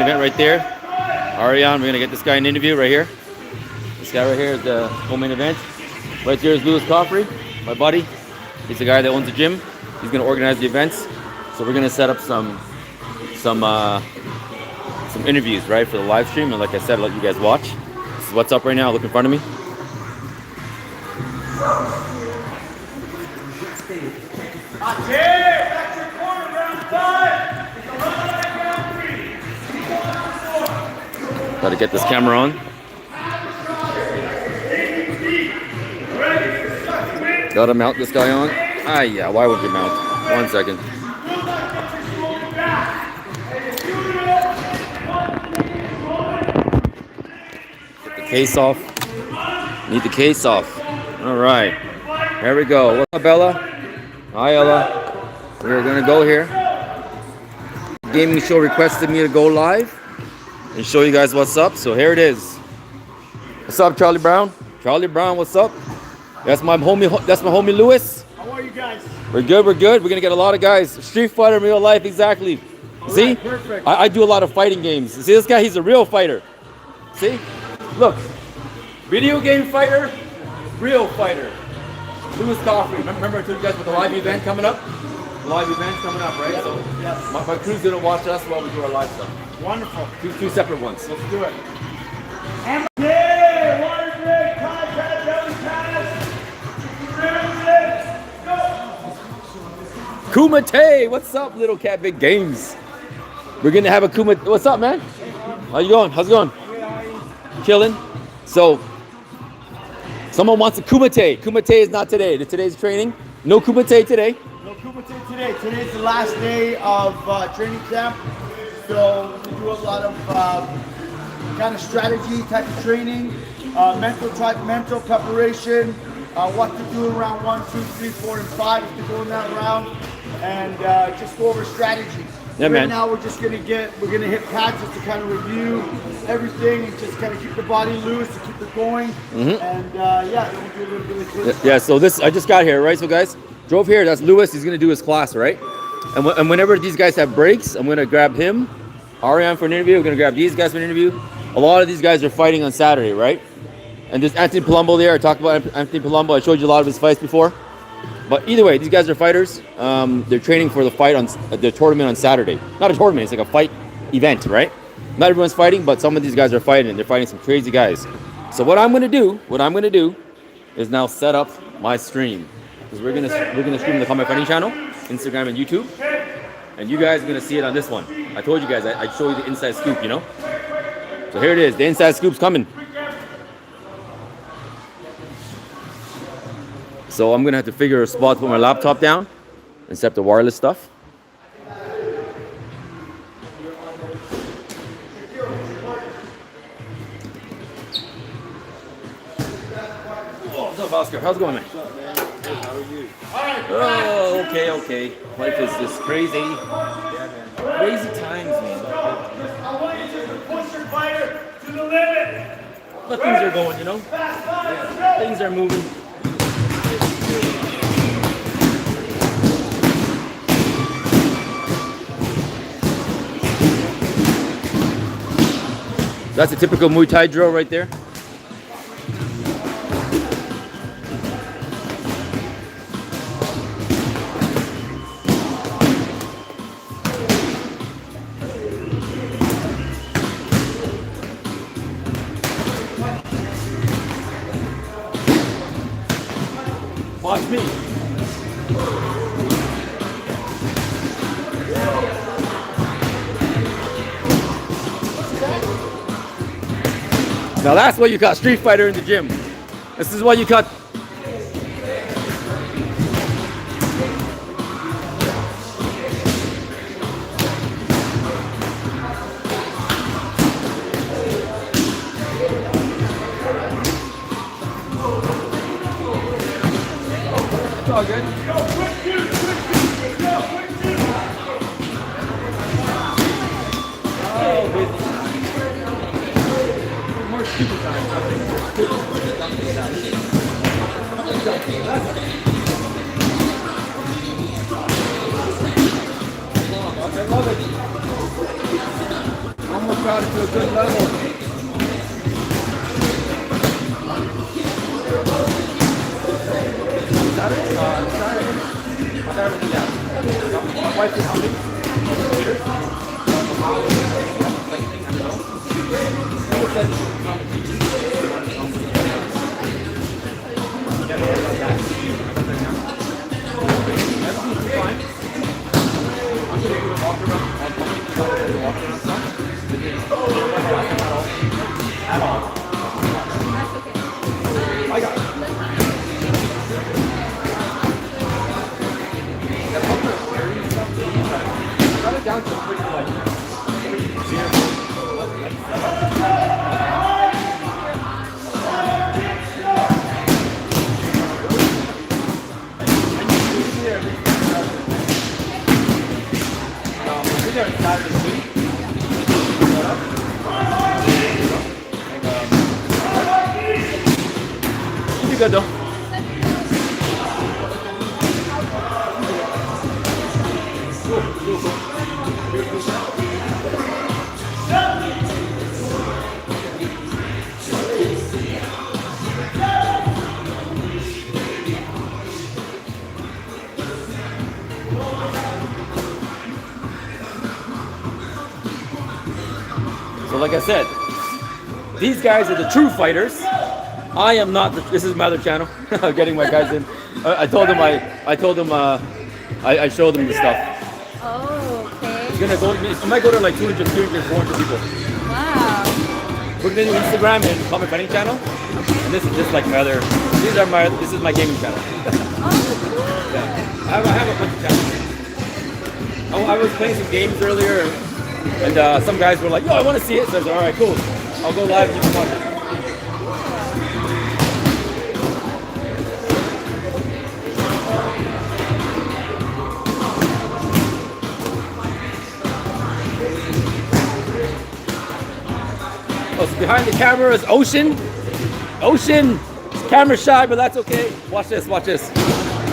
Event right there. Ariane, we're gonna get this guy an interview right here. This guy right here is the co-main event. Right there is Louis Coffrey, my buddy. He's the guy that owns the gym. He's gonna organize the events. So we're gonna set up some interviews, right, for the live stream. And like I said, I'll let you guys watch. This is what's up right now. Look in front of me. Got to get this camera on. Gotta mount this guy on. Ah, yeah. Why would you mount? 1 second. Get the case off. Need the case off. All right. Here we go. What's up, Bella? Hi, Ella. We're gonna go here. Gaming show requested me to go live and show you guys what's up. So here it is. What's up, Charlie Brown? Charlie Brown, what's up? That's my homie. That's my homie Louis. How are you guys? We're good. We're good. We're gonna get a lot of guys. Street fighter in real life, exactly. See? Right, perfect. I do a lot of fighting games. See this guy? He's a real fighter. See? Look. Video game fighter, real fighter. Louis Coffrey. Remember I told you guys about the live event coming up? The live event's coming up, right? Yep. So Yes. my crew's gonna watch us while we do our live stuff. Wonderful. Two separate ones. Let's do it. Yeah, water break, contact, belly pass. Kumite, what's up, Little Cat Big Games? We're gonna have a Kumite. What's up, man? How you going? How's it going? Killing. So, someone wants a Kumite. Kumite is not today. Today's training. No Kumite today. No Kumite today. Today's the last day of training camp. So we do a lot of kind of strategy type of training, mental preparation, what to do in round 1, 2, 3, 4, and 5 if to go in that round, and just go over strategy. Yeah, right man. now we're gonna hit pads just to kind of review everything and just kind of keep the body loose to keep it going. And then we'll do a little bit of clinch. Yeah, so I just got here, right? So guys, drove here. That's Louis. He's gonna do his class, right? And whenever these guys have breaks, I'm gonna grab him, Ariane for an interview. We're gonna grab these guys for an interview. A lot of these guys are fighting on Saturday, right? And there's Anthony Palumbo there. I talked about Anthony Palumbo. I showed you a lot of his fights before. But either way, these guys are fighters. They're training for the fight on the tournament on Saturday. Not a tournament, it's like a fight event, right? Not everyone's fighting, but some of these guys are fighting, and they're fighting some crazy guys. So what I'm gonna do is now set up my stream. Because we're gonna stream the Combat Fighting channel, Instagram and YouTube. And you guys are gonna see it on this one. I told you guys, I'd show you the inside scoop, you know? So here it is, the inside scoop's coming. So I'm gonna have to figure a spot to put my laptop down and set up the wireless stuff. What's up, Oscar? How's it going, man? What's up, man? Good, how are you? Oh, okay. Life is just crazy. Yeah, man. Crazy times, man. I want you to push your fighter to the limit. But things are going, you know? Things are moving. That's a typical Muay Thai drill right there. Watch me. Now that's what you got Street Fighter in the gym. This is what you got. It's all good. Oh, busy. More super time. I love it. Almost crowd to a good level. You'll be good though. So like I said, these guys are the true fighters. I am not. This is my other channel. Getting my guys in. I showed them the stuff. Oh, okay. It's gonna go. I might go to like 200, 300, 400 people. Wow. We're gonna do Instagram and Common Fighting channel. And this is just like my other. This is my gaming channel. Oh, cool. Yeah. I have a bunch of channels. I was playing some games earlier, and some guys were like, "Yo, I want to see it." So I said, "All right, cool. I'll go live and you can watch it." Oh, so behind the camera is Ocean. Ocean, camera shy, but that's okay. Watch this, watch this.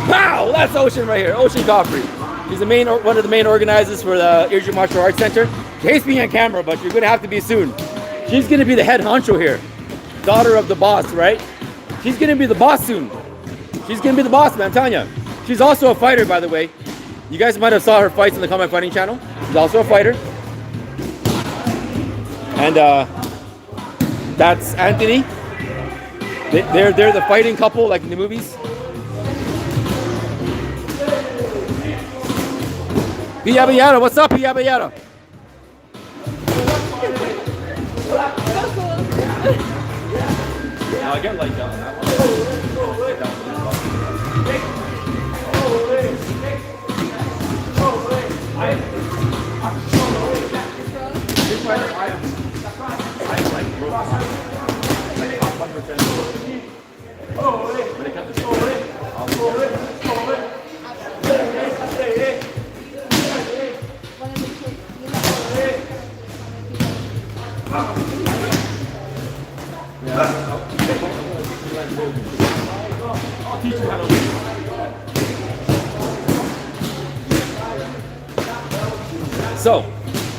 Wow, that's Ocean right here. Ocean Godfrey. He's one of the main organizers for the Asia Martial Arts Center. She hates being on camera, but you're gonna have to be soon. She's gonna be the head honcho here. Daughter of the boss, right? She's gonna be the boss soon. She's gonna be the boss, man, I'm telling you. She's also a fighter, by the way. You guys might have saw her fights on the Combat Fighting channel. She's also a fighter. And that's Anthony. They're the fighting couple like in the movies. Piyabayara, what's up, Piyabayara? I get like that. I'll teach you how to win. So,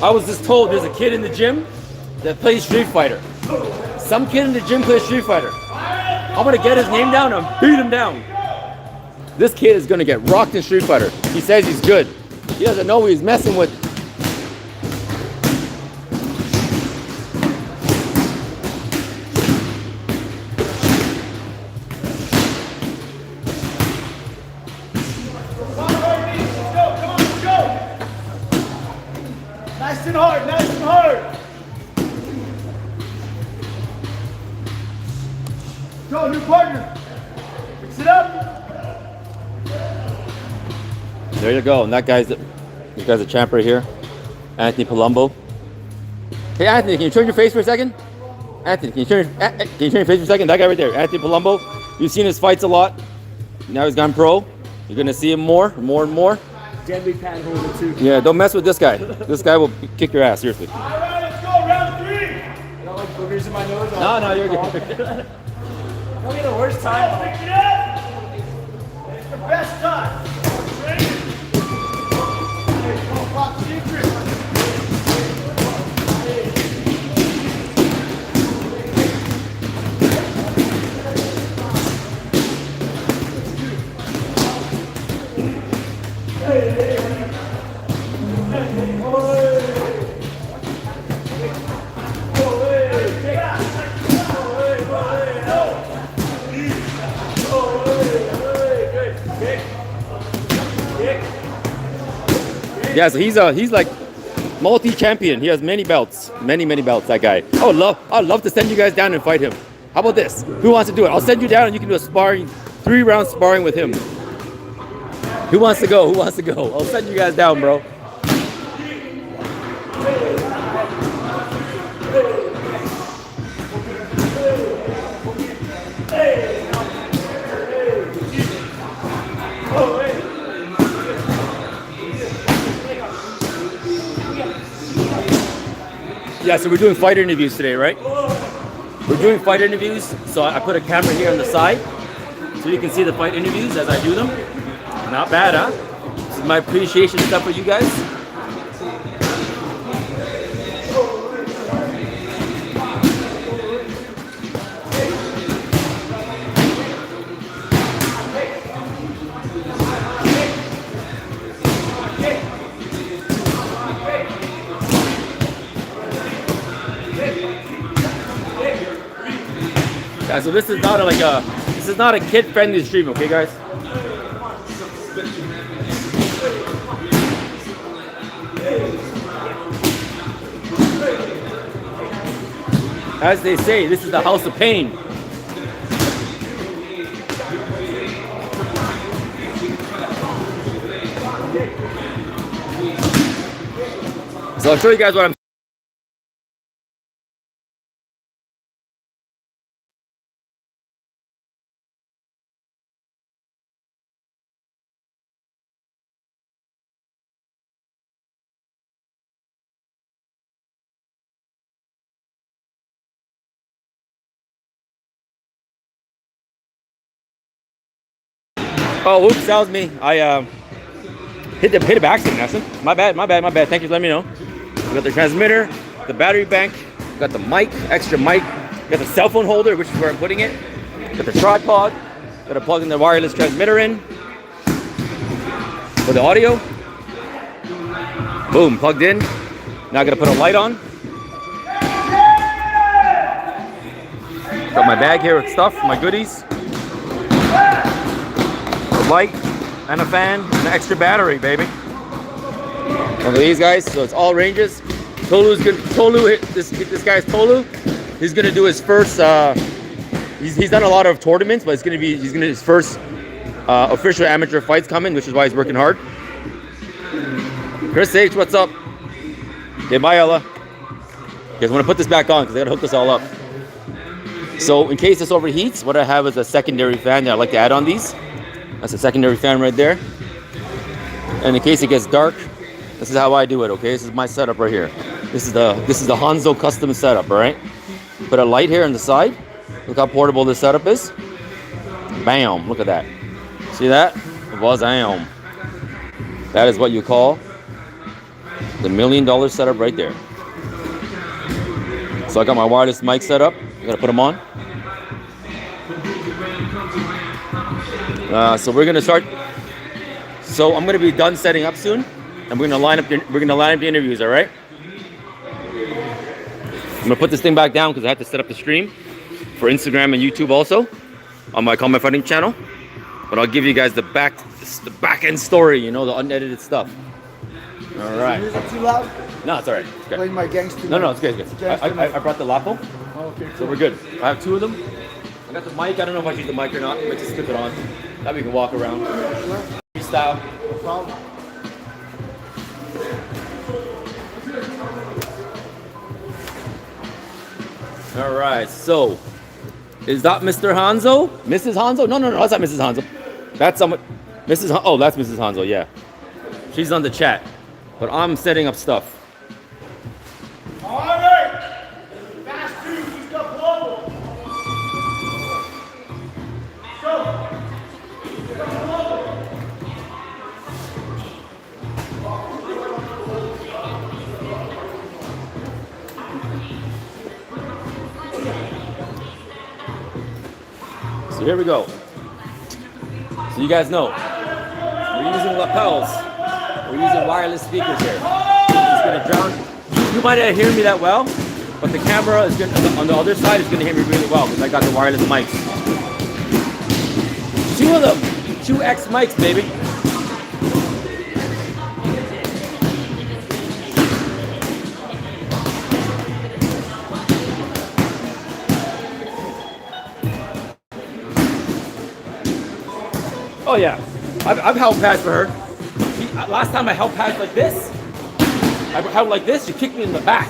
I was just told there's a kid in the gym that plays Street Fighter. Some kid in the gym plays Street Fighter. I'm gonna get his name down and beat him down. This kid is gonna get rocked in Street Fighter. He says he's good. He doesn't know who he's messing with. Nice and hard, nice and hard. Go, new partner. Mix it up. There you go. And this guy's a champ right here. Anthony Palumbo. Hey Anthony, can you turn your face for a second? Anthony, can you turn your face for a second? That guy right there, Anthony Palumbo. You've seen his fights a lot. Now he's gone pro. You're gonna see him more and more. Deadly panholder too. Yeah, don't mess with this guy. This guy will kick your ass, seriously. All right, let's go, round 3. I don't like boogers in my nose. No, you're good. Don't get the worst time. Pick it up. It's the best time. Top secret. Yeah, so he's like multi-champion. He has many belts, many belts. That guy. I'd love to send you guys down and fight him. How about this? Who wants to do it? I'll send you down and you can do a sparring, 3-round sparring with him. Who wants to go? Who wants to go? I'll send you guys down, bro. Yeah, so we're doing fighter interviews today, right? We're doing fight interviews, so I put a camera here on the side so you can see the fight interviews as I do them. Not bad, huh? This is my appreciation stuff for you guys. Yeah, so this is not a kid-friendly stream, okay, guys? As they say, this is the house of pain. So I'll show you guys what I'm. Oh, oops, that was me. I hit a back accident, Nelson. My bad. Thank you for letting me know. We got the transmitter, the battery bank, got the mic, extra mic, got the cell phone holder, which is where I'm putting it. Got the tripod, got to plug in the wireless transmitter in for the audio. Boom, plugged in. Now I got to put a light on. Got my bag here with stuff, my goodies. Light and a fan and an extra battery, baby. Look at these guys. So it's all ranges. Tolu's good. This guy's Tolu. He's gonna do his first. He's done a lot of tournaments, but his first official amateur fights coming, which is why he's working hard. Chris H, what's up? Okay, bye, Ella. Okay, I'm gonna put this back on because I gotta hook this all up. So in case this overheats, what I have is a secondary fan that I like to add on these. That's a secondary fan right there. And in case it gets dark, this is how I do it, okay? This is my setup right here. This is the Hanzo custom setup, all right? Put a light here on the side. Look how portable this setup is. Bam, look at that. See that? Wazam. That is what you call the $1 million setup right there. So I got my wireless mic set up. I gotta put them on. So we're gonna start. So I'm gonna be done setting up soon, and we're gonna line up the interviews. All right. I'm gonna put this thing back down because I have to set up the stream for Instagram and YouTube also on my Call My Fighting channel. But I'll give you guys the back end story. You know, the unedited stuff. All right. Is it too loud? No, it's all right. It's good. Playing my gangster. No, it's good. It's good. I brought the Lapo, Oh, okay, cool. so we're good. I have 2 of them. I got the mic. I don't know if I use the mic or not. But just clip it on. That we can walk around. Freestyle. No problem. All right. So, is that Mr. Hanzo? Mrs. Hanzo? No. That's not Mrs. Hanzo. That's someone. Oh, that's Mrs. Hanzo. Yeah. She's on the chat. But I'm setting up stuff. All right. Fast 2. He's got global. Go. So here we go. So you guys know, we're using lapels. We're using wireless speakers here. It's gonna drown. You might not hear me that well, but the camera is on the other side is gonna hear me really well because I got the wireless mics. 2 of them, 2X mics, baby. Oh yeah, I've held pads for her. Last time I held pads like this, I held like this. She kicked me in the back.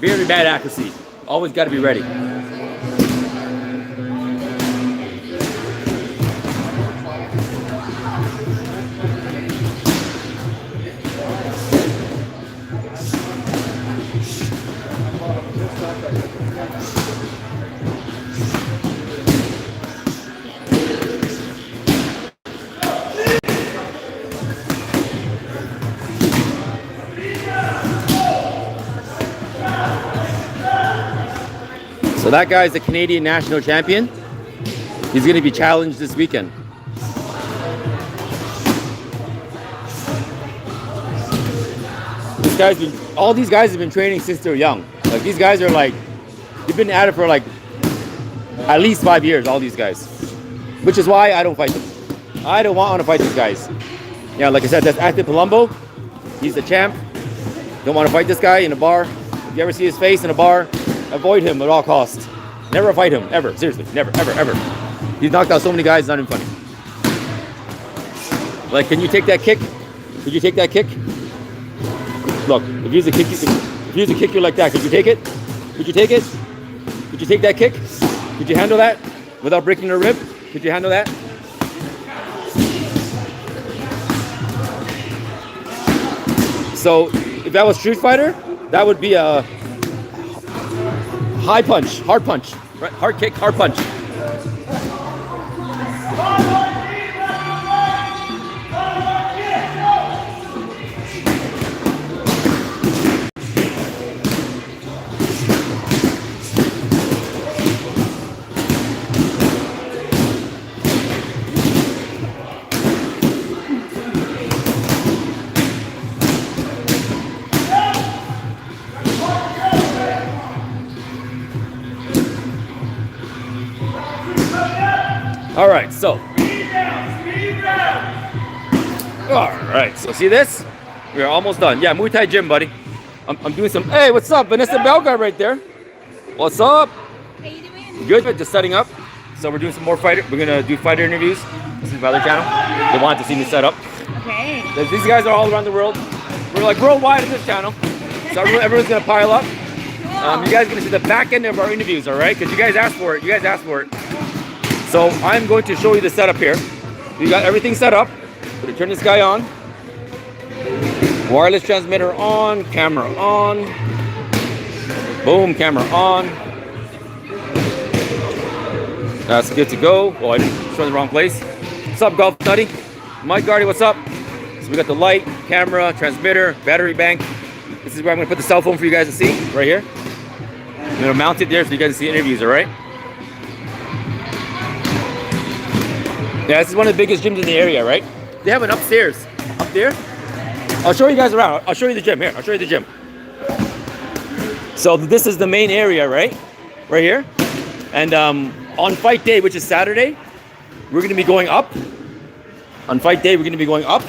Very bad accuracy. Always got to be ready. So that guy's the Canadian national champion. He's going to be challenged this weekend. All these guys have been training since they're young. Like these guys are like, they've been at it for like at least 5 years, all these guys. Which is why I don't fight them. I don't want to fight these guys. Yeah, like I said, that's Active Palumbo. He's the champ. Don't want to fight this guy in a bar. If you ever see his face in a bar, avoid him at all costs. Never fight him, ever. Seriously, never, ever, ever. He's knocked out so many guys, it's not even funny. Like, can you take that kick? Could you take that kick? Look, if you use a kick you like that, could you take it? Could you take it? Could you take that kick? Could you handle that without breaking a rib? Could you handle that? So, if that was Street Fighter, that would be a high punch, hard punch, right? Hard kick, hard punch. All right, so. All right, so see this? We're almost done. Yeah, Muay Thai gym, buddy. I'm doing some. Hey, what's up? Vanessa Belga right there. What's up? How you doing? Good, just setting up. So we're doing some more fighter. We're gonna do fighter interviews. This is my other channel. They wanted to see me set up. Okay. These guys are all around the world. We're like worldwide on this channel. So everyone's gonna pile up. You guys are gonna see the back end of our interviews, all right? Because you guys asked for it. You guys asked for it. So I'm going to show you the setup here. We got everything set up. We're gonna turn this guy on. Wireless transmitter on, camera on. Boom, camera on. That's good to go. Oh, I didn't show in the wrong place. What's up, Golf Nutty? Mike Gardy, what's up? So we got the light, camera, transmitter, battery bank. This is where I'm gonna put the cell phone for you guys to see, right here. I'm gonna mount it there so you guys can see interviews, all right? Yeah, this is one of the biggest gyms in the area, right? They have an upstairs. Up there. I'll show you guys around. I'll show you the gym. Here, I'll show you the gym. So this is the main area, right? Right here. And on fight day, which is Saturday, we're going to be going up. On fight day, we're going to be going up.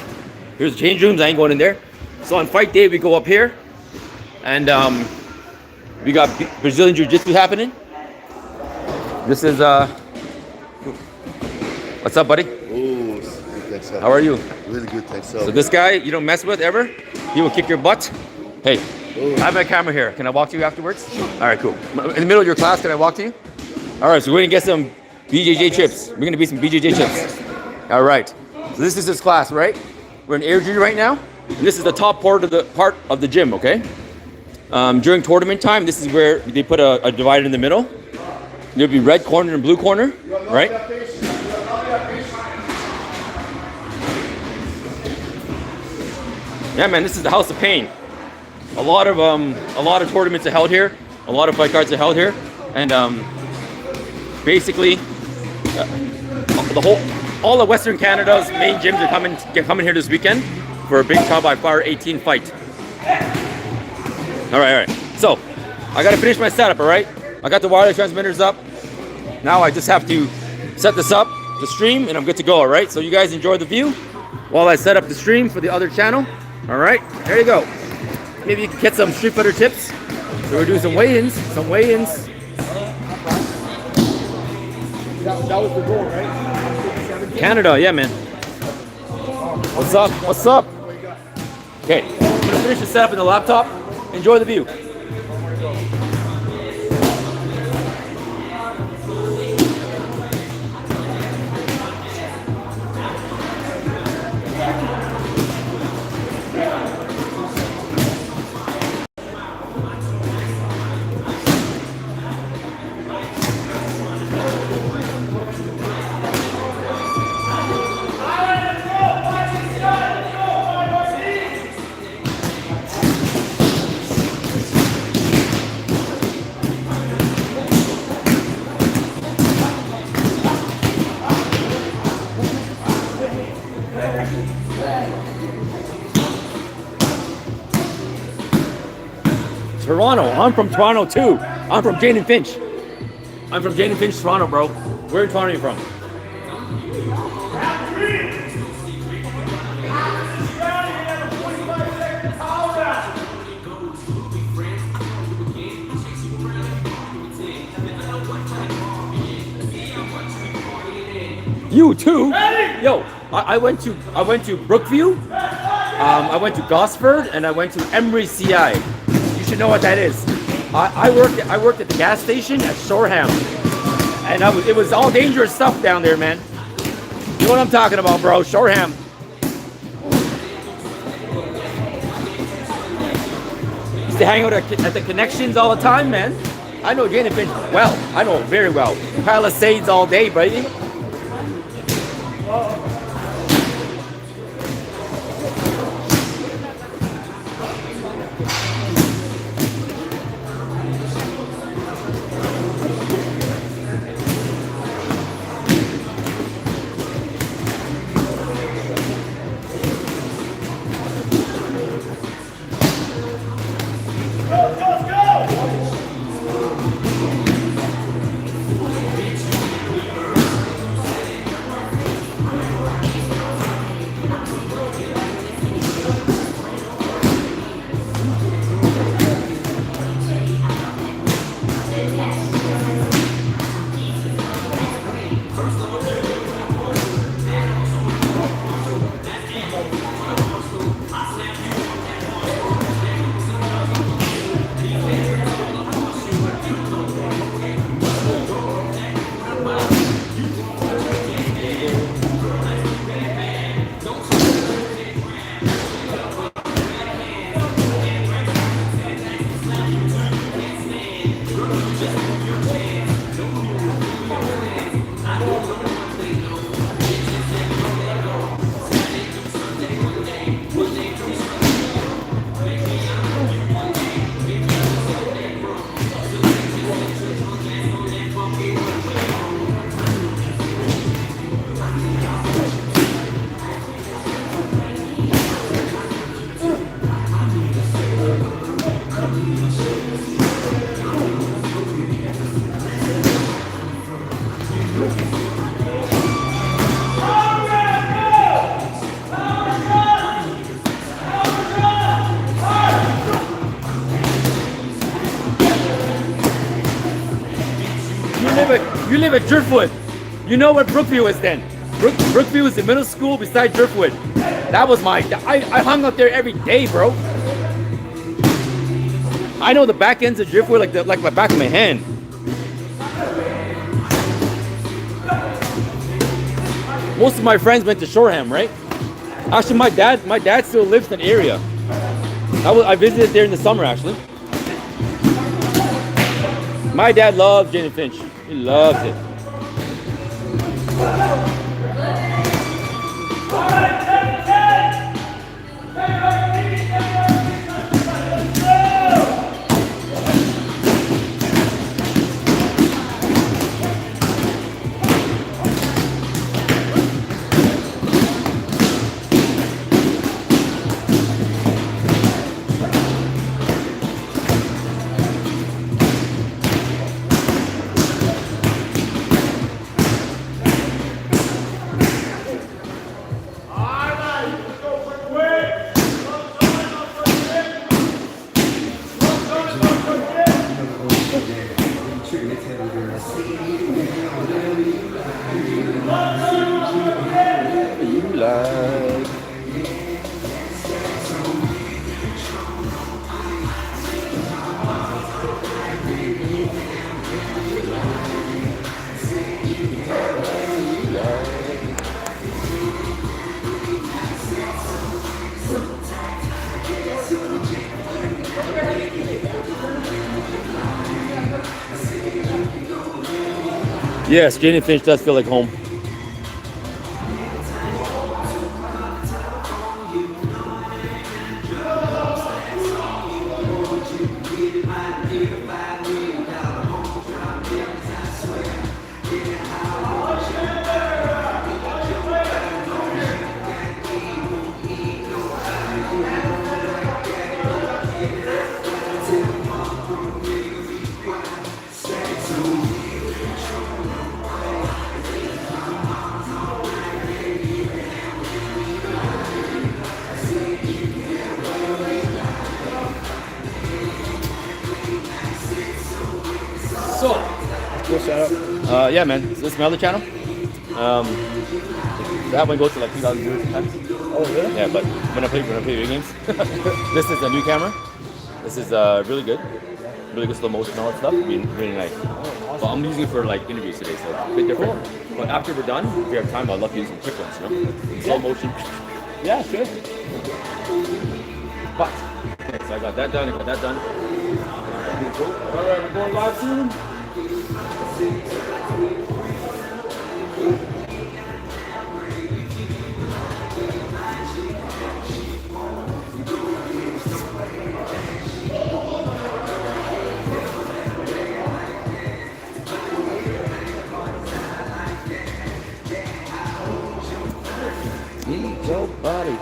Here's the change rooms. I ain't going in there. So on fight day, we go up here. And we got Brazilian Jiu-Jitsu happening. This is... What's up, buddy? Oh, thanks. How are you? Really good, thanks. So this guy, you don't mess with ever. He will kick your butt. Hey, I have my camera here. Can I walk to you afterwards? All right, cool. In the middle of your class, can I walk to you? All right, so we're gonna get some BJJ chips. We're gonna beat some BJJ chips. All right. So this is his class, right? We're in Air G right now, and this is the top part of the gym. Okay. During tournament time, this is where they put a divider in the middle. There'll be red corner and blue corner, right? Yeah, man, this is the house of pain. A lot of tournaments are held here. A lot of fight cards are held here, and basically, all of Western Canada's main gyms are coming here this weekend for a big Trial by Fire 18 fight. All right. So, I gotta finish my setup. All right. I got the wireless transmitters up. Now I just have to set this up, the stream, and I'm good to go. All right. So you guys enjoy the view while I set up the stream for the other channel. All right, there you go. Maybe you can get some Street Fighter tips. So we're doing some weigh-ins. That was the goal, right? Canada, yeah, man. What's up? What's up? Okay, I'm gonna finish this setup in the laptop. Enjoy the view. Toronto. I'm from Toronto too. I'm from Jane and Finch. I'm from Jane and Finch, Toronto, bro. Where in Toronto are you from? You too? Yo, I went to Brookview. I went to Gosford and I went to Emery CI. You should know what that is. I worked at the gas station at Shoreham, and it was all dangerous stuff down there, man. You know what I'm talking about, bro? Shoreham. Used to hang out at the Connections all the time, man. I know Jane and Finch well. I know it very well. Palisades all day, baby. You live at Driftwood. You know what Brookview is then. Brookview is the middle school beside Driftwood. That was I hung out there every day, bro. I know the back ends of Driftwood like my back of my hand. Most of my friends went to Shoreham, right? Actually, my dad still lives in the area. I visited there in the summer, actually. My dad loves Jane and Finch. He loves it. Yes, Jane and Finch does feel like home. So, Cool setup. yeah, man. Is this my other channel? That one goes to like 2,000 views sometimes. Oh, really? Yeah, but when I play video games, this is a new camera. This is really good. Really good slow motion and all that stuff. I mean, really nice. But I'm using it for like interviews today, so it's a bit different. But after we're done, if we have time, I'd love to use some quick ones, you know? Slow motion. Yeah, sure. But, okay, so I got that done, I got that done. Alright, we're going live soon. Eat your body.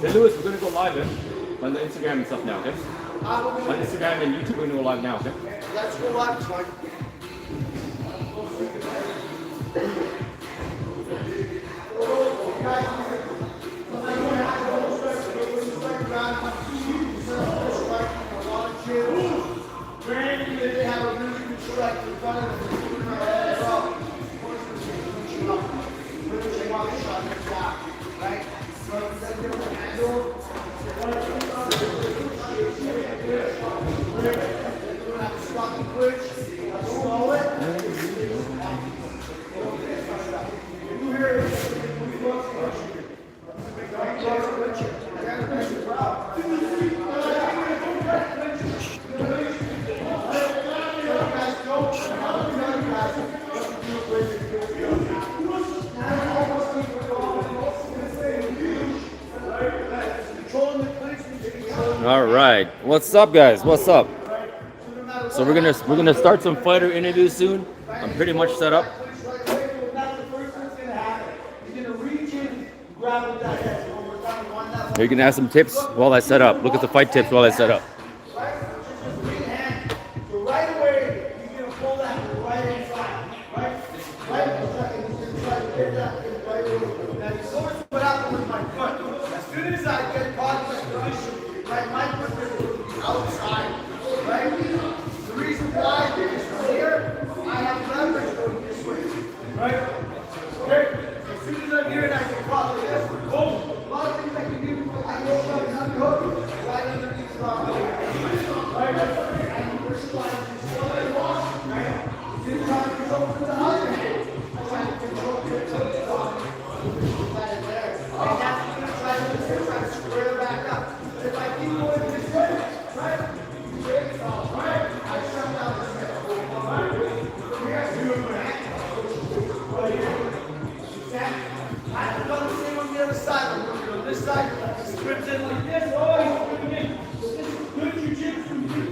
Hey Lewis, we're gonna go live on the Instagram and stuff now, okay? On Instagram and YouTube, we're gonna go live now, okay? Let's go live, Mike. All right, what's up, guys? What's up? So we're gonna start some fighter interviews soon. I'm pretty much set up. You're gonna have some tips while I set up. Look at the fight tips while I set up.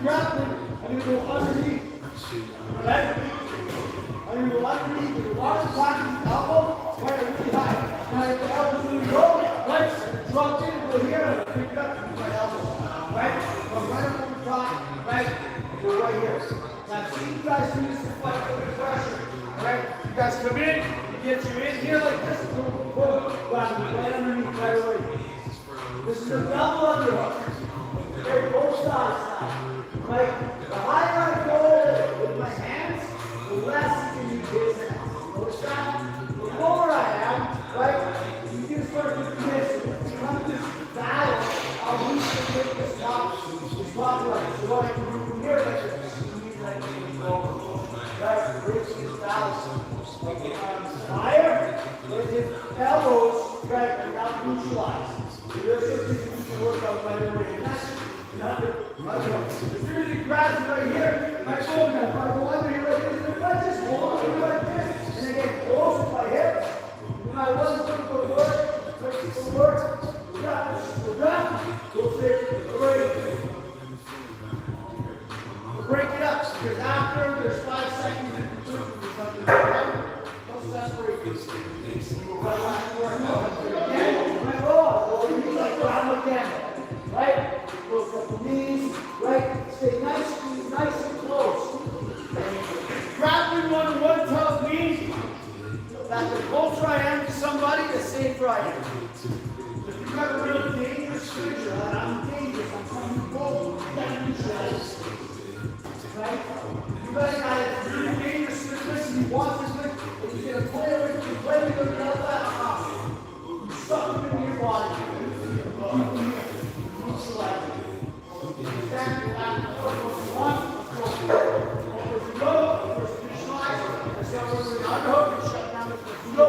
Grappling, I'm going to go underneath. Right? I'm going to go underneath with the water blocking the elbow, right, really high. Now if the elbow's going to go, right, drop in, go here, and pick it up with my elbow. Right? Go right up over the top, right? Go right here. That's see you guys do this to fight with pressure. Alright? You guys come in, you get you in here like this, boom, boom, bam, right underneath, right away. This is a double underhook. Okay, both sides now. Right? The higher I go with my hands, the less you can use his hands. Notice that? The lower I am, right? You can start to miss it. Come to this balance, I'll reach to get this top right. So what I can do from here, like this, squeeze like this, go. Right? Reach this balance. Like the arms higher, with his elbows, right, and now neutralize. So there's something you can work out right away. And that's nothing. As soon as he grabs it right here, my shoulder, if I go under here like this, if I just hold it like this, and again, close with my hips, when I wasn't going to go work, grab, go sit, break it up, because after there's 5 seconds in between, there's something right? Don't separate these things. Go right back to work. Again, my ball, like grab again, right? Go from the knees, right? Stay nice and close. Grappling one tells me that the closer I am to somebody, the safer I am. If you've got a real dangerous creature, I'm dangerous, I'm trying to go, you gotta neutralize. Right? You guys got it really dangerous business, and you want this thing, and you get a player with you, play with them, you suck them into your body. Neutralize it. Stand back, one, go, first neutralize, and so we're going to underhook and shut down the first go.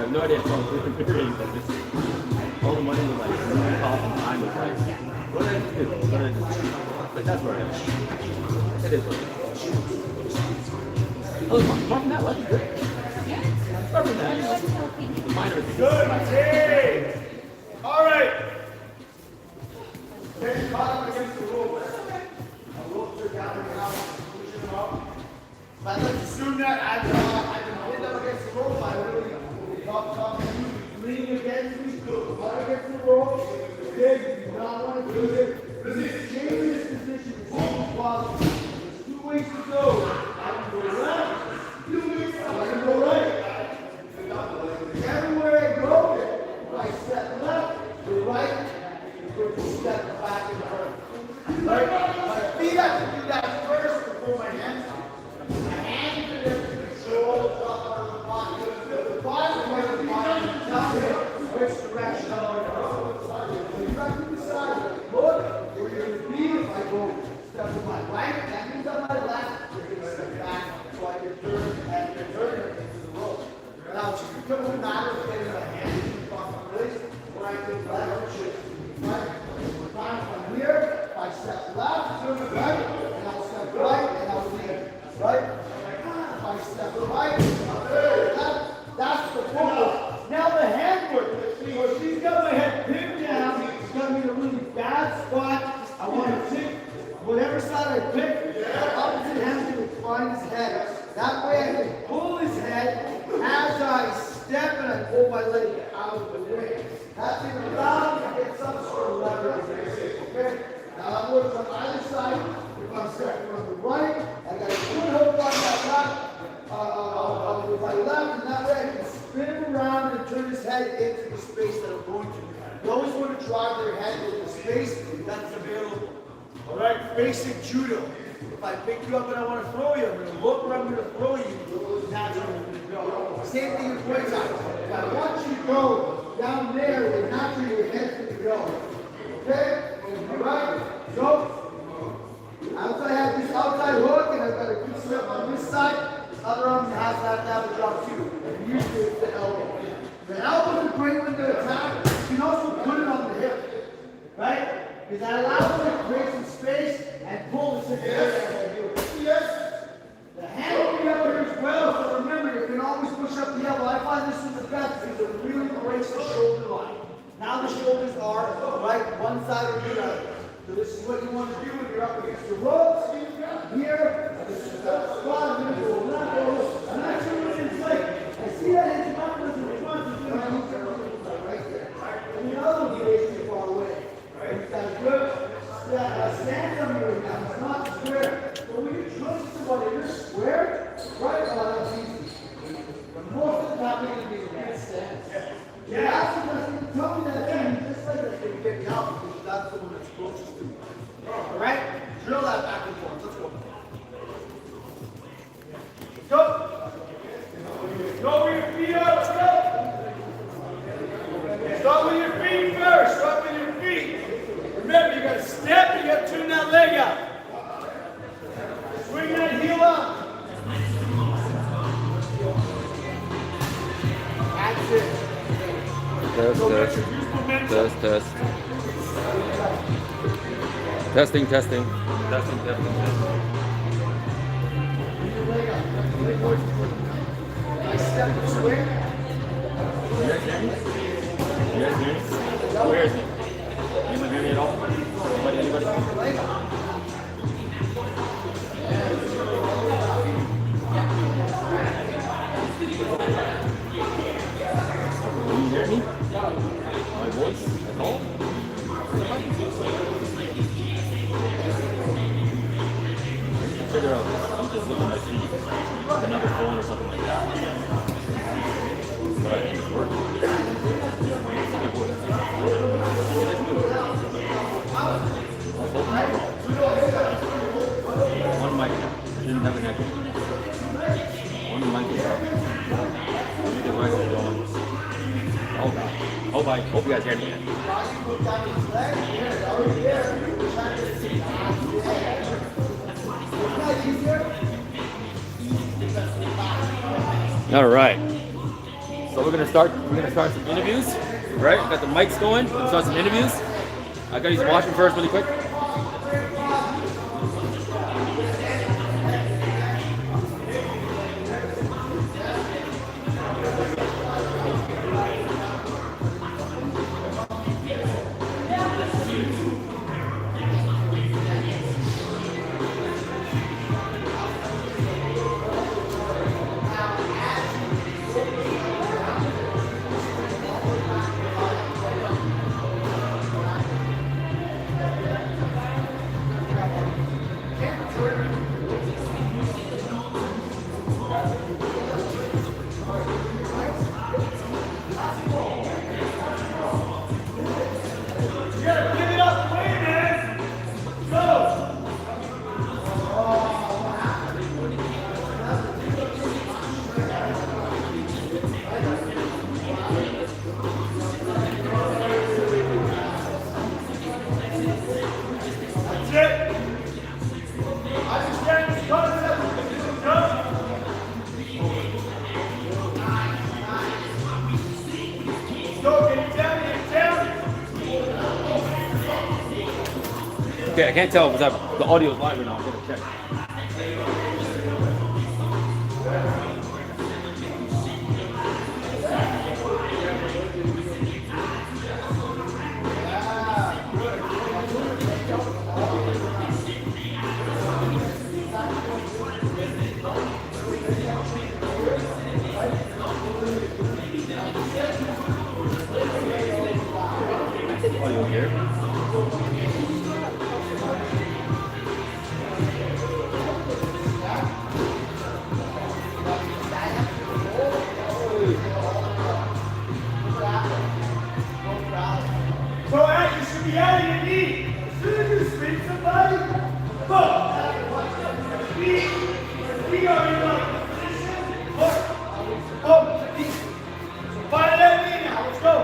No idea if I was really figuring that this all the money was like really off and time was like, what did I do? What did I do? But that's where I am. It is what it is. Oh, apart from that, life is good. Apart from that, the minor things. Good, hey! Alright. Then caught up against the rope. A rope took out and out, pushing them up. But let's assume that I've been hit up against the rope, I really talk, leaning against me, good. Right against the rope, big, you do not want to do it. Change this position, it's all quality. There's 2 ways to go. I can go left, I can go right. Everywhere I go, I step left, to right, step back and front. Right? My feet have to do that first before my hands. My hands are there to control the top part of the body. The bottom part of the body tells me which direction I'm going to go. When you have to decide, look, where you're going to be if I go step to my right, that means on my left. find his head. That way I can pull his head as I step and I pull my leg out of the way. That's going to allow me to get some sort of leverage. Okay? Now I'm working on either side. If I'm stepping on the right, I got a good hook on that left, with my left, and that way I can spin him around and turn his head into the space that I'm going to. You always want to drive their head into the space that's available. All right, basic judo. If I pick you up and I want to throw you, I'm going to look where I'm going to throw you. That's where I'm going to go. Same thing with Muay Thai. If I want you to go down there, then naturally your head's going to go. Okay? All right? So, I have this outside hook and I've got a good slip on this side. This other arm has to have a drop too. And usually it's the elbow. The elbow is a great one to attack. You can also put it on the hip. Right? Because that allows me to create some space and pull this in the air as I do it. Yes. The hand will be up here as well, so remember, you can always push up the elbow. I find this is the best because it really breaks the shoulder line. Now the shoulders are right one side or the other. So this is what you want to do when you're up against the ropes. Here, this is the squat, I'm going to go left over. I'm not sure what it's like. I see that his mouth doesn't respond to right there. And the other one is too far away. You've got a good stance on you right now. It's not square. But when you trust somebody, you're square, right? Oh, that's easy. But most of the time, you're going to be in a good stance. Yeah, actually, tell me that thing. Just like that, you get me out because that's the one that's closest to me. All right? Drill that back and forth. Let's go. Let's go. Go with your feet out. Let's go. Start with your feet first. Start with your feet. Remember, you got to step. You got to turn that leg out. Swing that heel up. That's it. Test. Testing. I step this way. Where is he? Anyone hear me at all? Anybody? Can you hear me? My voice at all? Figure out this. I'm just looking at my feet with another phone or something like that. But I think it's working. One mic didn't have an echo. One mic is up. Let me get my phone going. Hope you guys hear me. All right. So we're gonna start some interviews. Right? Got the mics going. We'll start some interviews. I gotta use the washroom first really quick. Okay, I can't tell because the audio is live right now. I'm gonna check. Fire that knee now. Let's go.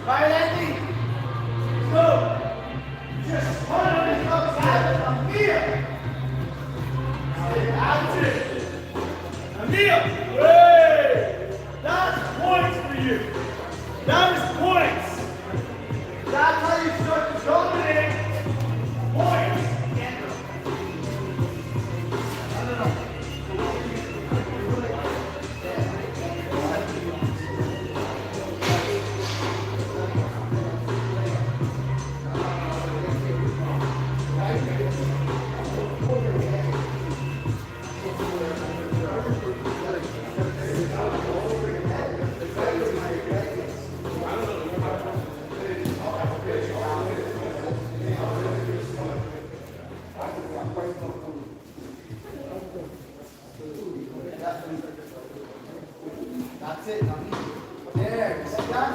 Fire that knee. Let's go. Just put it on his outside. Amir. That's it. Amir. Hey. That's points for you. That is points. That's how you start to dominate. Points. That's it. There. See that?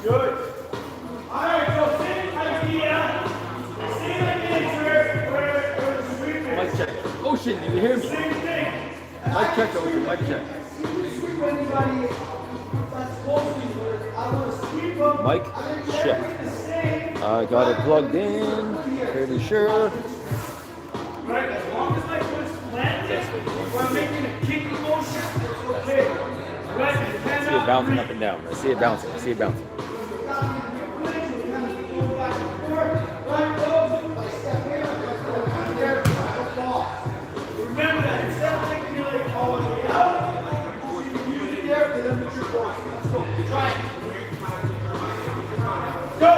Good. All right, so same idea. Same idea where the sweep is. Mic check. Ocean, you hear me? Same thing. Mic check, Ocean. Mic check. Sweep anybody that's close to you. I want to sweep them. Mic check. I got it plugged in. Pretty sure. Right, as long as my foot is planted, when I'm making a kicking motion, it's okay. Right, I see it bouncing up and down. I see it bouncing. I see it bouncing. Remember that instead of taking your leg all the way out, you can use it there and then put your force. Let's go. Try it. Go.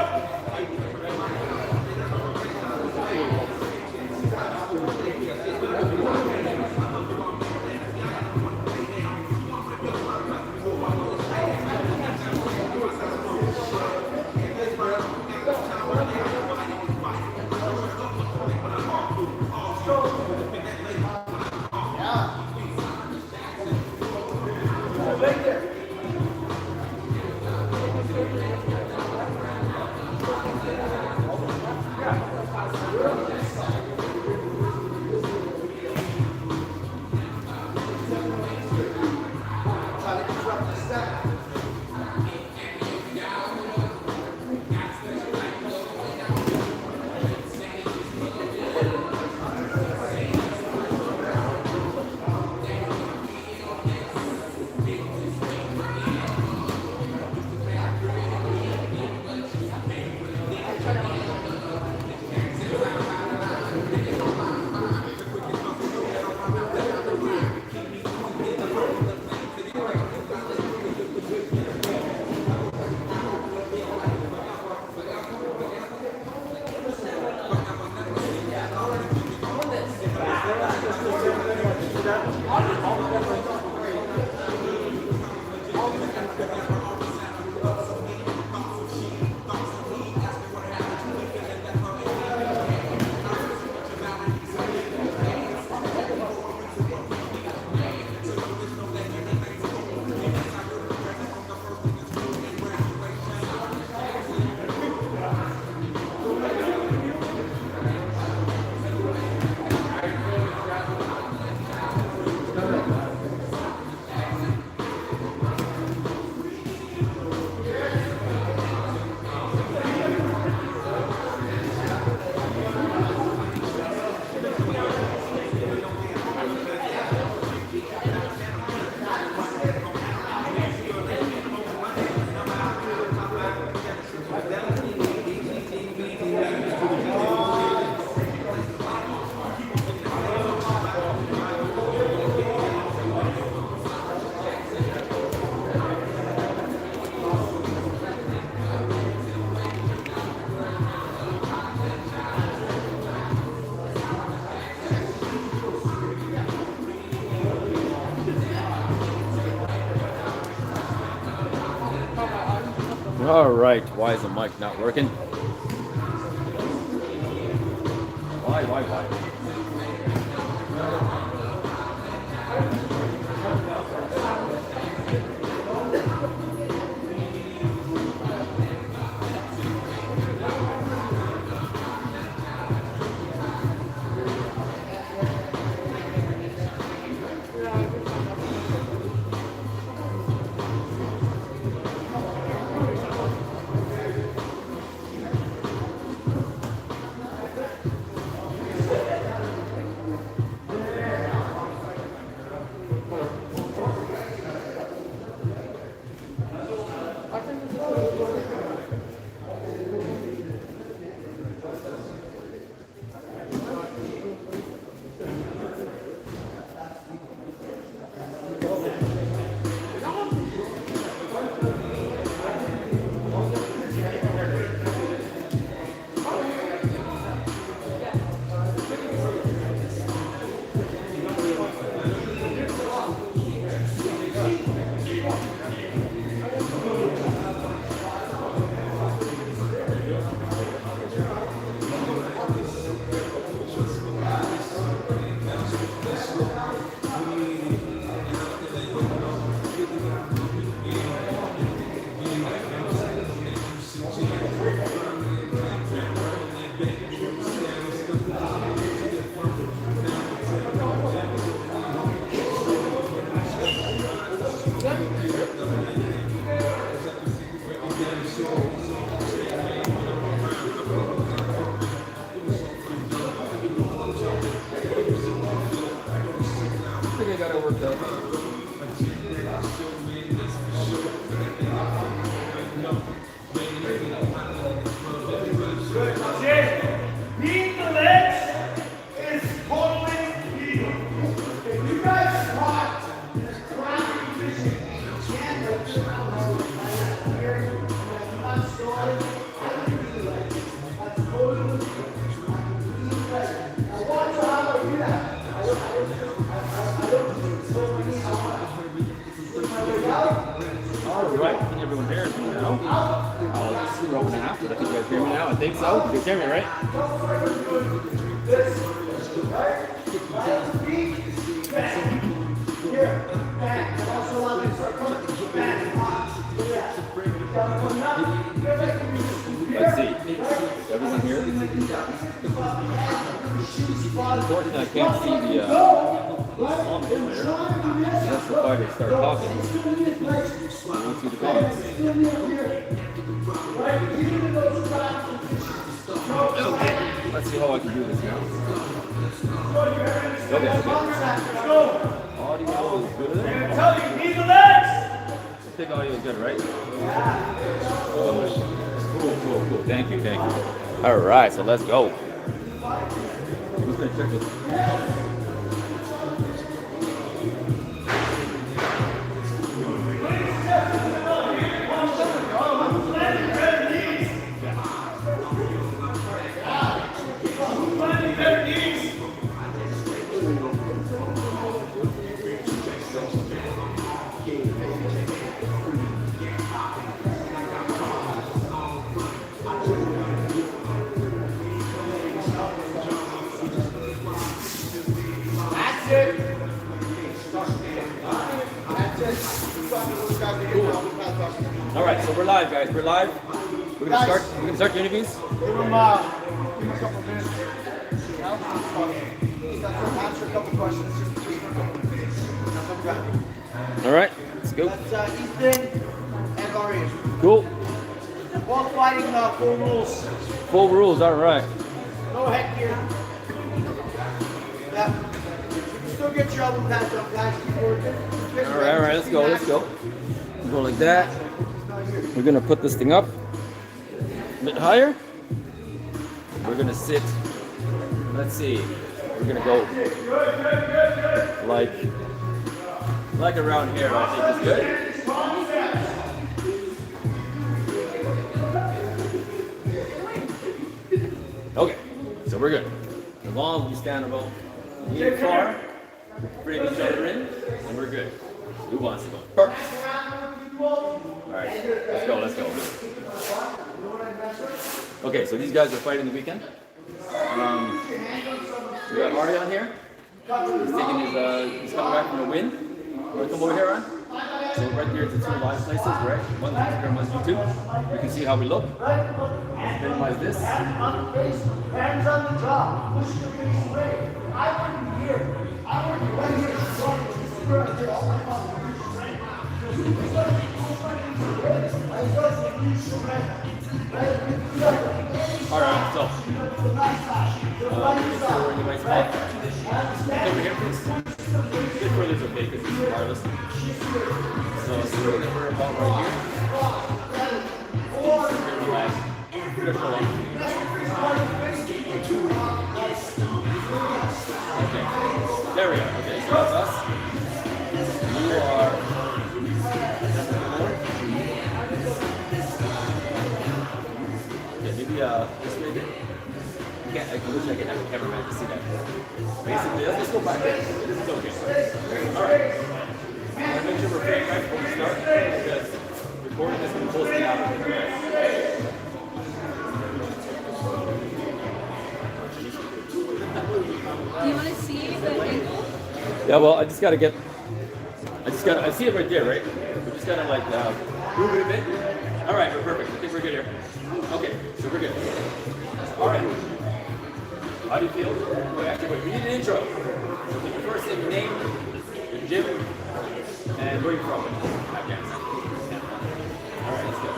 All right. Why is the mic not working? Why? gotta work though. Being the legs is totally legal. If you guys squat in a crappy position, you can't lift around here. Not story. I don't do that. That's totally legal. Now watch how I do that. I don't do it. So many hours. My way out. All right, I think everyone there is now. I'll just scroll in half. I think you guys hear me now. I think so. You guys hear me, right? This, right? Feet, bang. Here, bang. And also allow them to start coming. Bang. Look at that. Coming up. Here, Let's see. Is everyone here? Unfortunately, I can't see the comments there. Once the fighters start talking, I won't see the comments. Okay, let's see how I can do this now. Okay. Audio is good. tell you, need the legs. I think audio is good, right? Cool. Thank you. All right, so let's go. Who's gonna check this? All right, so we're live, guys. We're live. We're gonna start the interviews. Give him a couple minutes. Answer a couple questions. Just for a couple minutes. That's what we got. All right, let's go. That's Ethan and Ari. Cool. Both fighting full rules. Full rules. All right. No headgear. Yeah. You can still get your elbow pads up, guys. Keep working. All right. Let's go. Go like that. We're gonna put this thing up a bit higher. We're gonna sit. Let's see. We're gonna go like around here. I think is good. Okay, so we're good. As long as we stand about near far, bring each other in, and we're good. Who wants to go? Perfect. Alright, let's go. Okay, so these guys are fighting the weekend. We got Artie on here. He's coming back from a win. You want to come over here, Ron? So right here to two live places, right? One's Instagram, one's YouTube. You can see how we look. Let's minimize this. Hands on the jaw. Push your face away. I want you here. I want you right here. Alright, so we're in the right spot. Over here, please. This further is okay because it's wireless. So we're about right here. Okay, there we go. Okay, so that's us. You are. Okay, maybe this way again. I wish I could have a cameraman to see that. Basically, let's just go back there. This is okay. Alright. I want to make sure we're paying right before we start because recording this can close me out. Do you want to see the angle? Yeah, well, I see it right there, right? We just gotta like move it a bit. All right, we're perfect. I think we're good here. Okay, so we're good. All right. How do you feel? Wait, actually, we need an intro. So your first name, your name, your gym, and where you're from. Afghanistan. All right, let's go.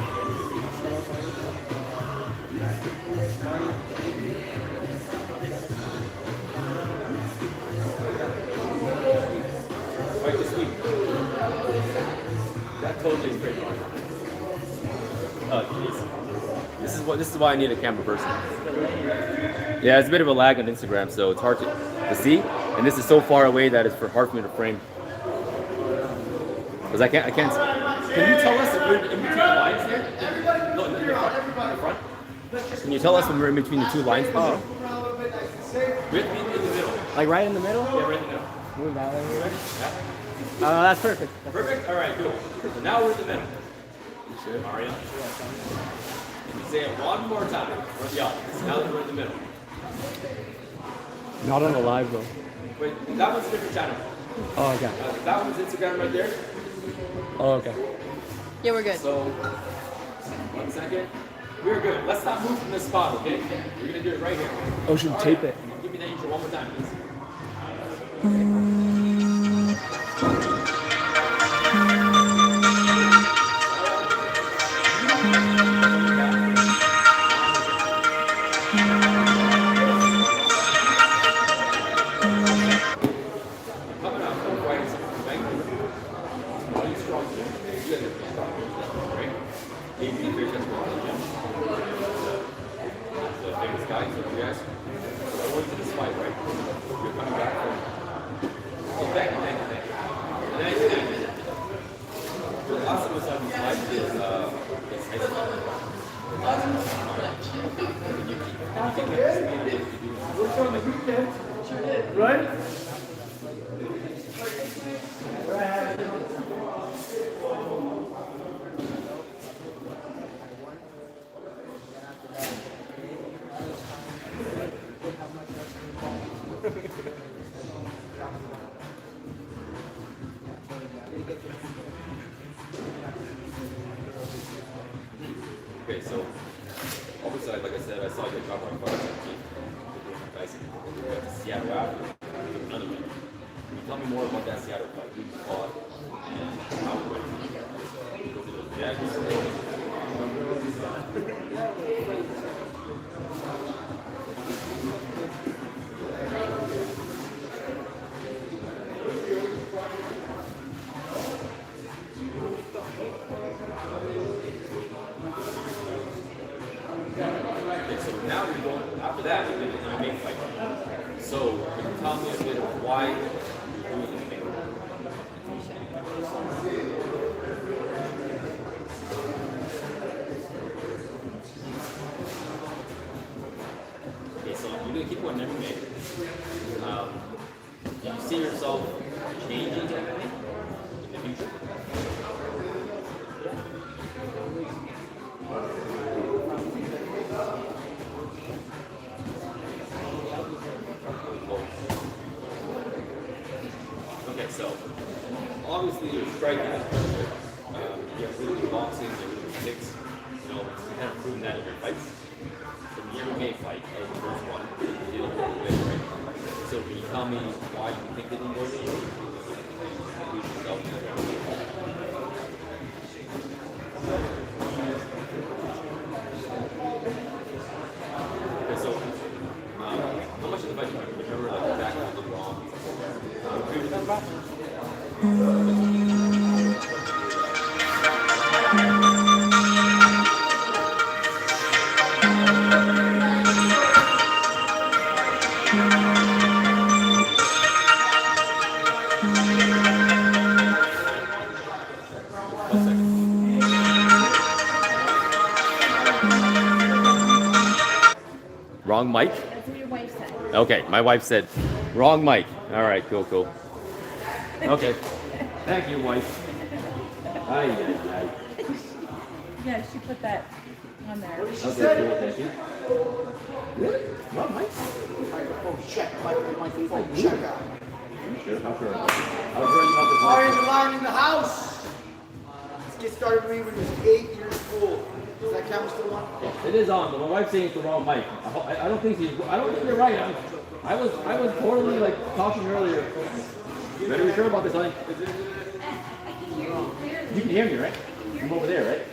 totally straight line. Oh, jeez. This is why I need a camera person. Yeah, it's a bit of a lag on Instagram, so it's hard to see. And this is so far away that it's hard for me to frame. Because I can't. Can you tell us if we're in between the lines here? No, in the front. Can you tell us when we're in between the two lines? Oh. We have to be in the middle. Like right in the middle? Yeah, right in the middle. Move that way. Yeah. That's perfect. Perfect? All right, cool. So now we're in the middle. You sure? Mario? Say it one more time. Or the opposite. Now that we're in the middle. Not on the live though. Wait, that one's a different channel. Oh, okay. That one's Instagram right there. Oh, okay. Yeah, we're good. So, 1 second. We're good. Let's not move from this spot, okay? We're gonna do it right here. Oh, should tape it. Give me that intro one more time, please. Coming up, right? Really strong. You guys are strong, right? 18 years, that's what I'm doing. The famous guy, so you guys are going to this fight, right? You're coming back from. Oh, thank you. And then the last of us on this fight is high school. Right? Okay, so obviously, like I said, I saw your Grappling fight 17. Finalizing. You got the Seattle after. None of it. Can you tell me more about that Seattle fight? Who you fought and how it went? Yeah, okay, so now we're going, after that, we're going to the main fight. So, can you tell me a bit of why you're doing the main fight? Okay, so you're going to keep going MMA. Do you see yourself changing to MMA in the future? Okay, so obviously your striking is pretty good. You have really good boxing, you have really good kicks. You know, you kind of proven that in your fights. In the MMA fight, that was the first one. You did a little bit, right? So can you tell me why you think that you go to the yourself? Okay, so how much of the fight do you remember, like exactly what went wrong? You agree with that? Wrong mic? That's what your wife said. Okay, my wife said, wrong mic. All right, cool. Okay. Thank you, wife. Aye. Yeah, she put that on there. Okay, cool, thank you. Really? Wrong mic? Microphone check. Microphone check out. Sure, I'm sure. I was ready to Mario Line in the house. Let's get started with me when he was 8 years old. Is that camera still on? It is on, but my wife's saying it's the wrong mic. I don't think you're right. I was totally like talking earlier. Better be sure about this, honey. You can hear me, right? I'm over there, right?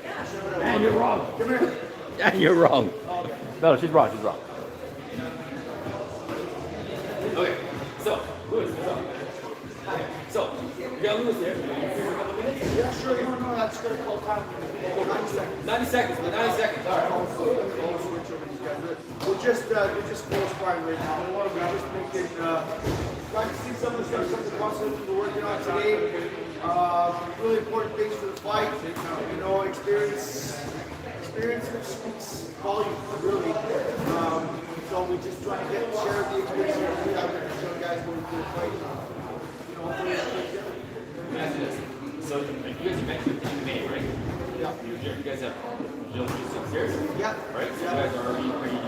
And you're wrong. Come here. And you're wrong. No, she's wrong. Okay, so, Louis, what's up? So, we got Lewis there. For a couple minutes? Yeah, sure. No, that's going to call time. 90 seconds. 90 seconds, 90 seconds. All right. I'll switch over these guys. We're just close sparring right now. We're just making, practicing some of the stuff, some of the concepts we're working on today. Really important things for the fight. You know, experience which speaks volume, really. So we just try to share the experience we have and show guys going through the fight. You know, So, you guys mentioned MMA, right? yeah. You guys have jiu-jitsu here? Yeah. Right? So you guys are already pretty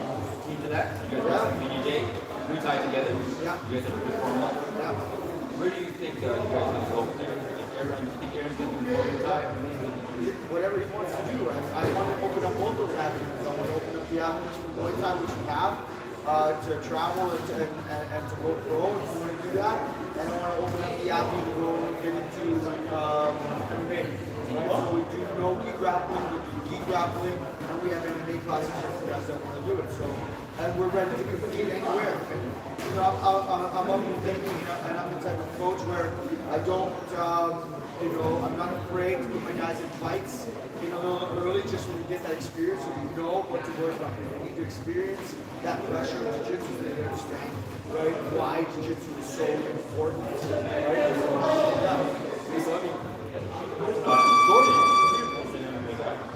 keen to that? You guys have BJJ, we tie together? Yeah. You guys have a good formula? Yeah. Where do you think you guys will go? Do you think Aaron's going to do Muay Thai? Whatever he wants to do. I want to open up both those avenues. I want to open up the avenues for Muay Thai, which we have, to travel and to go pro if you want to do that. And I want to open up the avenue to go get into MMA. So we do no-gi grappling, we do gi grappling, and we have MMA classes for guys that want to do it. So, and we're ready to compete anywhere. You know, I'm up and thinking, and I'm the type of coach where I don't, I'm not afraid to put my guys in fights. You know, a little early, just when you get that experience, so you know what to work on. You need to experience that pressure in jiu-jitsu so they understand, right? Why jiu-jitsu is so important, right?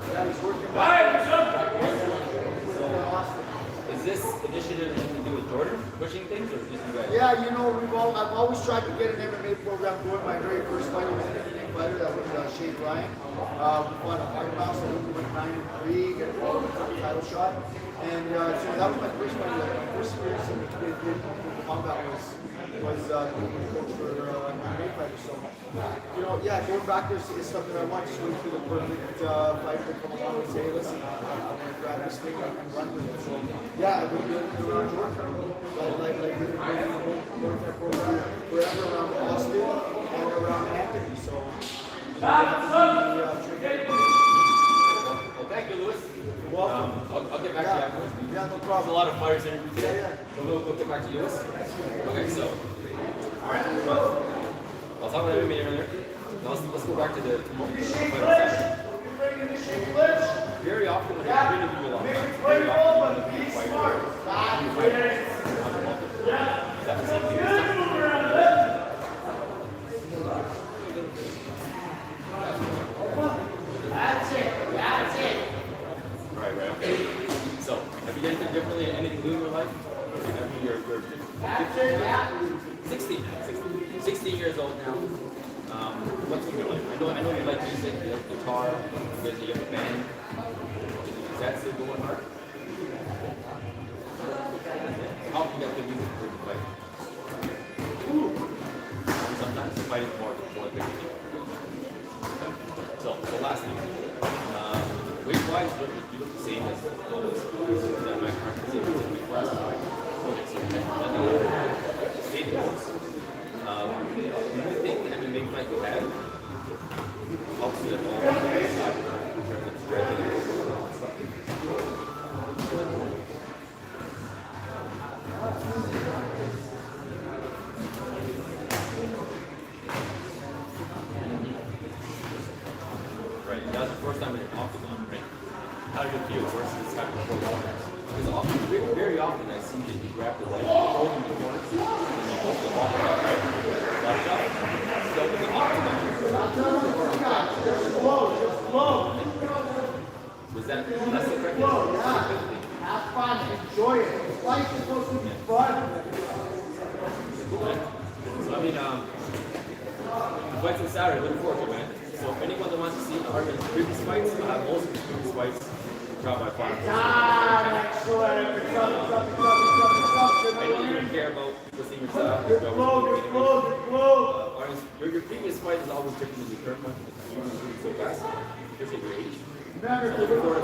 Yeah, he's working Is this initiative anything to do with Jordan pushing things, or just you guys? Yeah, you know, I've always tried to get an MMA program going. My very first fighter was an MMA fighter, that was Shane Ryan. We fought a 100 miles, so we went 9-3, got a title shot. And so that was my first fight. My first experience in combat was coach for MMA fighter. So, you know, yeah, going back there is something I want. Just wait for the perfect fight to come along and say, hey, listen, I'm going to grab this thing and run with it. So, yeah, I've been doing it around Jordan. Like we've been running the whole program forever around Austin and around Anthony. So, Well, thank you, Lewis. you're welcome. I'll get back to you afterwards. Yeah, no There's a problem. lot of fighters interviews today. Yeah. So we'll get back to you, Lewis. Okay, so, all right. I'll talk about MMA earlier. Now let's go back to the very often when I interview a lot, very often when you fight, Right, okay. So, have you done anything differently, anything new in your life? You're 16 years old now. What's in your life? I know you like music, you like guitar, you have a band. Is that still going hard? How can you get the music for the fight? Sometimes the fight is more big. So, the last thing. Weight-wise, you look the same as those. That might be the same as weight-wise. Okay, so stay close. Do you think the MMA fight you had helps you at all in terms of striking? Right, that was the first time in an octagon, right? How did it feel versus having to hold on? Because very often I see that you grab the leg, hold in the corner, and you hold the ball out, right? Watch out. So in the octagon. Was that less effective? Have fun, enjoy it. Life is supposed to be fun. So I mean, the fights on Saturday, looking forward to it, man. So if anyone that wants to see Arvin's previous fights, I have most of his previous fights dropped by far. I know you don't care about listening yourself. Your previous fight is always different than your current one because you're moving so fast. Here's at your age. Remember, So looking forward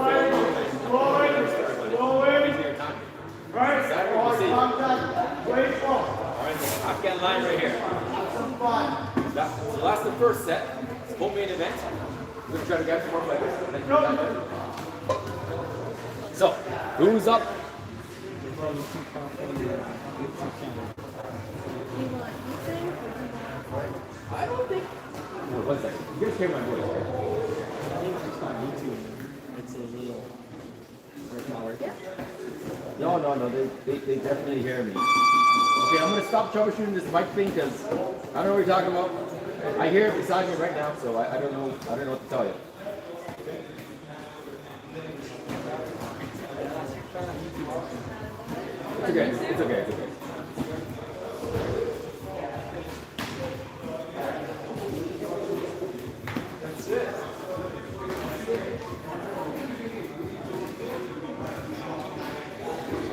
to your time. right? Saturday, we'll see. Contact, grateful. All right, so Afghan line right here. Have some fun. So that's the first set. It's home main event. We're gonna try to get some more fighters. So, who's up? One second. You guys hear my voice, right? I think it's on YouTube. It's a little. It's not working. No. They definitely hear me. Okay, I'm gonna stop troubleshooting this mic thing because I don't know what you're talking about. I hear it beside me right now, so I don't know what to tell you. It's okay.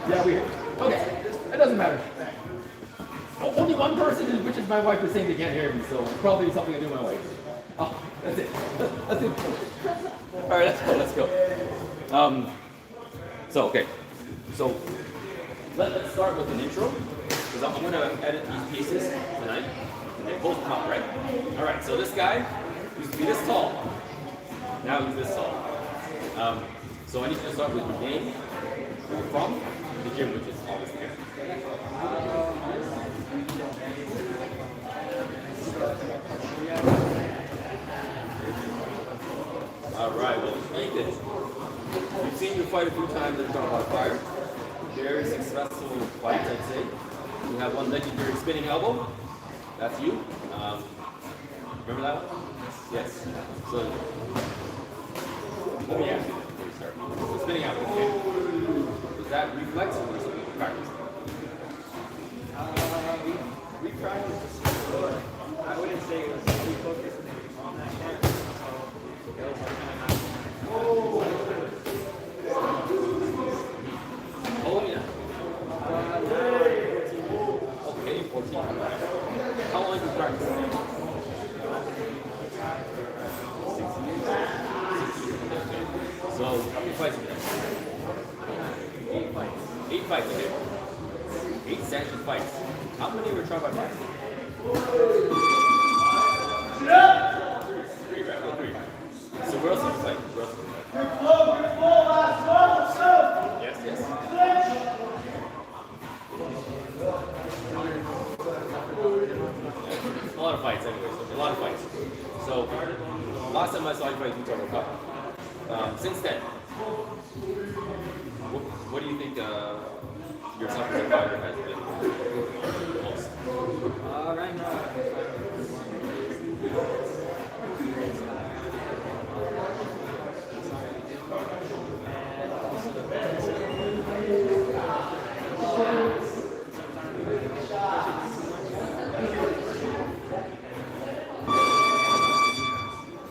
Yeah, we hear. Okay, it doesn't matter. Only one person, which is my wife, is saying they can't hear me, so it's probably something to do with my wife. Oh, that's it. That's it. All right, let's go. So let's start with an intro, because I'm going to edit these pieces tonight, and they both come out, right? All right, so this guy used to be this tall. Now he's this tall. So I need you to start with your name, where you're from, the gym, which is obviously here. All right, well, Ethan, you've seen you fight a few times in front of our fire. Very successful fights, I'd say. You have one legendary spinning elbow. That's you. Remember that one? Yes. So, let me ask you that before we start. So spinning elbow, okay? Was that reflex or was it something you practiced? We practiced before. I wouldn't say it was fully focused on that part. So it was kind of Oh, yeah. Okay, 14. How long have you practiced? 6 years. 6 years. Okay. So, how many fights have you done? 8 fights. 8 fights, okay. 8 sanctioned fights. How many were tried by fire? 3, right? Oh, 3. So where else did you fight? Where else did you fight? Yes. A lot of fights, anyways. A lot of fights. So, last time I saw you fight, you took a cup. Since then, what do you think yourself as a fighter has been most? right now.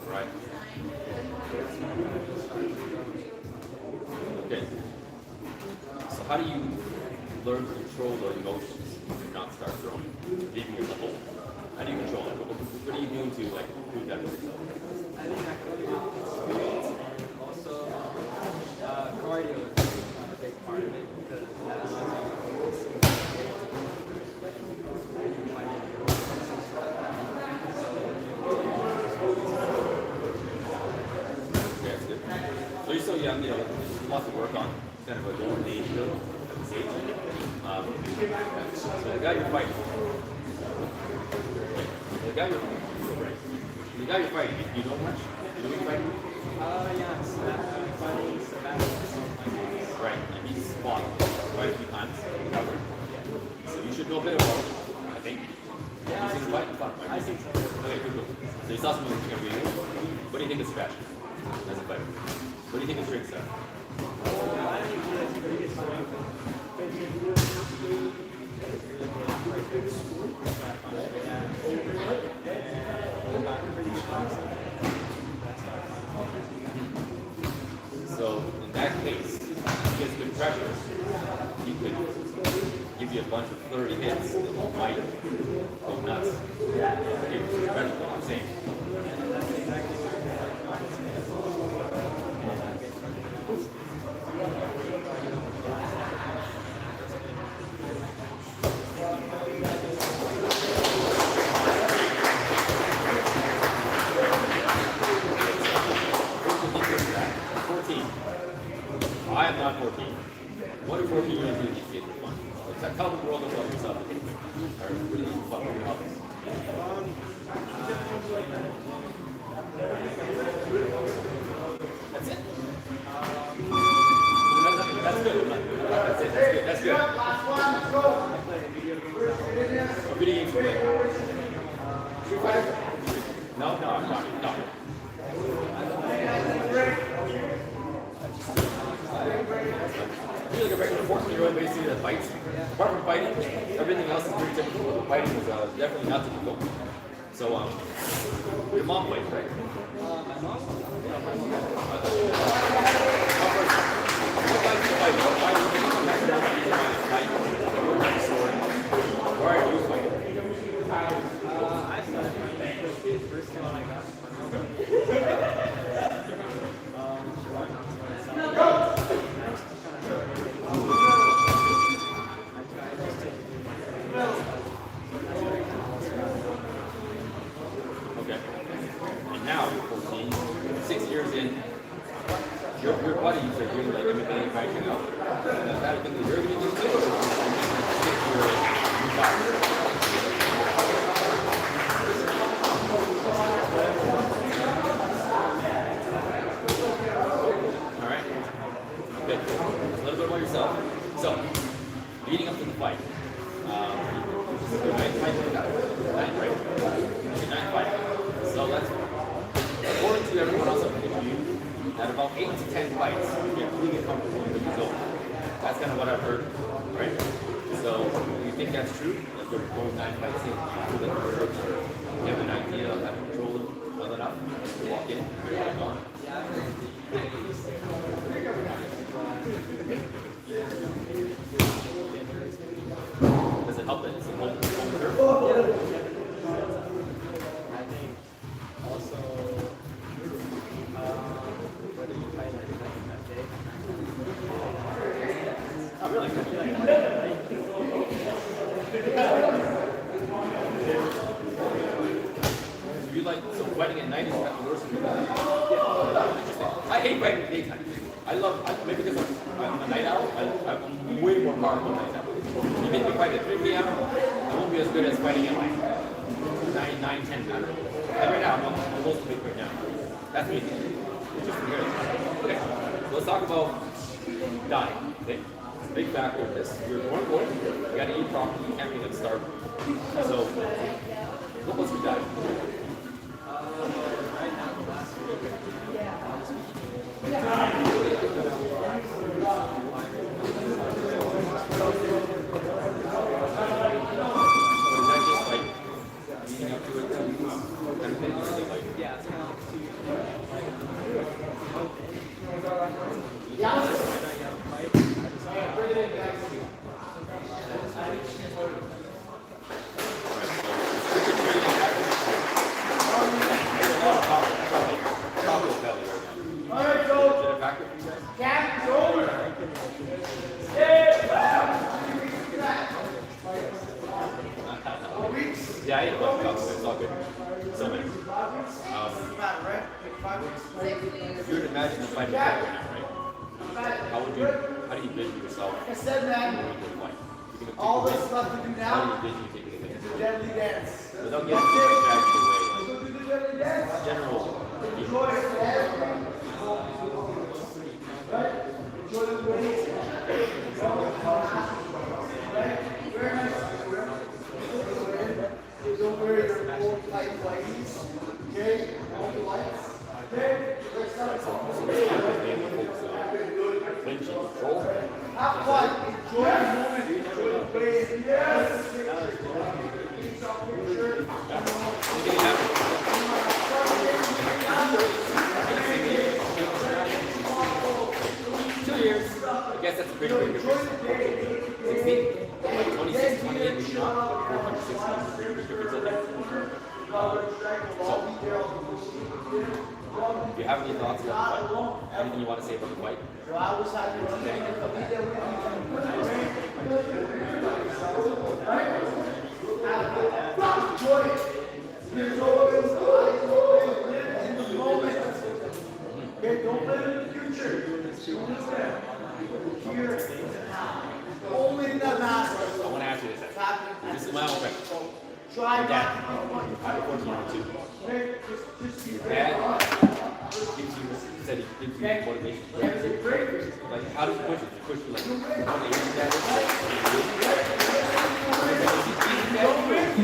Right. Okay. So how do you learn to control the emotions and not start throwing, leaving yourself open? How do you control it? What are you doing to like improve that with yourself? I think I could do and also cardio is a big part of it because that allows you Okay, that's good. So you're still young, you know, lots to work on. Kind of a golden age still at this age. So the guy you're fighting, you know much? You know what you're fighting? yes, fighting Sebastian. Right, and he's fought quite a few times. So you should know a bit about him, I think. Yeah, He's in fight and fought, right? I think so. Okay, cool. So you saw something that's going to be good. What do you think of Sebastian as a fighter? What do you think his strengths are? I think he has pretty good strength. So in that case, if he gets good pressure, he could give you a bunch of 30 hits that might go nuts. Give you some pressure, what I'm saying. I am not 14. What do 14 years do these kids for fun? Tell the world about yourself. Or what do you fun with your hobbies? Street Fighter? No, no, I'm not. No. You're like a regular 14-year-old basically that fights. Apart from fighting, everything else is pretty typical. But fighting is definitely not typical. So, your mom fights, right? My mom? What type of fight? Why do you think you have to fight? What type of story? Why are you fighting? I started my first one I got. Okay. And now you're 14, 6 years in. Your buddy, you said you're like MMA fighting out. Is that a thing that you're going to do too? Or stick to your new boxer? All right. Okay. A little bit about yourself. So, leading up to the fight. Your ninth fight, ninth, right? Your ninth fight. So let's, according to everyone else up in you, that about 8 to 10 fights, you get really comfortable with the zone. That's kind of what I've heard, right? So, do you think that's true? Like you're going 9 fights in, you feel like you have an idea of how to control it well enough? You walk in, you're gone. Does it help that it's a home turf? I think also whether you fight like that day. Oh, really? You like, so fighting at night is not the worst thing. I hate fighting at daytime. Maybe because I'm a night owl, I'm way more powerful at night owl. You make me fight at 3 p.m., I won't be as good as fighting at like 9, 10 p.m. Like right now, I'm most awake right now. That's me. It's just weird. Okay, so let's talk about dying. Okay, it's a big factor of this. You're born boy, you gotta eat properly, you can't be like starving. So, what was we die? Right now, the last week, Or is that just like leading up to it? Kind of thing? Or is it like, yeah, it's kind of All right, so is it a factor for you guys? camp is over. Yeah, I ate a bunch of cups, it's all good. So many. If you were to imagine the fight with right now, right? How do you envision yourself Like I said, man, going to the fight? You think of all taking this it- stuff to do How do now you envision you taking it? is a deadly dance. Without getting too much actually away, Let's go do the deadly dance. general. Enjoy it, man. Right? Enjoy the waves. Right? Very nice. Don't worry, they're full tight ladies. Okay? All the lights. Okay? Let's start. Clinch and control. Have fun. Enjoy the moment. Enjoy the wave. Yes. Anything happen? 2 years. I guess that's a pretty big difference. 16? Like 26, 28, maybe not. 460 is a pretty big difference, I think. Do you have any thoughts about the fight? Anything you want to say about the fight? Anything about that? Enjoy it. There's always live in the moment. Okay, don't live in the future. Don't live there. Here and now. Only that matters. I want to ask you this. What's happening? This is my own question. Try Your not dad, to be funny. I have a 14-year-old too. Okay, just be Your ready. dad gives you, said he gives you motivation. Like, how does he push it? Does he push you like, you want to hear your dad?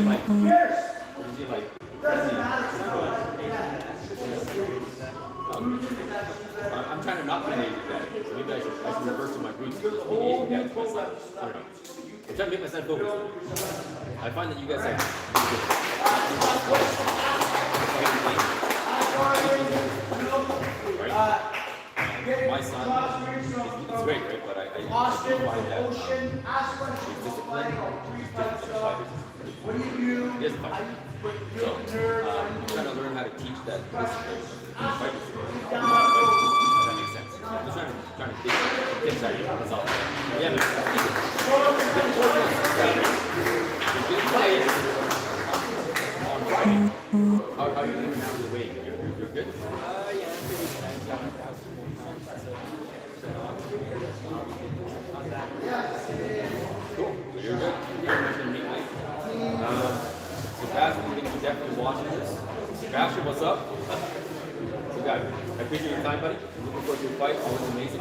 Like, Yes. or is he like, I'm trying to not be an Asian dad. So maybe I should revert to my roots. Being Asian dad to my son. I don't know. I'm trying to make my son focus. I find that you guys have. Right? My son, he's great, right? But I find that he's disciplined. He's disciplined. He doesn't fight. So I'm trying to learn how to teach that discipline in the fight. Does that make sense? I'm just trying to think tips out of you. That's all. Yeah, but on Friday, how are you doing now with the weight? You're good? Cool. You're good. You're going to meet weight. Sebastian's going to be definitely watching this. Sebastian, what's up? So guys, I appreciate your time, buddy. Looking forward to your fight. Always amazing.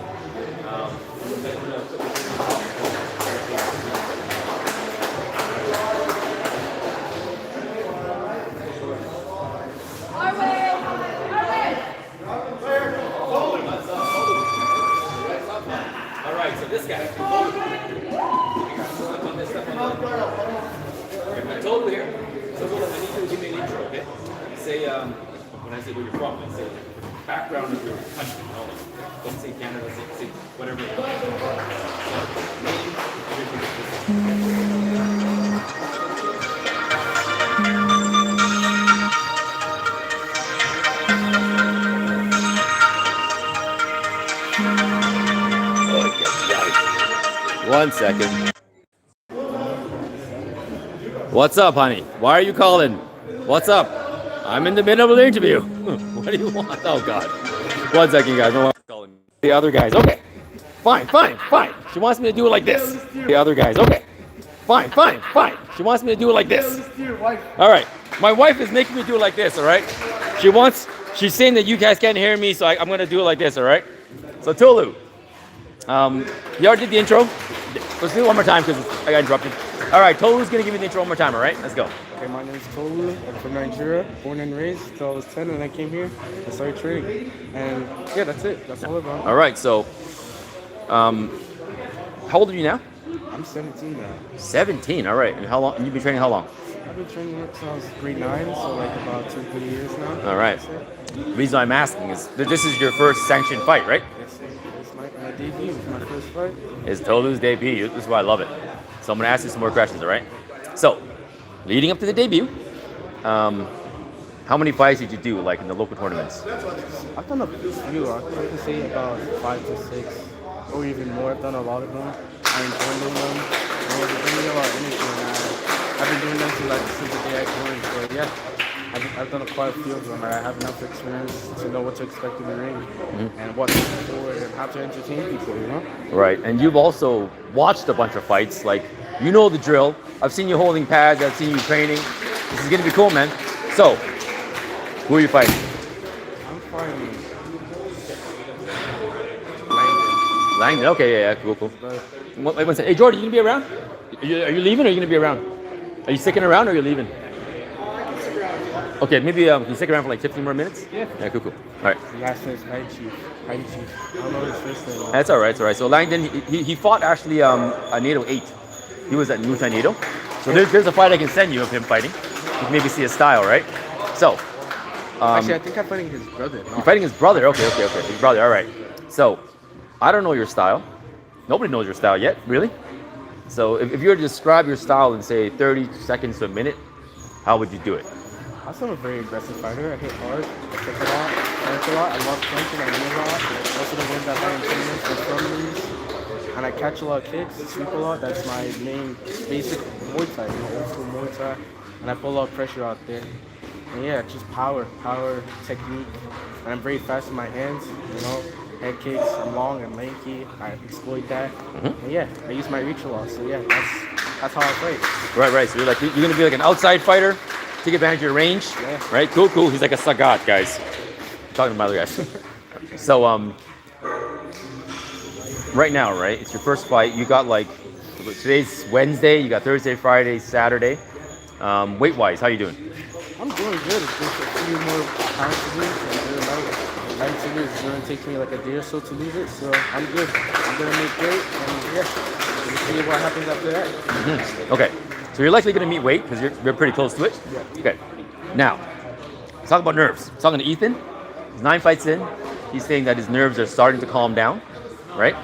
All right, so this guy. I told you here. So I need you to give me an intro, okay? Say, when I say where you're from, I say background of your country. Don't say Canada, say whatever. Name, One second. What's up, honey? Why are you calling? What's up? I'm in the middle of an interview. What do you want? Oh, God. 1 second, guys. I'm calling the other guys. Okay. Fine. She wants me to do it like this. The other guys. Okay. Fine. She wants me to do it like this. All right. My wife is making me do it like this, all right? She's saying that you guys can't hear me, so I'm going to do it like this, all right? So, Tolu. You already did the intro. Let's do it one more time because I got interrupted. All right, Tolu's going to give me the intro one more time, all right? Let's go. Okay, my name is Tolu. I'm from Nigeria, born and raised till I was 10, and I came here and started training. And yeah, that's it. That's all about it. All right, so how old are you now? I'm 17 now. 17, all right. And how long? You've been training how long? I've been training since I was grade 9, so like about 2-3 years now. All right. The reason I'm asking is that this is your first sanctioned fight, right? Yes, sir. It's my debut, my first fight. It's Tolu's debut. This is why I love it. So I'm going to ask you some more questions, all right? So, leading up to the debut, how many fights did you do, like in the local tournaments? I've done a few. I can say about 5 to 6, or even more. I've done a lot of them. I enjoy doing them. And it's been a lot of anything. I've been doing them since the day I joined. So yeah, I've done quite a few of them. I have enough experience to know what to expect in the ring and what to look for and how to entertain people, you know? Right, and you've also watched a bunch of fights. Like, you know the drill. I've seen you holding pads. I've seen you training. This is going to be cool, man. So, who are you fighting? I'm fighting Langdon. Okay, yeah, cool. Wait one second. Hey, Jordan, you going to be around? Are you leaving or are you going to be around? Are you sticking around or are you leaving? Okay, maybe can you stick around for like 15 more minutes? Yeah. Yeah, cool. All right. The last name is High Chief. I don't know his first name. That's all right. So Langdon, he fought actually a NATO 8. He was at Muay NATO. So there's a fight I can send you of him fighting. You can maybe see his style, right? So. Actually, I think I'm fighting his brother. You're fighting his brother? Okay. His brother, all right. So, I don't know your style. Nobody knows your style yet, really. So if you were to describe your style in, say, 30 seconds to a minute, how would you do it? I'm still a very aggressive fighter. I hit hard, I kick a lot, punch a lot. I love punching, I win a lot. Most of the wins I've had in tournaments are from these. And I catch a lot of kicks, sweep a lot. That's my main basic Muay Thai, old school Muay Thai. And I put a lot of pressure out there. And yeah, just power, technique. And I'm very fast with my hands, head kicks. I'm long and lanky. I exploit that. And yeah, I use my reach a lot. So yeah, that's how I play. Right. So you're gonna be like an outside fighter, take advantage of your range. Yeah. Right? Cool. He's like a Sagat, guys. I'm talking to my other guys. So right now, right? It's your first fight. You got today's Wednesday. You got Thursday, Friday, Saturday. Weight-wise, how you doing? I'm doing good. It's just a few more pounds to lose. And do light to lose. It's going to take me like a day or so to lose it. So I'm good. I'm going to make weight. And yeah, we'll see what happens after that. Okay, so you're likely going to meet weight because you're pretty close to it. Yeah. Okay, now let's talk about nerves. Let's talking to Ethan. He's 9 fights in. He's saying that his nerves are starting to calm down, right?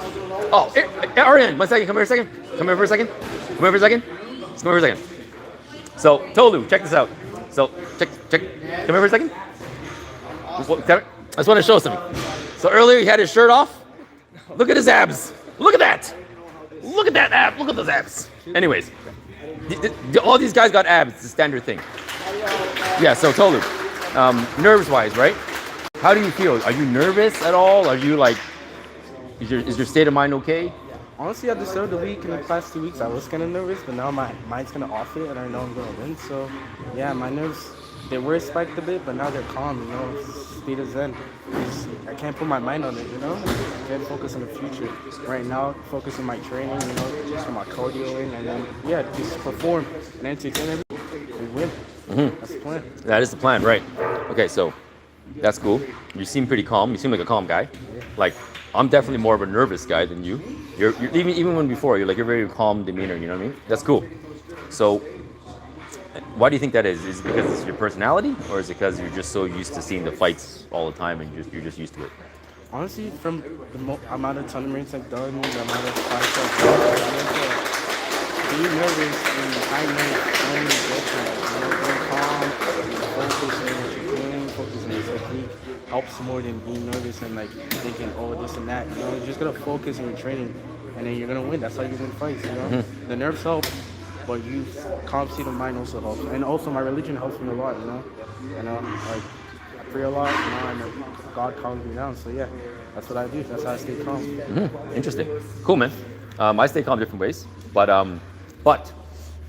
Oh, Ariane, 1 second. Come here a second. Come here for a second. Come here for a second. Just come here for a second. So Tolu, check this out. So check. Come here for a second. I just want to show something. So earlier he had his shirt off. Look at his abs. Look at that. Look at that ab. Look at those abs. Anyways, all these guys got abs. It's a standard thing. Yeah. So Tolu, nerves-wise, right? How do you feel? Are you nervous at all? Are you like, is your state of mind okay? Honestly, at the start of the week, in the past 2 weeks, I was kind of nervous, but now my mind's kind of off it, and I know I'm going to win. So, yeah, my nerves, they were spiked a bit, but now they're calm, you know, state of zen. I can't put my mind on it, you know? I can't focus on the future. Right now, focus on my training, you know, just for my cardio in, and then, yeah, just perform and entertain everything and win. That's the plan. That is the plan, right? Okay, so that's cool. You seem pretty calm. You seem like a calm guy. Like, I'm definitely more of a nervous guy than you. You're even when before you're very calm demeanor. You know what I mean? That's cool. So, why do you think that is? Is it because it's your personality, or is it because you're just so used to seeing the fights all the time and you're just used to it? Honestly, from the amount of tournaments I've done, the amount of fights I've done, being nervous and high nerves only different. You know, being calm, focusing on what you're doing, focusing on your technique helps more than being nervous and like thinking, oh, this and that. You know, you're just gonna focus on your training, and then you're gonna win. That's how you win fights. You know, the nerves help, but you calm state of mind also helps, and also my religion helps me a lot. You know, like I pray a lot. You know, and God calms me down. So yeah, that's what I do. That's how I stay calm. Interesting. Cool, man. I stay calm different ways, but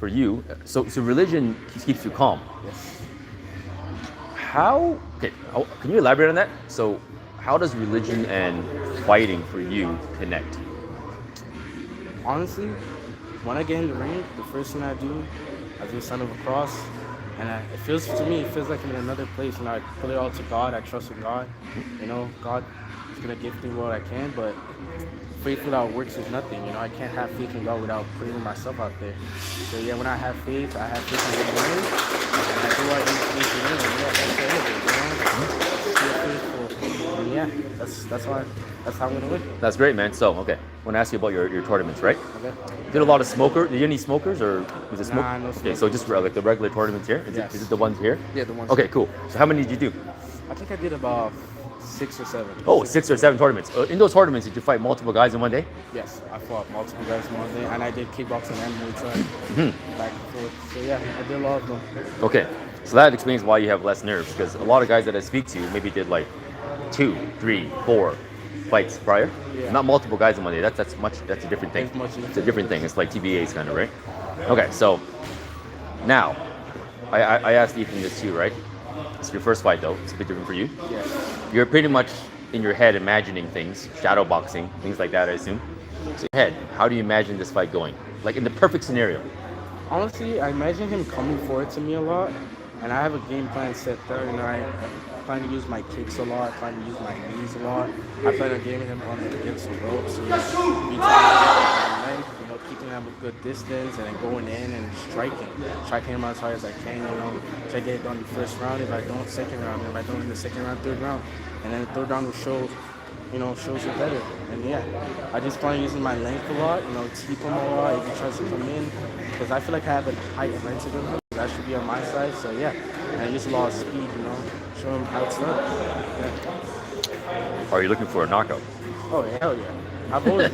for you, so religion keeps you calm. Yes. Can you elaborate on that? So, how does religion and fighting for you connect? Honestly, when I get in the ring, the first thing I do a sign of a cross, and it feels like I'm in another place. And I put it all to God. I trust in God. You know, God is gonna give me what I can, but faith without works is nothing. You know, I can't have faith in God without putting myself out there. So yeah, when I have faith in the ring, and I do what I need to win. And yeah, that's the end of it. You know, and yeah, that's how I'm gonna win. That's great, man. So, okay, I want to ask you about your tournaments, right? Okay. Did a lot of smoker? Did you any smokers or was it smoke? Nah, no Okay, smokers. so just like the regular tournaments here. Yes. Is it the ones here? Yeah, the ones. Okay, cool. So how many did you do? I think I did about 6 or 7. Oh, 6 or 7 tournaments. In those tournaments, did you fight multiple guys in one day? Yes, I fought multiple guys in one day, and I did kickboxing and Muay Thai back and forth. So yeah, I did a lot of them. Okay, so that explains why you have less nerves, because a lot of guys that I speak to maybe did like 2, 3, 4 fights prior. Yeah. Not multiple guys in one day. That's a different thing. It's much It's a different thing. It's like TBAs kind of, right? Okay, so now I asked Ethan this too, right? It's your first fight though. It's a bit different for you. Yes. You're pretty much in your head imagining things, shadow boxing, things like that, I assume. So your head, how do you imagine this fight going? Like in the perfect scenario. Honestly, I imagine him coming forward to me a lot, and I have a game plan set there. You know, I plan to use my kicks a lot. I plan to use my knees a lot. I plan on getting him on against the ropes. So keeping him a good distance, and then going in and striking him as hard as I can. You know, try to get it done in the first round. If I don't, second round. If I don't in the second round, third round, and then the third round will shows you better. And yeah, I just plan on using my length a lot. You know, keep him a lot if he tries to come in, because I feel like I have a height advantage of him. That should be on my side. So yeah, and I use a lot of speed. You know, show him how it's done. Yeah. Are you looking for a knockout? Oh hell yeah! I've always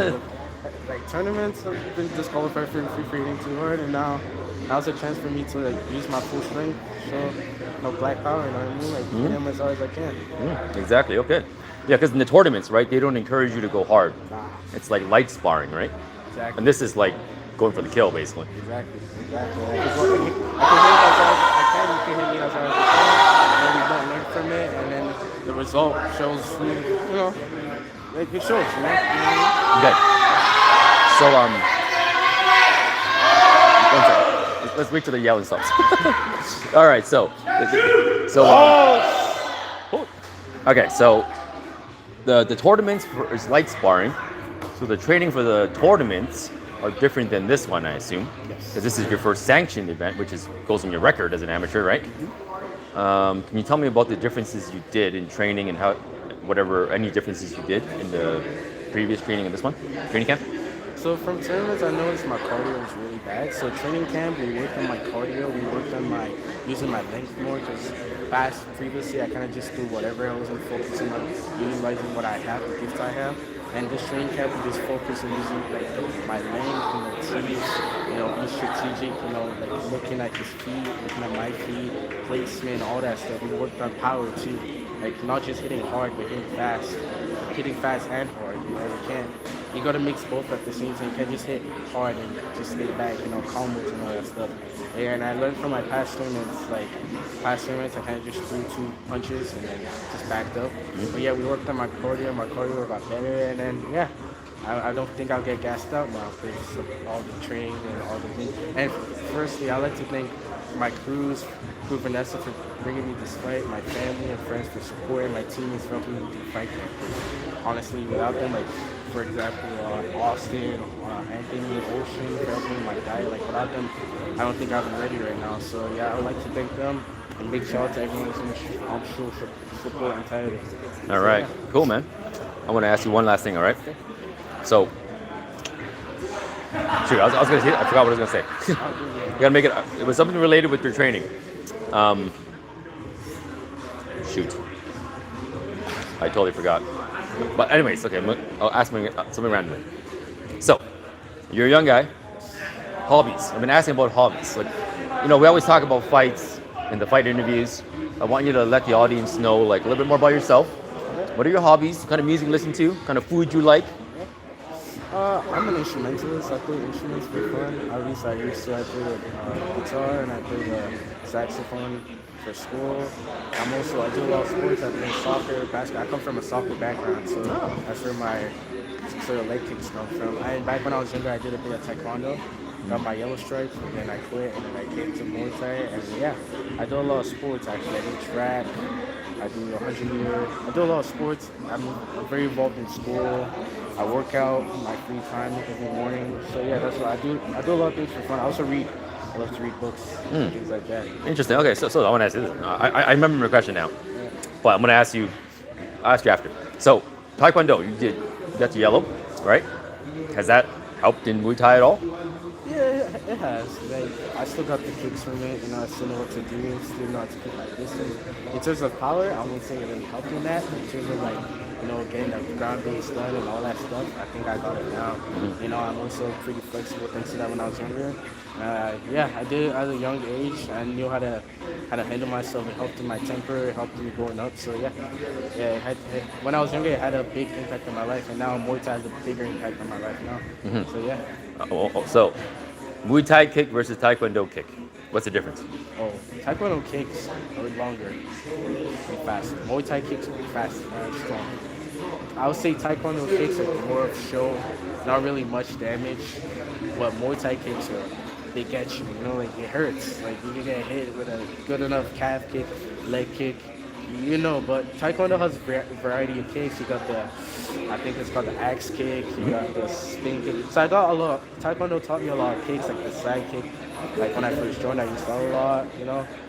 like tournaments. I've been disqualified for free hitting too hard, and now's a chance for me to like use my full strength, show black power. You know what I mean? Like hit him as hard as I can. Exactly. Okay. Yeah, because in the tournaments, right, they don't encourage you to go hard. Nah. It's like light sparring, right? Exactly. And this is like going for the kill, basically. Exactly. I can hit as hard as I can. You can hit me as hard as I can. And then we don't learn from it, and then the result shows who, you know, like it shows, you know. Okay. So one second. Let's wait till the yelling stops. All right, so okay, so the tournaments is light sparring, so the training for the tournaments are different than this one, I assume, because this is your first sanctioned event, which goes in your record as an amateur, right? Can you tell me about the differences you did in training and how, any differences you did in the previous training and this one, training camp? So from tournaments, I noticed my cardio was really bad. So training camp, we worked on my cardio, we worked on using my length more, because previously I kind of just do whatever. I wasn't focusing on utilizing what I have, the gifts I have. And this training camp, we just focus on using like my length, be strategic, like looking at his feet, looking at my feet, placement, all that stuff. We worked on power too, like not just hitting hard, but hitting fast and hard. You gotta mix both at the same time. You can't just hit hard and just stay back, combos and all that stuff. Yeah, and I learned from my past tournaments, I kind of just threw 2 punches and then just backed up. But yeah, we worked on my cardio got better, and then yeah, I don't think I'll get gassed out now because of all the training and all the things. And firstly, I'd like to thank my crew Vanessa for bringing me this fight, my family and friends for supporting, my teammates for helping me to fight camp. Honestly, without them, for example, Austin, Anthony, Ocean, for helping my diet, without them, I don't think I'd be ready right now. So yeah, I would like to thank them and big shout out to everyone who's sure support and tired. All right, cool, man. I want to ask you one last thing, all right? So, shoot, I was gonna say, I forgot what I was gonna say. You gotta make it. It was something related with your training. Shoot, I totally forgot. But anyways, okay, I'll ask something randomly. So, you're a young guy. Hobbies. I've been asking about hobbies. We always talk about fights in the fight interviews. I want you to let the audience know, a little bit more about yourself. What are your hobbies? What kind of music you listen to? What kind of food you like? I'm an instrumentalist. I play instruments for fun. I used to play the guitar and I play the saxophone for school. I do a lot of sports. I play soccer, basketball. I come from a soccer background, so that's where my sort of leg kicks come from. Back when I was younger, I did a bit of taekwondo. Got my yellow stripe, and then I quit, and then I came to Muay Thai, and yeah, I do a lot of sports actually. I do track, I do 100-meter, I do a lot of sports. I'm very involved in school. I work out in my free time every morning. So yeah, that's what I do. I do a lot of things for fun. I also read. I love to read books, things like that. Interesting. Okay, so I want to ask you this. I remember your question now, but I'm going to ask you after. So, Taekwondo, you got the yellow, right? Has that helped in Muay Thai at all? Yeah, it has. I still got the kicks from it. I still know what to do. Still know how to keep my distance. In terms of power, I won't say it really helped in that. In terms of getting the ground base done and all that stuff, I think I got it now. I'm also pretty flexible thanks to that when I was younger. Yeah, I did it at a young age. I knew how to handle myself. It helped in my temper. It helped me growing up. So yeah, when I was younger, it had a big impact on my life, and now Muay Thai has a bigger impact on my life now. So yeah. So, Muay Thai kick versus Taekwondo kick. What's the difference? Taekwondo kicks are longer and fast. Muay Thai kicks are fast and strong. I would say Taekwondo kicks are more of show, not really much damage. But Muay Thai kicks they get you. It hurts. You can get hit with a good enough calf kick, leg kick. But Taekwondo has a variety of kicks. You got I think it's called the axe kick. You got the spin kick. So I got a lot. Taekwondo taught me a lot of kicks, like the side kick. When I first joined, I used that a lot.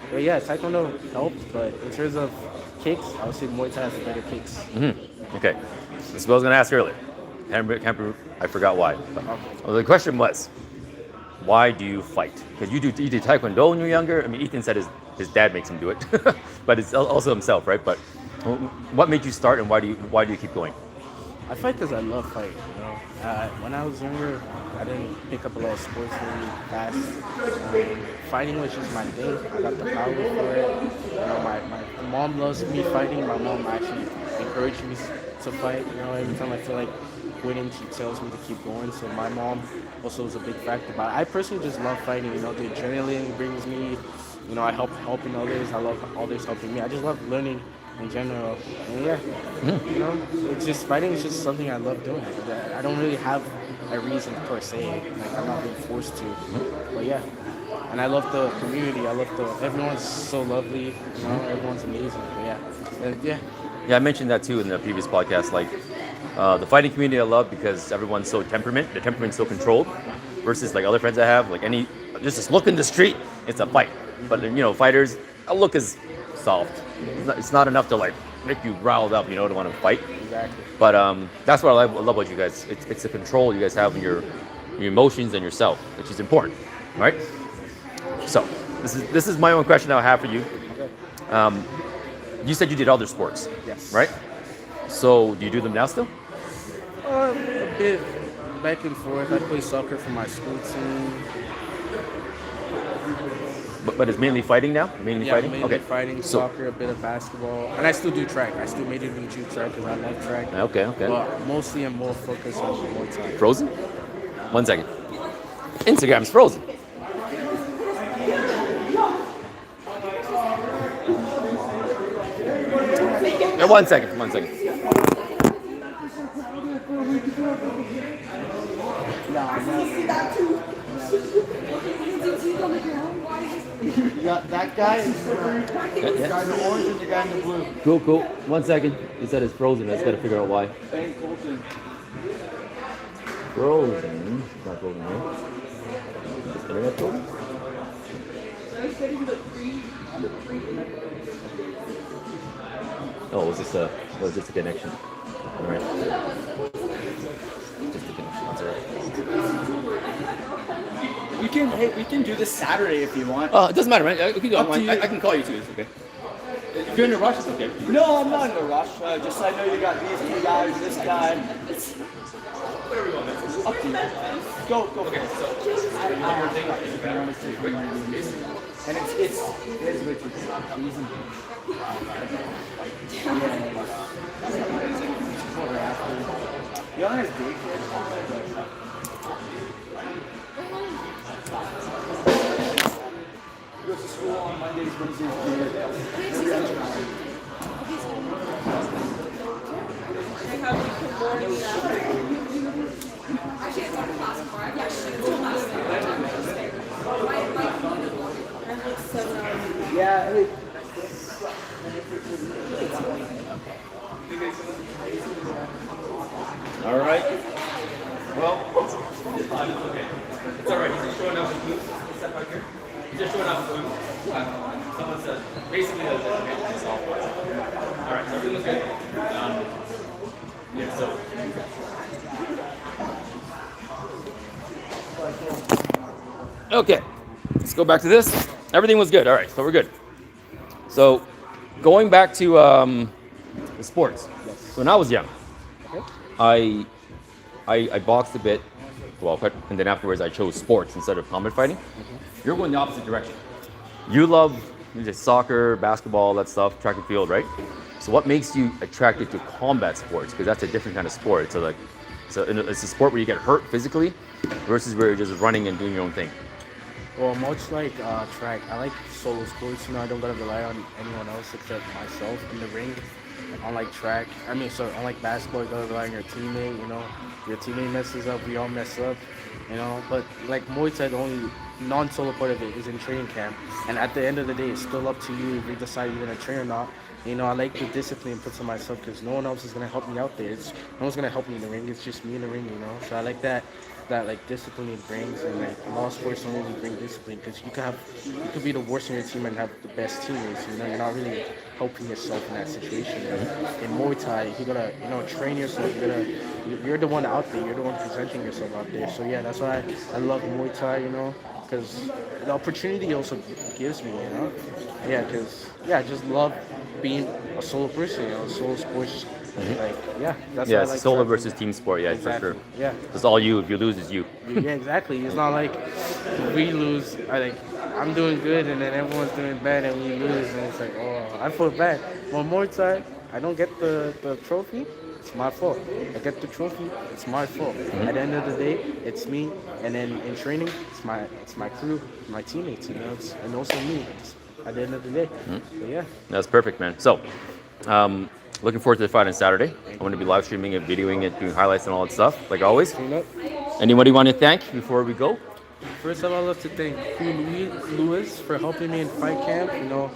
But yeah, Taekwondo helped. But in terms of kicks, I would say Muay Thai has the better kicks. Okay. This is what I was going to ask earlier. I forgot why. Well, the question was, why do you fight? Because you did Taekwondo when you were younger. I mean, Ethan said his dad makes him do it, but it's also himself, right? But what made you start, and why do you keep going? I fight because I love fighting. When I was younger, I didn't pick up a lot of sports really fast. Fighting was just my thing. I got the power for it. My mom loves me fighting. My mom actually encouraged me to fight. Every time I feel like quitting, she tells me to keep going. So my mom also was a big factor. But I personally just love fighting. The adrenaline brings me. I help helping others. I love others helping me. I just love learning in general. And yeah, it's just fighting is just something I love doing. I don't really have a reason per se. I'm not being forced to. But yeah. and I love the community. I love everyone's so lovely. You know, everyone's amazing. But yeah. Yeah, I mentioned that too in the previous podcast. Like the fighting community, I love because everyone's so temperament. The temperament's so controlled, versus like other friends I have. Like just look in the street, it's a fight. But you know, fighters, a look is soft. It's not enough to like make you riled up, you know, to want to fight. Exactly. But that's what I love about you guys. It's the control you guys have in your emotions and yourself, which is important, right? So this is my own question I have for you. Okay. You said you did other sports, Yes. right? So do you do them now still? A bit back and forth. I play soccer for my school team. But it's mainly fighting now? Mainly Yeah, fighting? mainly Okay. fighting, So, soccer, a bit of basketball, and I still do track. I still made it do track because I love track. okay. But mostly I'm more focused on Muay Thai. Frozen? 1 second. Instagram's frozen. Yeah, 1 second. 1 second. You got that guy, the guy in the orange, and the guy in the blue. Cool. 1 second. He said it's frozen. I just got to figure out why. Frozen. It's not frozen, right? Is the internet frozen? Oh, was this a connection? All right. Just a connection. That's all right. We can do this Saturday if you want. Oh, it doesn't matter, man. I you. can call you too. It's okay. If you're in a rush, it's okay. No, I'm not in a rush. Just I know you got these two guys, this guy. Up to you. Go. Okay. And it's Richard. Easy. The other is big. He goes to school on Mondays, Wednesdays, yeah. All right. Well, it's okay. It's all right. He's just showing up with moves. Step out here. He's just showing up with moves. Someone said basically that's it. Okay. That's all. All right. So everything's good. Yeah. So. Okay. Let's go back to this. Everything was good. All right. So we're good. So going back to the sports. So when I was young, I boxed a bit, and then afterwards I chose sports instead of combat fighting. You're going the opposite direction. You love just soccer, basketball, that stuff, track and field, right? So what makes you attracted to combat sports? Because that's a different kind of sport. So it's a sport where you get hurt physically versus where you're just running and doing your own thing. Well, much like track, I like solo sports. You know, I don't gotta rely on anyone else except myself in the ring. Unlike track, unlike basketball, you gotta rely on your teammate. You know, your teammate messes up, we all mess up. You know, but like Muay Thai, the only non-solo part of it is in training camp, and at the end of the day, it's still up to you if you decide you're gonna train or not. You know, I like the discipline put to myself because no one else is gonna help me out there. No one's gonna help me in the ring. It's just me in the ring. You know, so I like that like discipline it brings, and like a lot of sports don't really bring discipline because you could be the worst in your team and have the best teammates. You know, you're not really helping yourself in that situation. In Muay Thai, you gotta train yourself. You're the one out there. You're the one presenting yourself out there. So yeah, that's why I love Muay Thai. You know, because the opportunity also gives me. You know, I just love being a solo person. You know, solo sports. Like, that's Yeah, why I it's like solo track. versus team sport. Yeah, Exactly. for sure. Yeah. It's all you. If you lose, it's you. Yeah, exactly. It's not like we lose. I'm doing good, and then everyone's doing bad, and we lose, and it's like, oh, I feel bad. One more time, I don't get the trophy. It's my fault. I get the trophy. It's my fault. At the end of the day, it's me. And then in training, it's my crew, my teammates, and also me. At the end of the day. So yeah. That's perfect, man. So, looking forward to the fight on Saturday. I'm going to be live streaming it, videoing it, doing highlights and all that stuff, like always. Clean up. Anybody want to thank before we go? First of all, I'd love to thank Lewis for helping me in fight camp. You know,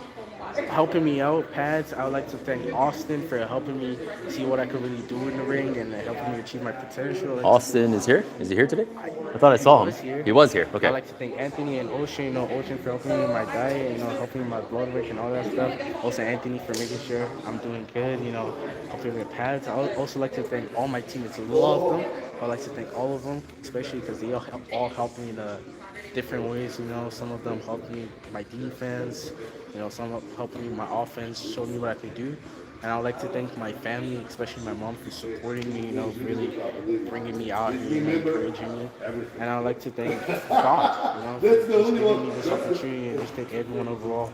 helping me out, pads. I would like to thank Austin for helping me see what I could really do in the ring and helping me achieve my potential. I'd like to Austin is here. Is he here today? I thought I saw was him. here. He was here. I'd Okay. like to thank Anthony and Ocean, Ocean for helping me with my diet, helping me with my blood work and all that stuff. Also Anthony for making sure I'm doing good, helping me with pads. I would also like to thank all my teammates. A lot of them. I'd like to thank all of them, especially because they all helped me in different ways. Some of them helped me my defense. Some helped me my offense, showed me what I could do. And I'd like to thank my family, especially my mom, for supporting me, really bringing me out here, encouraging me. And I'd like to thank God, for just giving me this opportunity and just thank everyone overall.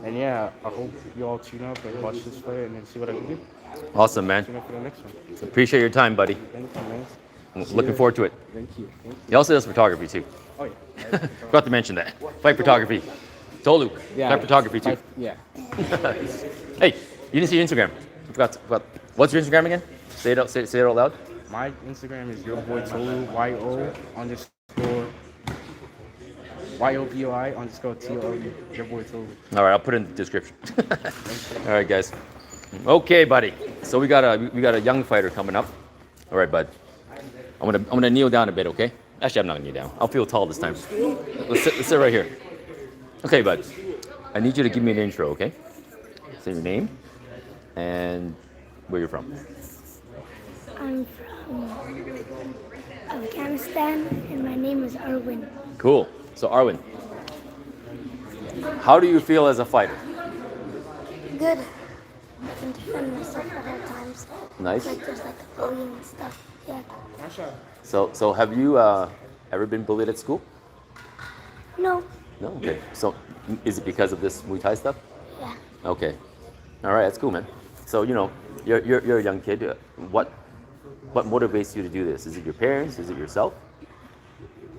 And yeah, I hope you all tune up and watch this fight and then see what I can do. Awesome, man. Tune up for the next one. Appreciate your time, buddy. Thank you, man. Looking forward to it. Thank you. Thank you. He also does photography too. Oh, yeah. Forgot to mention that. Fight photography. Tolu. Yeah. Fight photography too. Yeah. Hey, you didn't see your Instagram. I forgot. What's your Instagram again? Say it out. Say it out loud. My Instagram is your boy Tolu, YOBOI_TOLU, your boy Tolu. All right, I'll put it in the description. All right, guys. Okay, buddy. So we got a young fighter coming up. All right, bud. I'm gonna kneel down a bit, okay? Actually, I'm not gonna kneel down. I'll feel tall this time. Let's sit right here. Okay, bud. I need you to give me an intro, okay? Say your name and where you're from. I'm from Afghanistan, and my name is Arwin. Cool. So Arwin, how do you feel as a fighter? Good. I can defend myself at all times. Nice. There's the bullying and stuff. Yeah. So have you ever been bullied at school? No. No. Okay. So is it because of this Muay Thai stuff? Yeah. Okay. All right. That's cool, man. So you're a young kid. What motivates you to do this? Is it your parents? Is it yourself?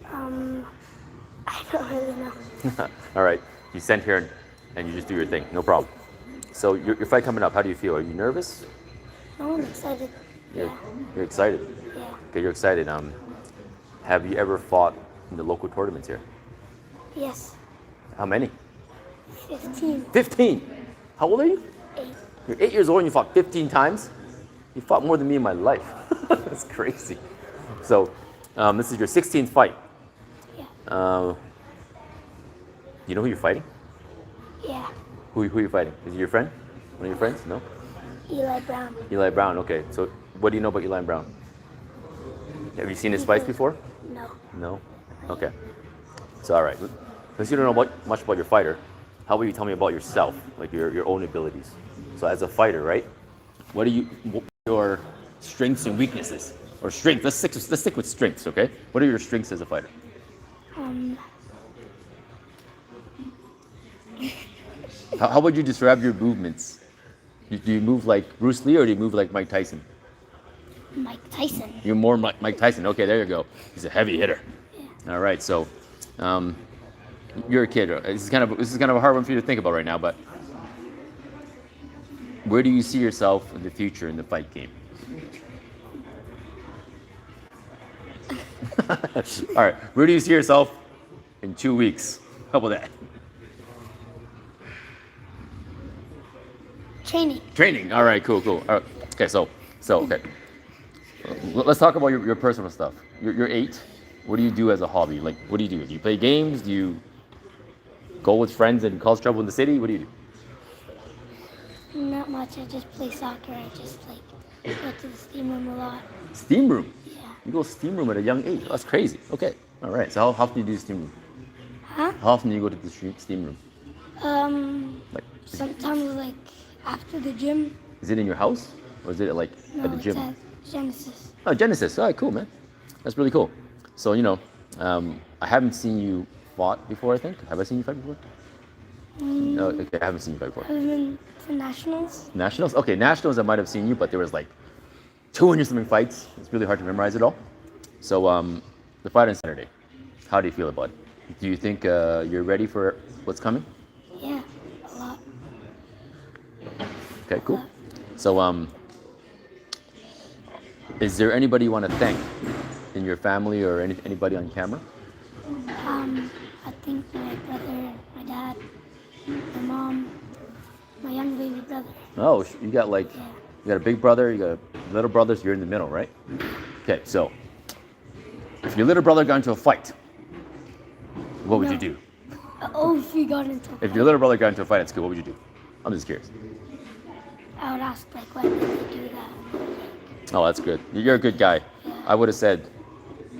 I don't really know. All right. You sent here and you just do your thing. No problem. So your fight coming up. How do you feel? Are you nervous? No, I'm excited. You're, Yeah. you're excited. Yeah. Okay, you're excited. Have you ever fought in the local tournaments here? Yes. How many? 15. 15. How old are you? 8. You're 8 years old and you fought 15 times? You fought more than me in my life. That's crazy. So, this is your 16th fight. Yeah. You know who you're fighting? Yeah. Who are you fighting? Is he your friend? One of your friends? No? Eli Brown. Eli Brown, okay. So, what do you know about Eli Brown? Have you seen his fights before? No. No? Okay. So, all right. Since you don't know much about your fighter, how about you tell me about yourself, like your own abilities? So, as a fighter, right? What are your strengths and weaknesses? Or strength? Let's stick with strengths, okay? What are your strengths as a fighter? How would you describe your movements? Do you move like Bruce Lee or do you move like Mike Tyson? Mike Tyson. You're more Mike Tyson. Okay, there you go. He's a heavy hitter. Yeah. All right, so you're a kid. This is kind of a hard one for you to think about right now, but where do you see yourself in the future in the fight game? All right, where do you see yourself in 2 weeks? How about that? Training. All right, cool. All right. Okay, so okay. Let's talk about your personal stuff. You're 8. What do you do as a hobby? Like, what do you do? Do you play games? Do you go with friends and cause trouble in the city? What do you do? Not much. I just play soccer. I just go to the steam room a lot. Steam room? Yeah. You go steam room at a young age. That's crazy. Okay. All right. So how often do you do steam room? Huh? How often do you go to the steam room? Like, Sometimes after the gym. is it in your house or is it No, at the gym? it's at Genesis. Oh, Genesis. All right, cool, man. That's really cool. So, I haven't seen you fought before, I think. Have I seen you fight before? No, okay, I haven't seen you fight before. I've been to nationals. Nationals? Okay, Nationals I might have seen you, but there was 200 something fights. It's really hard to memorize it all. So, the fight on Saturday, how do you feel about it? Do you think you're ready for what's coming? Yeah, a lot. Okay, cool. So, is there anybody you want to thank in your family or anybody on camera? I think my brother, my dad, my mom, my young baby brother. Oh, you got like, Yeah. you got a big brother, you got a little brother, so you're in the middle, right? Okay, so if your little brother got into a fight, what would you do? Oh, if we got into a If fight, your little brother got into a fight at school, what would you do? I'm just curious. I would ask like, why did they do that? Oh, that's good. You're a good guy. Yeah. I would have said,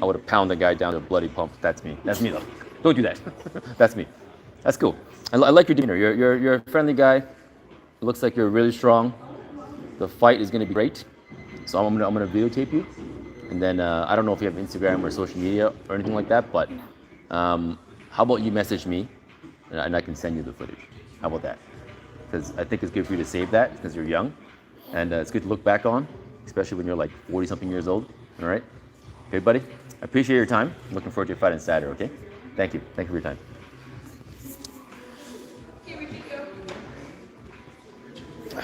I would have pounded the guy down to a bloody pump. That's me. That's me though. Don't do that. That's me. That's cool. I like your demeanor. You're a friendly guy. It looks like you're really strong. The fight is gonna be great. So I'm gonna videotape you, and then I don't know if you have Instagram or social media or anything like that, but how about you message me, and I can send you the footage. How about that? Because I think it's good for you to save that because you're young, and it's good to look back on, especially when you're like 40 something years old. All right. Okay, buddy. I appreciate your time. Looking forward to your fight on Saturday. Okay. Thank you. Thank you for your time.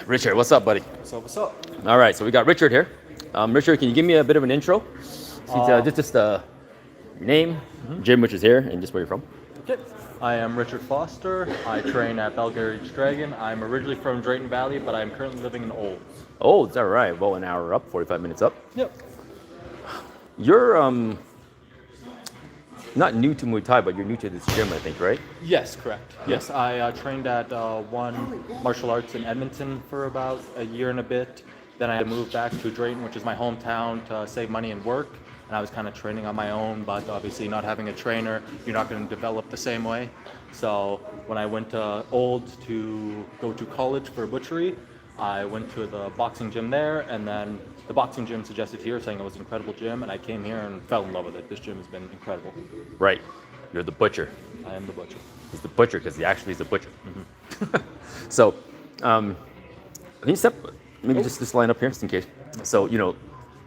Richard, what's up, buddy? So what's up? All right, so we got Richard here. Richard, can you give me a bit of an intro? Just your name, gym, which is here, and just where you're from. Okay. I am Richard Foster. I train at Belgrade Dragon. I'm originally from Drayton Valley, but I'm currently living in Olds. Oh, it's all right. Well, an hour up, 45 minutes up. Yep. You're not new to Muay Thai, but you're new to this gym, I think, right? Yes, correct. Yes, I trained at one martial arts in Edmonton for about a year and a bit. Then I had to move back to Drayton, which is my hometown, to save money and work. And I was kind of training on my own, but obviously not having a trainer, you're not going to develop the same way. So when I went to Olds to go to college for butchery, I went to the boxing gym there, and then the boxing gym suggested here, saying it was an incredible gym, and I came here and fell in love with it. This gym has been incredible. Right. You're the butcher. I am the butcher. He's the butcher because he actually is the butcher. So, can you step, maybe just line up here just in case. So,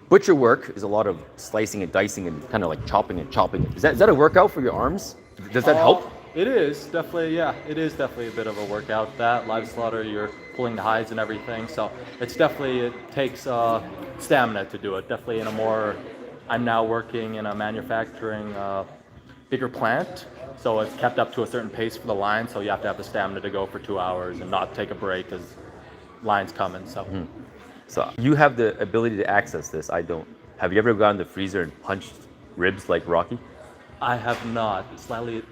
butcher work is a lot of slicing and dicing and kind of like chopping and chopping. Is that a workout for your arms? Does that help? It is definitely, yeah. It is definitely a bit of a workout. That live slaughter, you're pulling the hides and everything. So it takes stamina to do it. Definitely in a more. I'm now working in a manufacturing bigger plant, so it's kept up to a certain pace for the line. So you have to have the stamina to go for 2 hours and not take a break because line's coming. So. So you have the ability to access this. I don't. Have you ever gone to the freezer and punched ribs like Rocky? I have not. Sadly,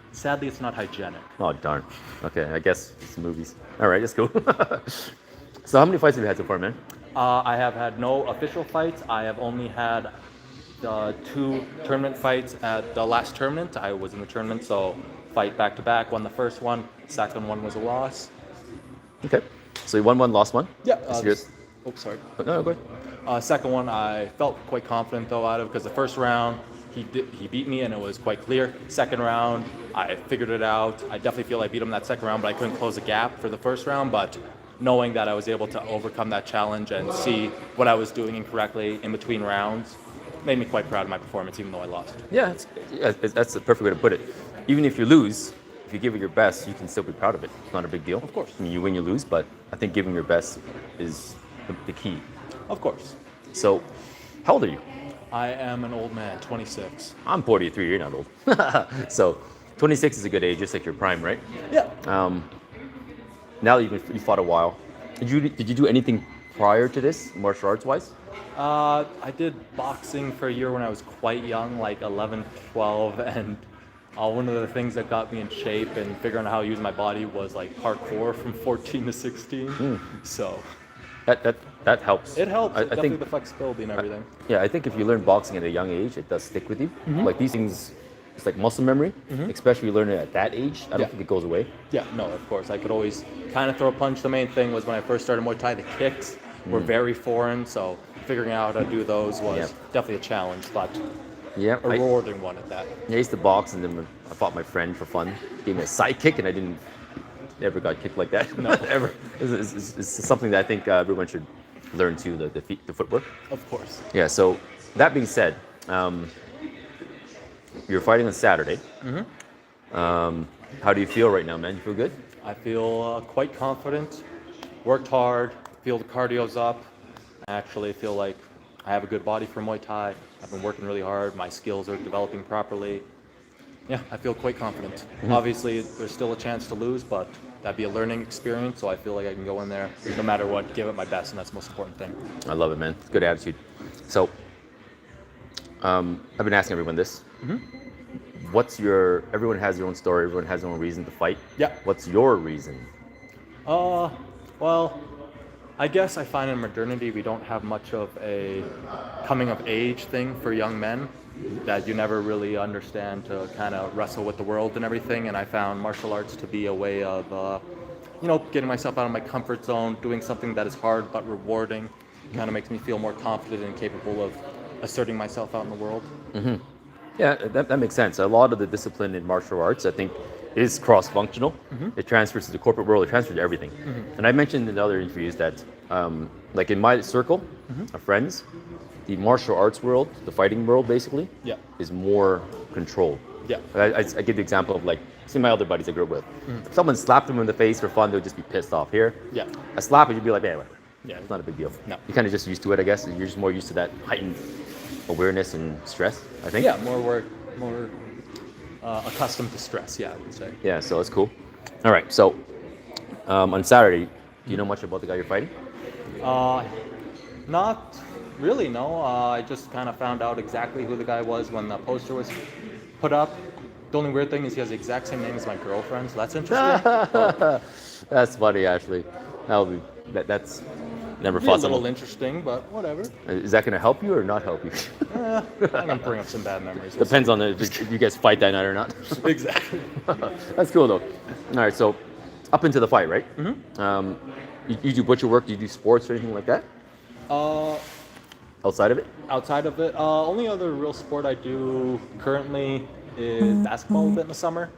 it's not hygienic. Oh, darn. Okay, I guess it's movies. All right, let's go. So how many fights have you had so far, man? I have had no official fights. I have only had 2 tournament fights at the last tournament. I was in the tournament, so fight back to back. Won the first one. Second one was a loss. Okay. So you won one, lost one? Yeah. Sorry. No, go ahead. Second one, I felt quite confident though out of, because the first round he beat me and it was quite clear. Second round, I figured it out. I definitely feel I beat him that second round, but I couldn't close the gap for the first round. But knowing that I was able to overcome that challenge and see what I was doing incorrectly in between rounds made me quite proud of my performance, even though I lost. Yeah, that's the perfect way to put it. Even if you lose, if you give it your best, you can still be proud of it. It's not a big deal. Of course. I mean, you win, you lose, but I think giving your best is the key. Of course. So, how old are you? I am an old man, 26. I'm 43. You're not old. So, 26 is a good age, just like your prime, right? Yeah. Now that you fought a while, did you do anything prior to this, martial arts wise? I did boxing for a year when I was quite young, like 11, 12, and one of the things that got me in shape and figuring out how to use my body was like parkour from 14 to 16. So that helps. it helps. I Definitely think the flexibility and everything. Yeah, I think if you learn boxing at a young age, it does stick with you. Like these things, it's like muscle memory, especially you learn it at that age. I don't think it goes away. Yeah, no, of course. I could always kind of throw a punch. The main thing was when I first started Muay Thai, the kicks were very foreign, so figuring out how to do those was definitely a challenge, but Yeah, a rewarding one at that. I used to box, and then I fought my friend for fun. Gave me a side kick, and I never got kicked like that. No, ever. It's something that I think everyone should learn too, the footwork. Of course. Yeah, so that being said, you're fighting on Saturday. How do you feel right now, man? You feel good? I feel quite confident, worked hard, feel the cardio's up. I actually feel like I have a good body for Muay Thai. I've been working really hard. My skills are developing properly. Yeah, I feel quite confident. Obviously, there's still a chance to lose, but that'd be a learning experience. So I feel like I can go in there no matter what, give it my best, and that's the most important thing. I love it, man. It's good attitude. So, I've been asking everyone this. Everyone has their own story, everyone has their own reason to fight. Yeah. What's your reason? Well, I guess I find in modernity we don't have much of a coming of age thing for young men, that you never really understand to kind of wrestle with the world and everything. And I found martial arts to be a way of, getting myself out of my comfort zone, doing something that is hard but rewarding. Kind of makes me feel more confident and capable of asserting myself out in the world. Yeah, that makes sense. A lot of the discipline in martial arts, I think, is cross-functional. It transfers to the corporate world. It transfers to everything. And I mentioned in other interviews that, like in my circle of friends, the martial arts world, the fighting world, basically, is more controlled. Yeah. I give the example of, like, see my other buddies I grew up with. If someone slapped them in the face for fun, they'll just be pissed off. Here, Yeah. a slap, you'd be like, yeah, whatever. Yeah. It's not a big deal. No. You're kind of just used to it, I guess. You're just more used to that heightened awareness and stress, I think. Yeah, more accustomed to stress, yeah, I would say. Yeah, so that's cool. All right, so on Saturday, do you know much about the guy you're fighting? Not really, no. I just kind of found out exactly who the guy was when the poster was put up. The only weird thing is he has the exact same name as my girlfriend, so that's interesting. That's funny, actually. That's never Be a fought little someone. interesting, but whatever. Is that going to help you or not help you? I'm gonna bring up some bad memories. Depends on if you guys fight that night or not. Exactly. That's cool, though. All right, so up into the fight, right? You do butcher work? Do you do sports or anything like that? Outside of it? Outside of it, only other real sport I do currently is basketball a bit in the summer.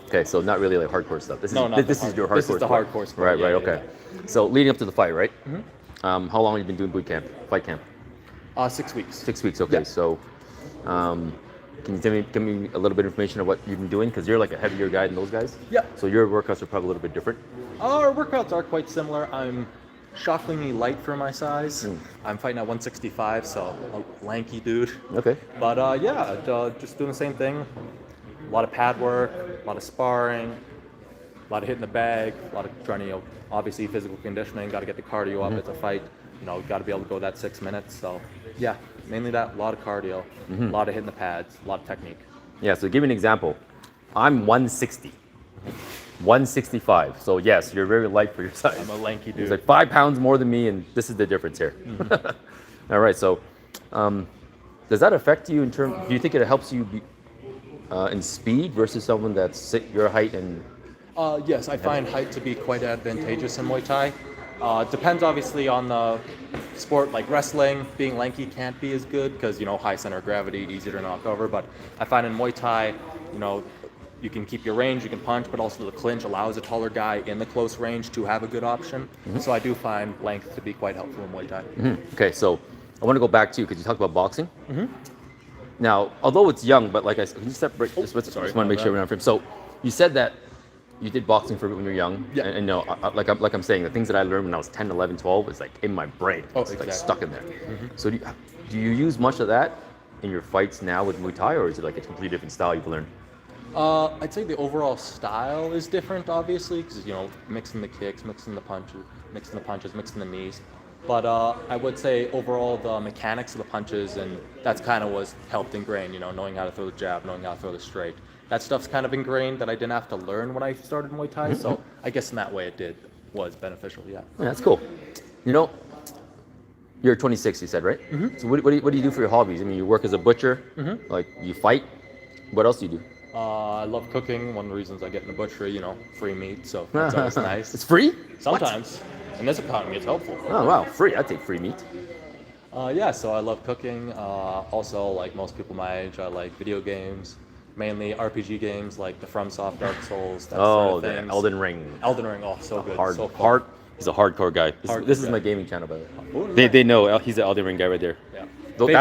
Okay, so not really like hardcore stuff. This is No, not this the is your hardcore. This is the sport. hardcore sport. Right, yeah, right, yeah, okay. So leading up to the fight, right? How long have you been doing boot camp, fight camp? 6 weeks. 6 weeks. Okay, Yeah. so can you give me a little bit of information of what you've been doing? Because you're like a heavier guy than those guys. Yeah. So your workouts are probably a little bit different. Our workouts are quite similar. I'm shockingly light for my size. I'm fighting at 165, so a lanky dude. Okay. But just doing the same thing. A lot of pad work, a lot of sparring, a lot of hitting the bag, a lot of trying to, obviously physical conditioning. Got to get the cardio up. It's a fight. Got to be able to go that 6 minutes. So yeah, mainly that. A lot of cardio, a lot of hitting the pads, a lot of technique. Yeah. So give me an example. I'm 160. 165. So yes, you're very light for your size. I'm a lanky dude. He's like 5 pounds more than me, and this is the difference here. All right. So, does that affect you in terms? Do you think it helps you in speed versus someone that's your height and? Yes, I find height to be quite advantageous in Muay Thai. Depends obviously on the sport. Like wrestling, being lanky can't be as good because high center of gravity, easier to knock over. But I find in Muay Thai, you can keep your range, you can punch, but also the clinch allows a taller guy in the close range to have a good option. So I do find length to be quite helpful in Muay Thai. Okay, so I want to go back to you because you talked about boxing. Now, although it's young, but like I said, can you separate? Just want to make sure we're not frame. So you said that you did boxing for when you were young. Yeah. And like I'm saying, the things that I learned when I was 10, 11, 12 is like in my brain. It's like stuck in there. So do you use much of that in your fights now with Muay Thai, or is it like a completely different style you've learned? I'd say the overall style is different, obviously, because mixing the kicks, mixing the punches, mixing the knees. But I would say overall the mechanics of the punches, and that's kind of was helped ingrain. Knowing how to throw the jab, knowing how to throw the straight. That stuff's kind of ingrained that I didn't have to learn when I started Muay Thai. So I guess in that way it was beneficial. Yeah. Yeah, that's cool. You're 26, you said, right? So what do you do for your hobbies? I mean, you work as a butcher. Like you fight. What else do you do? I love cooking. One of the reasons I get in the butchery, free meat, so that's always nice. It's free? Sometimes. In this economy, it's helpful. Oh wow, free! I'd take free meat. So I love cooking. Also, like most people my age, I like video games, mainly RPG games like the FromSoft, Dark Souls, that sort of things. Elden Ring. Elden Ring, so good. so fun. Hard. He's a hardcore guy. This is my gaming channel, by the way. They know he's the Elden Ring guy right there. Yeah.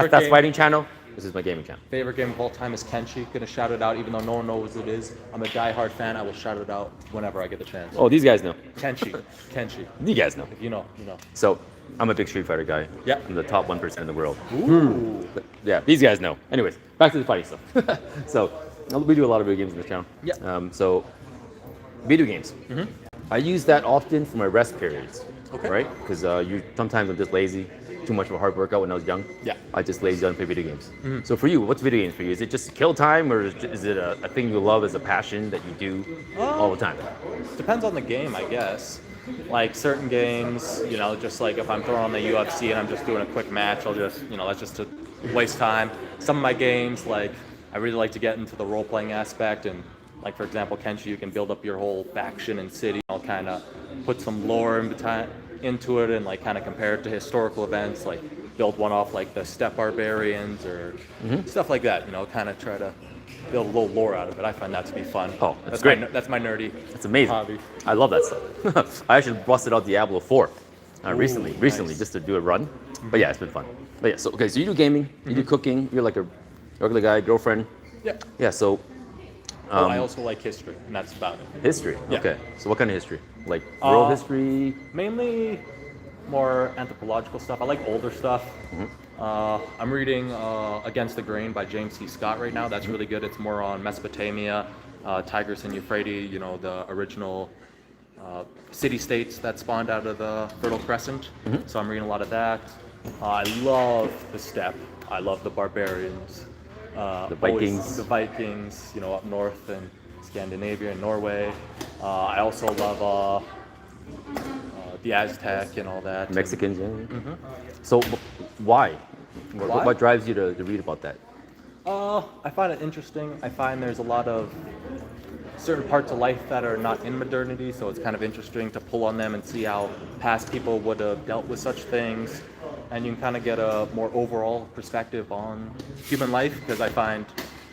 That's fighting channel. This is my gaming channel. Favorite game of all time is Kenshi. Gonna shout it out even though no one knows what it is. I'm a die-hard fan. I will shout it out whenever I get the chance. Oh, these guys know. Kenshi. You guys know. If you know, you know. So, I'm a big Street Fighter guy. Yeah. I'm the top 1% in the world. Ooh. Yeah, these guys know. Anyways, back to the fighting stuff. So, we do a lot of video games in this town. Yeah. So video games. I use that often for my rest periods. Okay. Right? Because sometimes I'm just lazy. Too much of a hard workout when I was young. Yeah. I just lazy on play video games. So for you, what's video games for you? Is it just kill time, or is it a thing you love as a passion that you do all the time? Depends on the game, I guess. Like certain games, just like if I'm throwing on the UFC and I'm just doing a quick match, I'll just, that's just to waste time. Some of my games, like I really like to get into the role-playing aspect, and like for example, Kenshi, you can build up your whole faction and city. I'll kind of put some lore into it and like kind of compare it to historical events, like build one off like the steppe barbarians or stuff like that. Kind of try to build a little lore out of it. I find that to be fun. Oh, that's great. That's my nerdy. That's amazing. hobby. I love that stuff. I actually busted out Diablo 4 recently, nice. just to do a run. But yeah, it's been fun. But yeah, so you do gaming, you do cooking, you're like a regular guy, girlfriend. Yeah. Yeah, so I also like history, and that's about it. history. Yeah. Okay. So what kind of history? Like world history? Mainly more anthropological stuff. I like older stuff. I'm reading Against the Grain by James C. Scott right now. That's really good. It's more on Mesopotamia, Tigris and Euphrates, the original city-states that spawned out of the Fertile Crescent. So I'm reading a lot of that. I love the steppe. I love the barbarians. The Vikings. The Vikings, up north in Scandinavia and Norway. I also love the Aztec and all that. Mexicans, yeah. So why? What drives you to read about that? I find it interesting. I find there's a lot of certain parts of life that are not in modernity, so it's kind of interesting to pull on them and see how past people would have dealt with such things. And you can kind of get a more overall perspective on human life, because I find,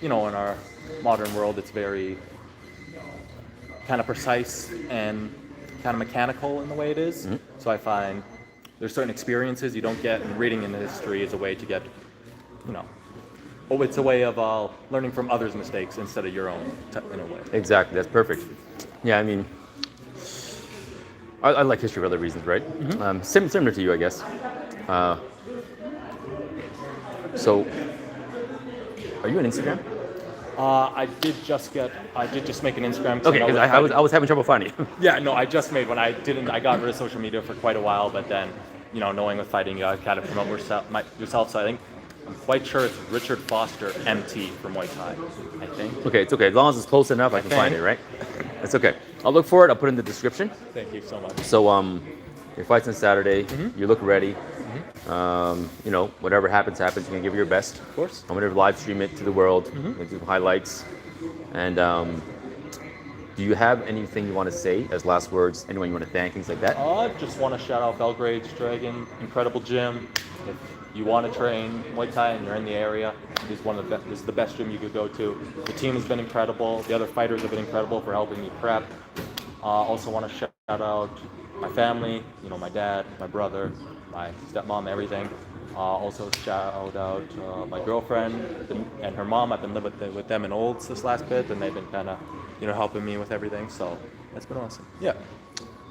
in our modern world, it's very kind of precise and kind of mechanical in the way it is. So I find there's certain experiences you don't get, and reading in history is a way to get, it's a way of learning from others' mistakes instead of your own, in a way. Exactly, that's perfect. Yeah, I mean, I like history for other reasons, right? Similar to you, I guess. So, are you on Instagram? I did just make an Instagram. Okay, because I was having trouble finding you. Yeah, no, I just made one. I got rid of social media for quite a while, but then, knowing with fighting, you gotta promote yourself. So I'm quite sure it's Richard Foster MT from Muay Thai, I think. Okay, it's okay. As long as it's close enough, I can find it, right? It's okay. I'll look for it. I'll put it in the description. Thank you so much. So, your fight's on Saturday. You look ready. Whatever happens, you're gonna give it your best. Of course. I'm gonna live stream it to the world. Gonna do highlights. And do you have anything you want to say as last words? Anyone you want to thank? Things like that? I just want to shout out Belgrade's Dragon, incredible gym. If you want to train Muay Thai and you're in the area, this is the best gym you could go to. The team has been incredible. The other fighters have been incredible for helping me prep. Also want to shout out my family, my dad, my brother, my stepmom, everything. Also shout out my girlfriend and her mom. I've been living with them in Olds this last bit, and they've been kind of, helping me with everything. So that's been awesome. Yeah.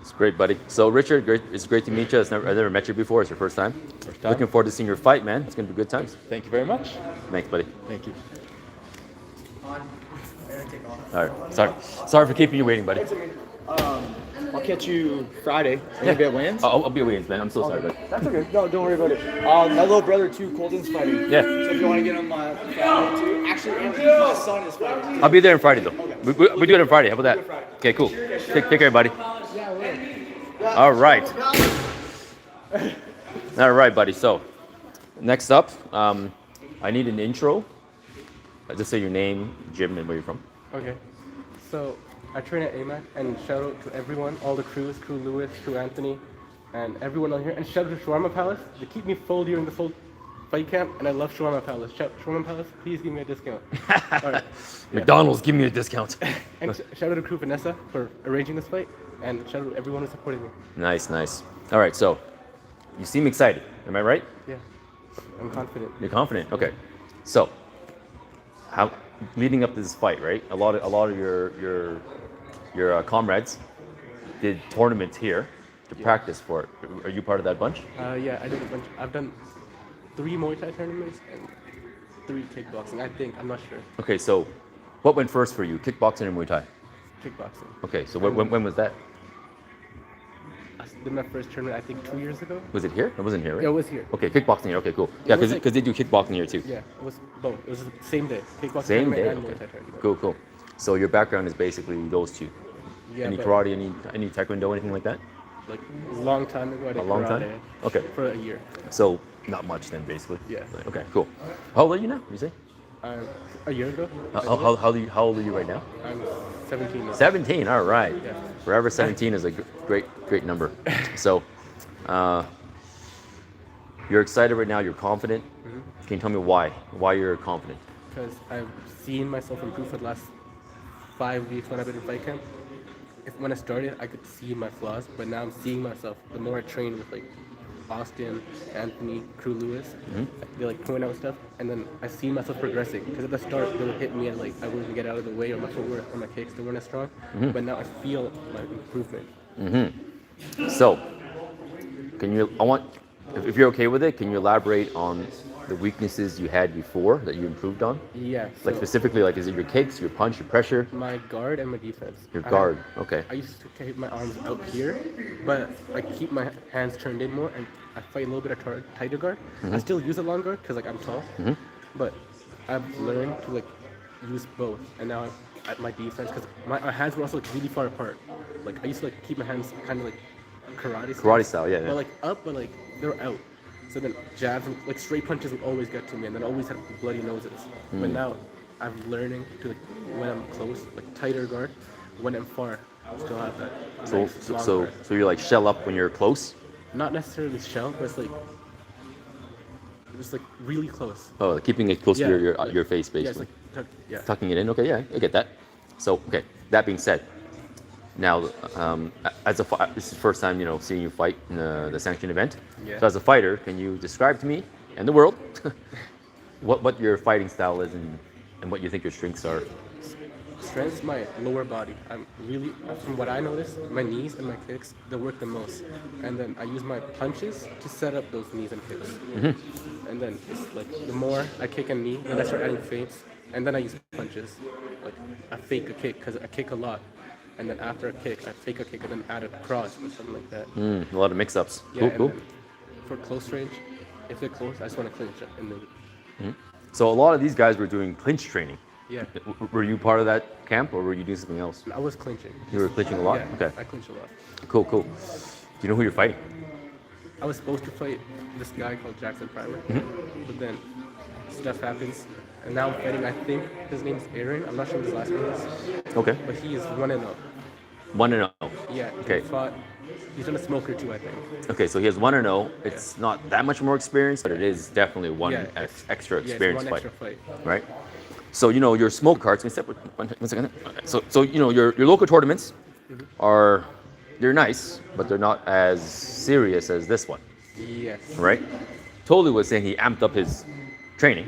It's great, buddy. So Richard, it's great to meet you. I've never met you before. It's your first time. First time. Looking forward to seeing your fight, man. It's gonna be good times. Thank you very much. Thanks, buddy. Thank you. All right. Sorry for keeping you waiting, buddy. I'll catch you Friday. Are you gonna be at Wayans? I'll be at Wayans, man. I'm so sorry, buddy. That's okay. No, don't worry about it. My little brother too, Colton's fighting. Yeah. So if you want to get him Friday too, actually, and my son is fighting. I'll be there on Friday, though. Okay. We do it on Friday. How about that? Okay, cool. Take care, buddy. All right. All right, buddy. So, next up, I need an intro. Just say your name, gym, and where you're from. Okay. So, I train at AMAC, and shout out to everyone, all the crews, Crew Lewis, Crew Anthony, and everyone on here. And shout out to Shawarma Palace. They keep me full during the full fight camp, and I love Shawarma Palace. Shawarma Palace, please give me a discount. All right. McDonald's, give me a discount. And shout out to Crew Vanessa for arranging this fight, and shout out to everyone who's supporting me. Nice. All right, so you seem excited. Am I right? Yeah, I'm confident. You're confident. Okay. So, how leading up to this fight, right? A lot of your comrades did tournaments here to practice for it. Are you part of that bunch? Yeah, I did a bunch. I've done 3 Muay Thai tournaments and 3 kickboxing. I think. I'm not sure. Okay, so What went first for you, kickboxing or Muay Thai? Kickboxing. Okay, so when was that? I did my first tournament, I think 2 years ago. Was it here? It wasn't here, right? Yeah, it was here. Okay, kickboxing here. Okay, cool. Yeah, was because like- they do kickboxing here too. Yeah, it was both. It was the same day. Kickboxing Same tournament day. and Muay Okay. Thai tournament. Cool, cool. So your background is basically those two. Yeah, Any but, karate, any taekwondo, anything like that? Like a long time ago, I did A long karate time? Okay. for a year. So not much then, basically. Yeah. Okay, cool. How old are you now? You say? A year ago. How old are you right now? I'm 17 now. 17. All right. Yeah. Forever 17 is a great number. So, you're excited right now. You're confident. Can you tell me why? Why you're confident? Because I've seen myself improve for the last 5 weeks when I've been in fight camp. When I started, I could see my flaws, but now I'm seeing myself. The more I train with like Austin, Anthony, Crew Lewis, they like point out stuff, and then I see myself progressing. Because at the start, they would hit me and like I wouldn't get out of the way, or my footwork or my kicks they weren't as strong. But now I feel my improvement. So, if you're okay with it, can you elaborate on the weaknesses you had before that you improved on? Yeah. Like So specifically, like is it your kicks, your punch, your pressure? my guard and my defense. Your guard. Okay. I used to keep my arms out here, but I keep my hands turned in more, and I fight a little bit of tighter guard. I still use a long guard because like I'm tall, but I've learned to like use both, and now at my defense because my hands were also like really far apart. Like I used to like keep my hands kind of like karate style. Karate style, yeah. But like up, but like they were out. So then jabs and like straight punches would always get to me, and then I always had bloody noses. But now I'm learning to like when I'm close, like tighter guard. When I'm far, I still have that. Nice, long guard. So you're like shell up when you're close. Not necessarily shell, but it's like just like really close. Oh, keeping it close to your face, Yeah, it's basically. like yeah. Tucking it in. Okay, yeah, I get that. So, okay. That being said, now this is the first time seeing you fight in the sanctioned event. Yeah. So as a fighter, can you describe to me and the world what your fighting style is and what you think your strengths are? Strength is my lower body. I'm really, from what I noticed, my knees and my kicks, they work the most. And then I use my punches to set up those knees and kicks. And then it's like the more I kick a knee, then I start adding feints. And then I use punches. Like I fake a kick because I kick a lot. And then after a kick, I fake a kick and then add a cross or something like that. A lot of mix-ups. Yeah, Cool, and cool. then for close range, if they're close, I just want to clinch it. And then, So a lot of these guys were doing clinch training. yeah, Were you part of that camp, or were you doing something else? I was clinching. You were clinching a lot. Yeah, Okay. I clinch a lot. Cool, cool. Do you know who you're fighting? I was supposed to fight this guy called Jackson Primer, but then stuff happens, and now I'm fighting. I think his name's Aaron. I'm not sure what his last name is, Okay. but he is 1-0. 1-0. Yeah. Okay. He's done a smoker too, I think. Okay, so he has 1-0. It's not that much more experience, but it is definitely extra Yeah, experience it's one extra fight, fight. right? So your smoke cards. One second. So your local tournaments they're nice, but they're not as serious as this one, Yes. right? Totally was saying he amped up his training.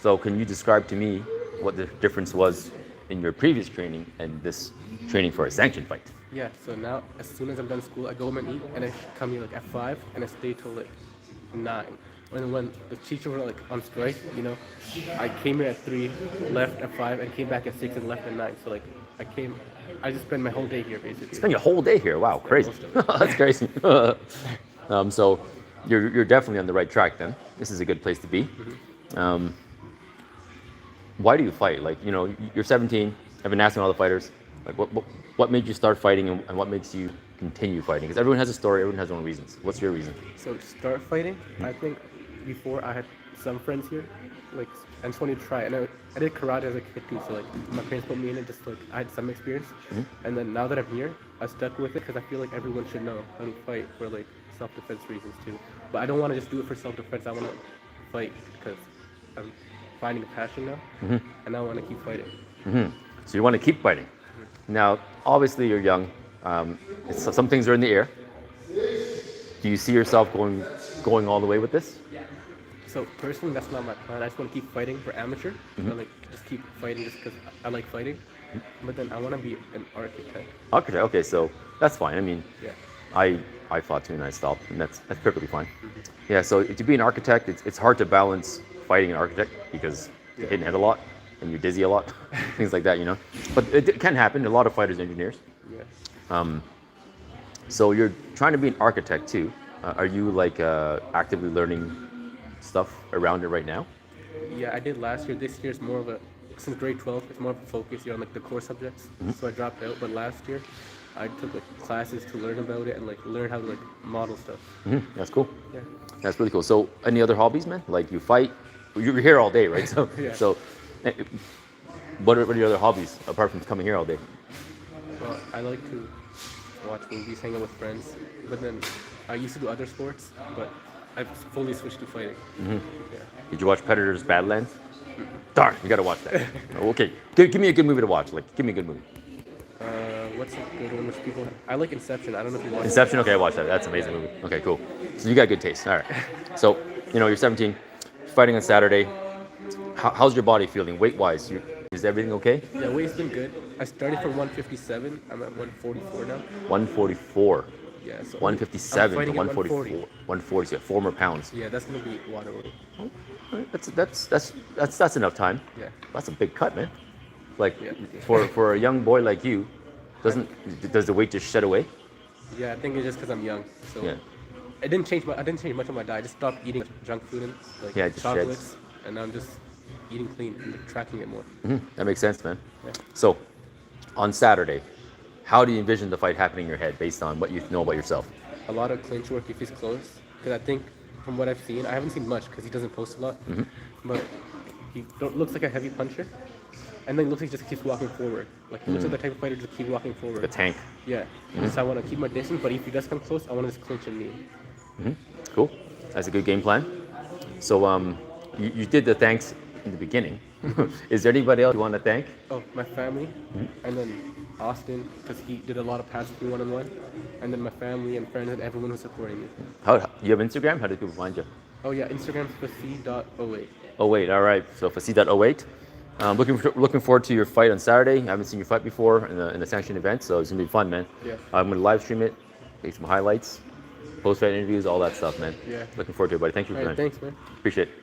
So can you describe to me what the difference was in your previous training and this training for a sanctioned fight? Yeah. So now, as soon as I'm done school, I go home and eat, and I come here like at 5, and I stay till like 9. And when the teacher were like on strike, I came here at 3, left at 5, and came back at 6 and left at 9. So like I just spent my whole day here basically. Spend your whole day here. Wow, crazy. That's crazy. So you're definitely on the right track then. This is a good place to be. Why do you fight? Like, you're 17. I've been asking all the fighters, like, what made you start fighting and what makes you continue fighting? Because everyone has a story. Everyone has their own reasons. What's your reason? So to start fighting, I think before I had some friends here, like I just wanted to try, and I did karate as a kid too. So like my parents put me in it, just like I had some experience, and then now that I'm here, I stuck with it because I feel like everyone should know how to fight for like self-defense reasons too. But I don't want to just do it for self-defense. I want to fight because I'm finding a passion now, and I want to keep fighting. So you want to keep fighting. Now, obviously you're young. Some things are in the air. Do you see yourself going all the way with this? So personally, that's not my plan. I just want to keep fighting for amateur. I like just keep fighting just because I like fighting. But then I want to be an architect. Architect. Okay, so that's fine. I mean, Yeah. I fought too and I stopped, and that's perfectly fine. Yeah. So to be an architect, it's hard to balance fighting an architect because you hit and hit a lot, and you're dizzy a lot, things like that, you know. But it can happen. A lot of fighters are engineers. Yeah. So you're trying to be an architect too. Are you like actively learning stuff around it right now? Yeah, I did last year. This year's more of a, since grade 12, it's more of a focus here on like the core subjects. So I dropped out, but last year I took like classes to learn about it and like learn how to like model stuff. That's cool. Yeah. That's really cool. So any other hobbies, man? Like you fight? You're here all day, right? So Yeah. so what are your other hobbies apart from coming here all day? Well, I like to watch movies, hang out with friends, but then I used to do other sports, but I've fully switched to fighting. Yeah. Did you watch Predators Badlands? Darn, you gotta watch that. Okay, give me a good movie to watch. Like, give me a good movie. What's a good one which people? I like Inception. I don't know if you watched Inception. Okay, I watched that. That's an amazing movie. Okay, cool. So you got good taste. All right. So you're 17, fighting on Saturday. How's your body feeling weight-wise? Is everything okay? it. Yeah, weight's been good. I started from 157. I'm at 144 now. 144. Yeah, so 157 to fighting at 144. 140. So 4 more pounds. Yeah, that's gonna be water weight. That's enough time. Yeah. That's a big cut, man. Like Yeah. for a young boy like you, does the weight just shed away? Yeah, I think it's just because I'm young. So Yeah. I didn't change much of my diet. I just stopped eating junk food and like Yeah, it just chocolates, and now I'm just eating clean and tracking it more. That makes sense, man. Yeah. So, on Saturday, how do you envision the fight happening in your head based on what you know about yourself? A lot of clinch work if he's close, because I think from what I've seen, I haven't seen much because he doesn't post a lot, but he looks like a heavy puncher, and then looks like he just keeps walking forward. Like he looks like the type of fighter to just keep walking forward. A tank. Yeah. So I want to keep my distance, but if he does come close, I want to just clinch him knee. Cool. That's a good game plan. So, you did the thanks in the beginning. Is there anybody else you want to thank? Oh, my family, and then Austin, because he did a lot of passes me one-on-one, and then my family and friends and everyone who's supporting me. How you have Instagram? How do people find you? Oh yeah, Instagram's faci.08. Oh wait, all right. So Fasid.08. Looking forward to your fight on Saturday. I haven't seen your fight before in the sanctioned event, so it's gonna be fun, man. Yeah. I'm gonna live stream it, take some highlights, post-fight interviews, all that stuff, man. Yeah. Looking forward to it, buddy. Thank you for All that. right, thanks, man. Appreciate it.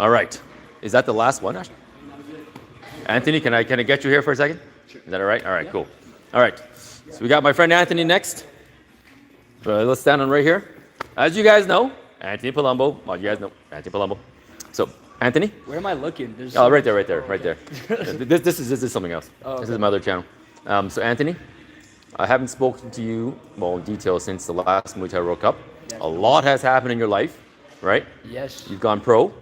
All right. Is that the last one? Anthony, can I get you here for a second? Sure. Is that all right? All right, cool. All right. So we got my friend Anthony next. Let's stand on right here. As you guys know, Anthony Palumbo. Well, you guys know Anthony Palumbo. So, Anthony? Where am I looking? There's Oh, right there. This is something else. Oh, This okay. is my other channel. So, Anthony, I haven't spoken to you, in detail since the last Muay Thai World Cup. Yes. A lot has happened in your life, right? Yes. You've gone pro.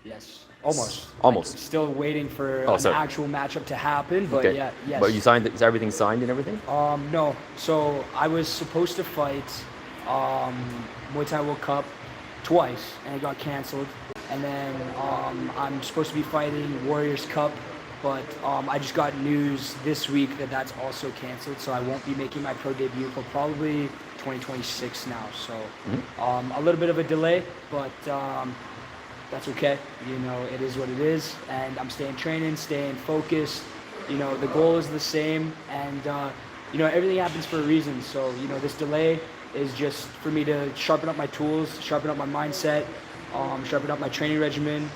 Yes. Almost. Almost. Still waiting for Oh, an sorry. actual matchup to happen, but Okay. yeah, yes. But you signed. Is everything signed and everything? No. So I was supposed to fight Muay Thai World Cup twice, and it got canceled. And then I'm supposed to be fighting Warriors Cup, but I just got news this week that that's also canceled, so I won't be making my pro debut for probably 2026 now. So a little bit of a delay, but that's okay. It is what it is, and I'm staying training, staying focused. The goal is the same, and everything happens for a reason. So this delay is just for me to sharpen up my tools, sharpen up my mindset, sharpen up my training regimen,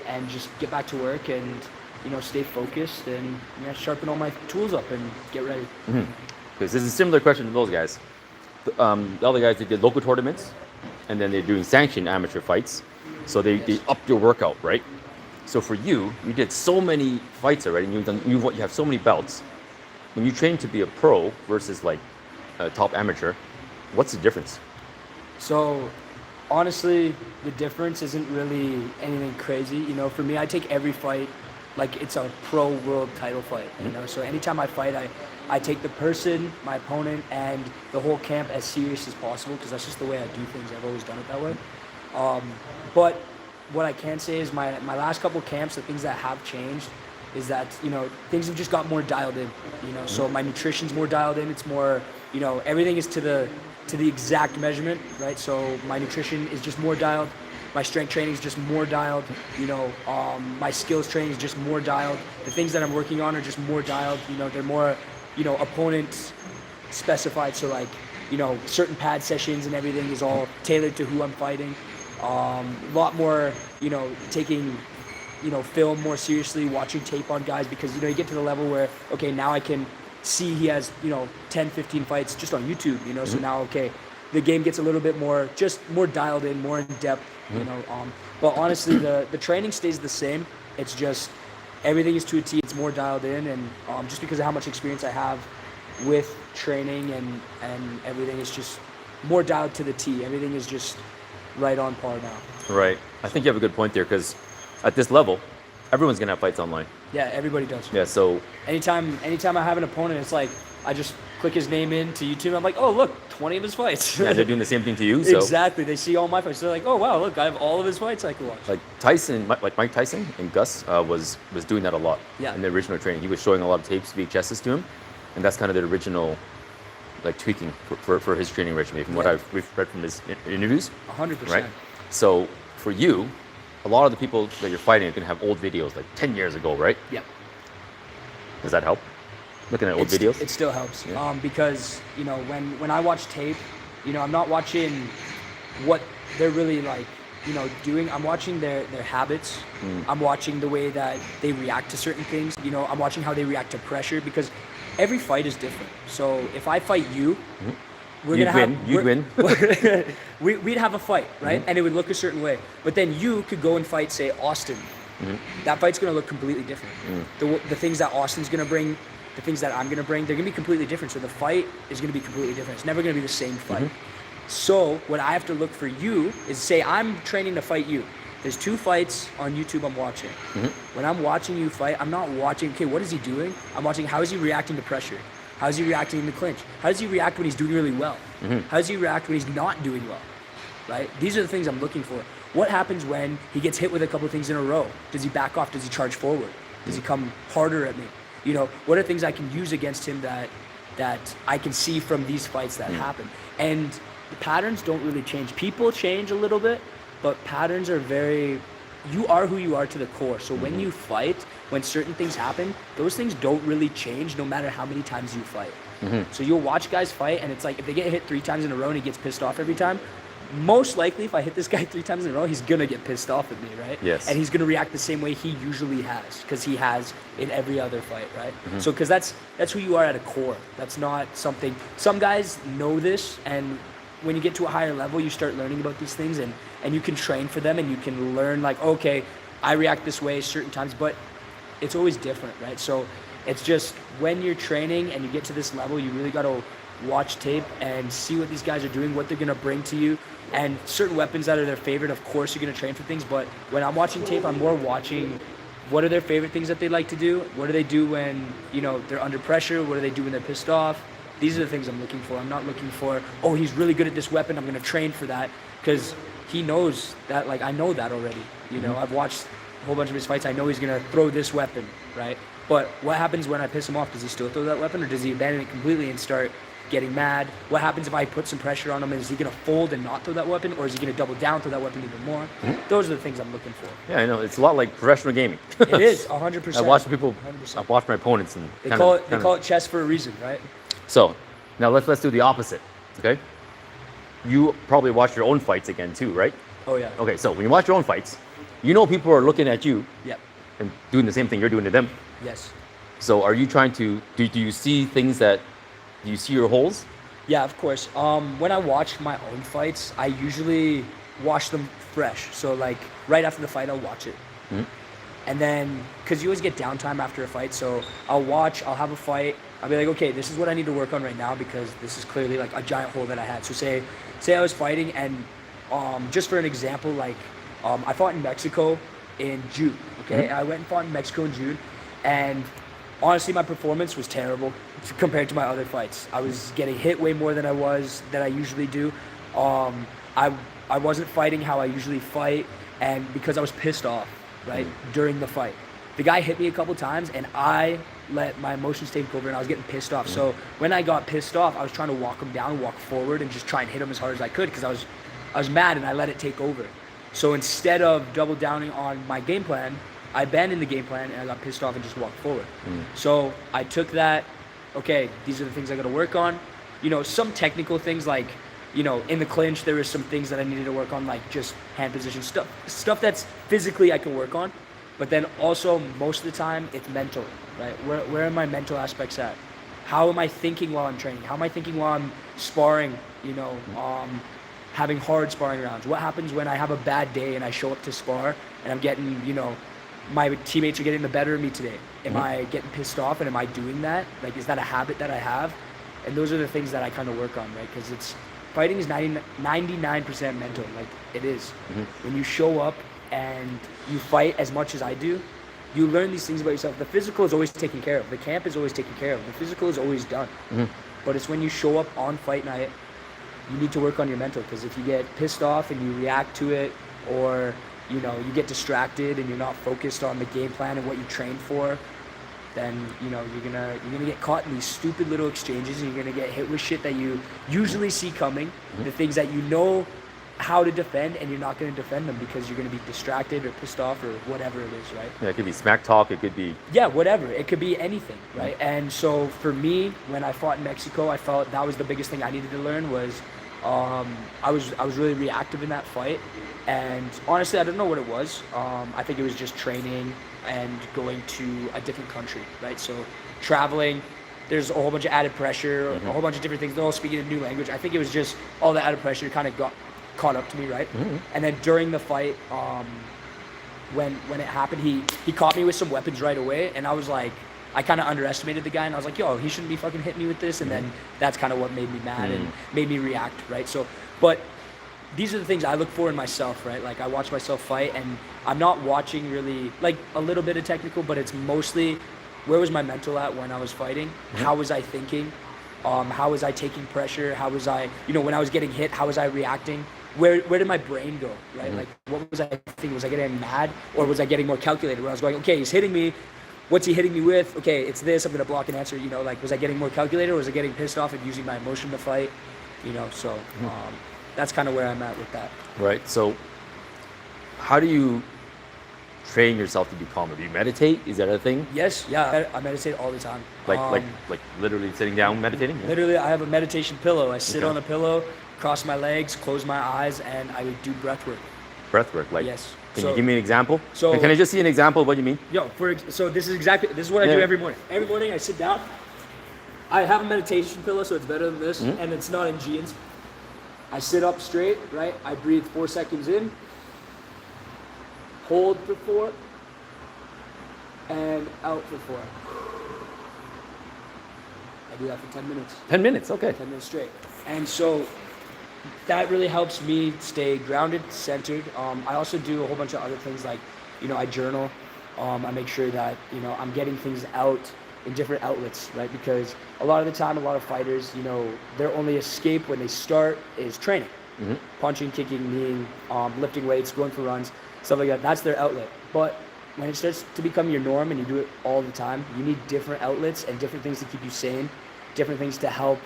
and just get back to work and stay focused and sharpen all my tools up and get ready. Because this is a similar question to those guys. The other guys, they did local tournaments, and then they're doing sanctioned amateur fights. So they upped your workout, right? So for you, you did so many fights already, and you have so many belts. When you train to be a pro versus like a top amateur, what's the difference? So honestly, the difference isn't really anything crazy. For me, I take every fight like it's a pro world title fight. So anytime I fight, I take the person, my opponent, and the whole camp as serious as possible because that's just the way I do things. I've always done it that way. But what I can say is my last couple camps, the things that have changed is that, things have just got more dialed in, so my nutrition's more dialed in. It's more, everything is to the exact measurement, right? So my nutrition is just more dialed. My strength training is just more dialed. My skills training is just more dialed. The things that I'm working on are just more dialed. They're more, opponent specified. So like, certain pad sessions and everything is all tailored to who I'm fighting. A lot more, taking, film more seriously, watching tape on guys because, you get to the level where, okay, now I can see he has, 10, 15 fights just on YouTube, so now, okay, the game gets a little bit more, just more dialed in, more in depth, but honestly, the training stays the same. It's just everything is to a T. It's more dialed in, and just because of how much experience I have with training and everything is just more dialed to the T. Everything is just right on par now. Right. I think you have a good point there because at this level, everyone's gonna have fights online. Yeah, everybody does. Yeah. So anytime I have an opponent, it's like I just click his name into YouTube. I'm like, oh look, 20 of his fights. yeah, they're doing the same thing to you. So Exactly. They see all my fights. They're like, oh wow, look, I have all of his fights I can watch. like Tyson, like Mike Tyson and Gus was doing that a lot. Yeah. In the original training, he was showing a lot of tapes, VHSs to him, and that's kind of the original, like tweaking for his training regimen. From what we've read from his interviews. 100%. Right. So for you, a lot of the people that you're fighting are gonna have old videos like 10 years ago, right? Yep. Does that help? Looking at old videos? It still helps. Yeah. Because, when I watch tape, I'm not watching what they're really like, doing. I'm watching their habits. I'm watching the way that they react to certain things. I'm watching how they react to pressure because every fight is different. So if I fight you, we'd have a fight, right? And it would look a certain way. But then you could go and fight, say, Austin. That fight's going to look completely different. The things that Austin's going to bring, the things that I'm going to bring, they're going to be completely different. So the fight is going to be completely different. It's never going to be the same fight. So what I have to look for you is say I'm training to fight you. There's 2 fights on YouTube I'm watching. When I'm watching you fight, I'm not watching, okay, what is he doing? I'm watching how is he reacting to pressure? How is he reacting in the clinch? How does he react when he's doing really well? How does he react when he's not doing well? Right? These are the things I'm looking for. What happens when he gets hit with a couple of things in a row? Does he back off? Does he charge forward? Does he come harder at me? What are things I can use against him that I can see from these fights that happen? And the patterns don't really change. People change a little bit, but patterns are you are who you are to the core. So when you fight, when certain things happen, those things don't really change no matter how many times you fight. So you'll watch guys fight and it's like if they get hit 3 times in a row and he gets pissed off every time, most likely if I hit this guy 3 times in a row, he's gonna get pissed off at me, right? Yes. And he's gonna react the same way he usually has, because he has in every other fight, right? So because that's who you are at a core. That's not something, some guys know this, and when you get to a higher level, you start learning about these things and you can train for them and you can learn like, okay, I react this way certain times, but it's always different, right? So it's just when you're training and you get to this level, you really got to watch tape and see what these guys are doing, what they're going to bring to you, and certain weapons that are their favorite. Of course, you're going to train for things, but when I'm watching tape, I'm more watching what are their favorite things that they like to do, what do they do when, they're under pressure, what do they do when they're pissed off. These are the things I'm looking for. I'm not looking for, oh, he's really good at this weapon, I'm going to train for that, because he knows that, like, I know that already. I've watched a whole bunch of his fights. I know he's going to throw this weapon, right? But what happens when I piss him off? Does he still throw that weapon, or does he abandon it completely and start getting mad? What happens if I put some pressure on him? Is he going to fold and not throw that weapon, or is he going to double down, throw that weapon even more? Those are the things I'm looking for. Yeah, I know. It's a lot like professional gaming. It is, 100%. I watch people. 100%. I watch my opponents, and They call it chess for a reason, right? So now let's do the opposite. Okay. You probably watch your own fights again too, right? Oh yeah. Okay, so when you watch your own fights, people are looking at you Yep. and doing the same thing you're doing to them. Yes. So are you trying to do you see things do you see your holes? Yeah, of course. When I watch my own fights, I usually watch them fresh. So like right after the fight, I'll watch it. And then, because you always get downtime after a fight, so I'll have a fight, I'll be like, okay, this is what I need to work on right now, because this is clearly like a giant hole that I had. So say I was fighting, and just for an example, like I fought in Mexico in June, okay? I went and fought in Mexico in June, and honestly, my performance was terrible compared to my other fights. I was getting hit way more than I usually do. I wasn't fighting how I usually fight, and because I was pissed off, right, during the fight. The guy hit me a couple times, and I let my emotions take over, and I was getting pissed off. So when I got pissed off, I was trying to walk him down, walk forward, and just try and hit him as hard as I could, because I was mad, and I let it take over. So instead of double downing on my game plan, I abandoned the game plan, and I got pissed off and just walked forward. So I took that, okay, these are the things I got to work on. Some technical things like in the clinch, there was some things that I needed to work on, like just hand position stuff that's physically I can work on. But then also most of the time it's mental, right? Where are my mental aspects at? How am I thinking while I'm training? How am I thinking while I'm sparring, having hard sparring rounds? What happens when I have a bad day and I show up to spar and I'm getting, my teammates are getting the better of me today? Am I getting pissed off, and am I doing that? Like, is that a habit that I have? And those are the things that I kind of work on, right? Because fighting is 99% mental, like it is. When you show up and you fight as much as I do, you learn these things about yourself. The physical is always taken care of. The camp is always taken care of. The physical is always done. But it's when you show up on fight night, you need to work on your mental, because if you get pissed off and you react to it, or you get distracted and you're not focused on the game plan and what you trained for, then you're gonna get caught in these stupid little exchanges, and you're gonna get hit with shit that you usually see coming, the things that you know how to defend, and you're not gonna defend them because you're gonna be distracted or pissed off or whatever it is, right? Yeah, it could be smack talk. It could be whatever. It could be anything, right? And so for me, when I fought in Mexico, I felt that was the biggest thing I needed to learn was I was really reactive in that fight, and honestly, I don't know what it was. I think it was just training and going to a different country, right? So traveling, there's a whole bunch of added pressure, a whole bunch of different things. They're all speaking a new language. I think it was just all the added pressure kind of got caught up to me, right? And then during the fight, when it happened, he caught me with some weapons right away, and I was like, I kind of underestimated the guy, and I was like, yo, he shouldn't be fucking hitting me with this. And then that's kind of what made me mad and made me react, right? So, but these are the things I look for in myself, right? Like, I watch myself fight, and I'm not watching really, like, a little bit of technical, but it's mostly where was my mental at when I was fighting? How was I thinking? How was I taking pressure? How was I, when I was getting hit, how was I reacting? Where did my brain go, right? Like, what was I thinking? Was I getting mad, or was I getting more calculated, where I was going, okay, he's hitting me. What's he hitting me with? Okay, it's this. I'm going to block and answer. Like, was I getting more calculated, or was I getting pissed off and using my emotion to fight? So that's kind of where I'm at with that. right. So, how do you train yourself to be calmer? Do you meditate? Is that a thing? Yes, yeah, I meditate all the time. Like literally sitting down meditating? Yeah. Literally, I have a meditation pillow. I sit on the pillow, cross my legs, close my eyes, and I do breath work. Breath work, like. Yes. Can you give me an example? So- Can I just see an example of what you mean? So this is what I do every morning. Every morning I sit down. I have a meditation pillow, so it's better than this, and it's not in jeans. I sit up straight, right? I breathe 4 seconds in, hold for 4, and out for 4. I do that for 10 minutes. 10 minutes, okay. 10 minutes straight. And so that really helps me stay grounded, centered. I also do a whole bunch of other things, like, I journal. I make sure that, I'm getting things out in different outlets, right? Because a lot of the time, a lot of fighters, their only escape when they start is training. Punching, kicking, kneeing, lifting weights, going for runs, stuff like that. That's their outlet. But when it starts to become your norm and you do it all the time, you need different outlets and different things to keep you sane, different things to help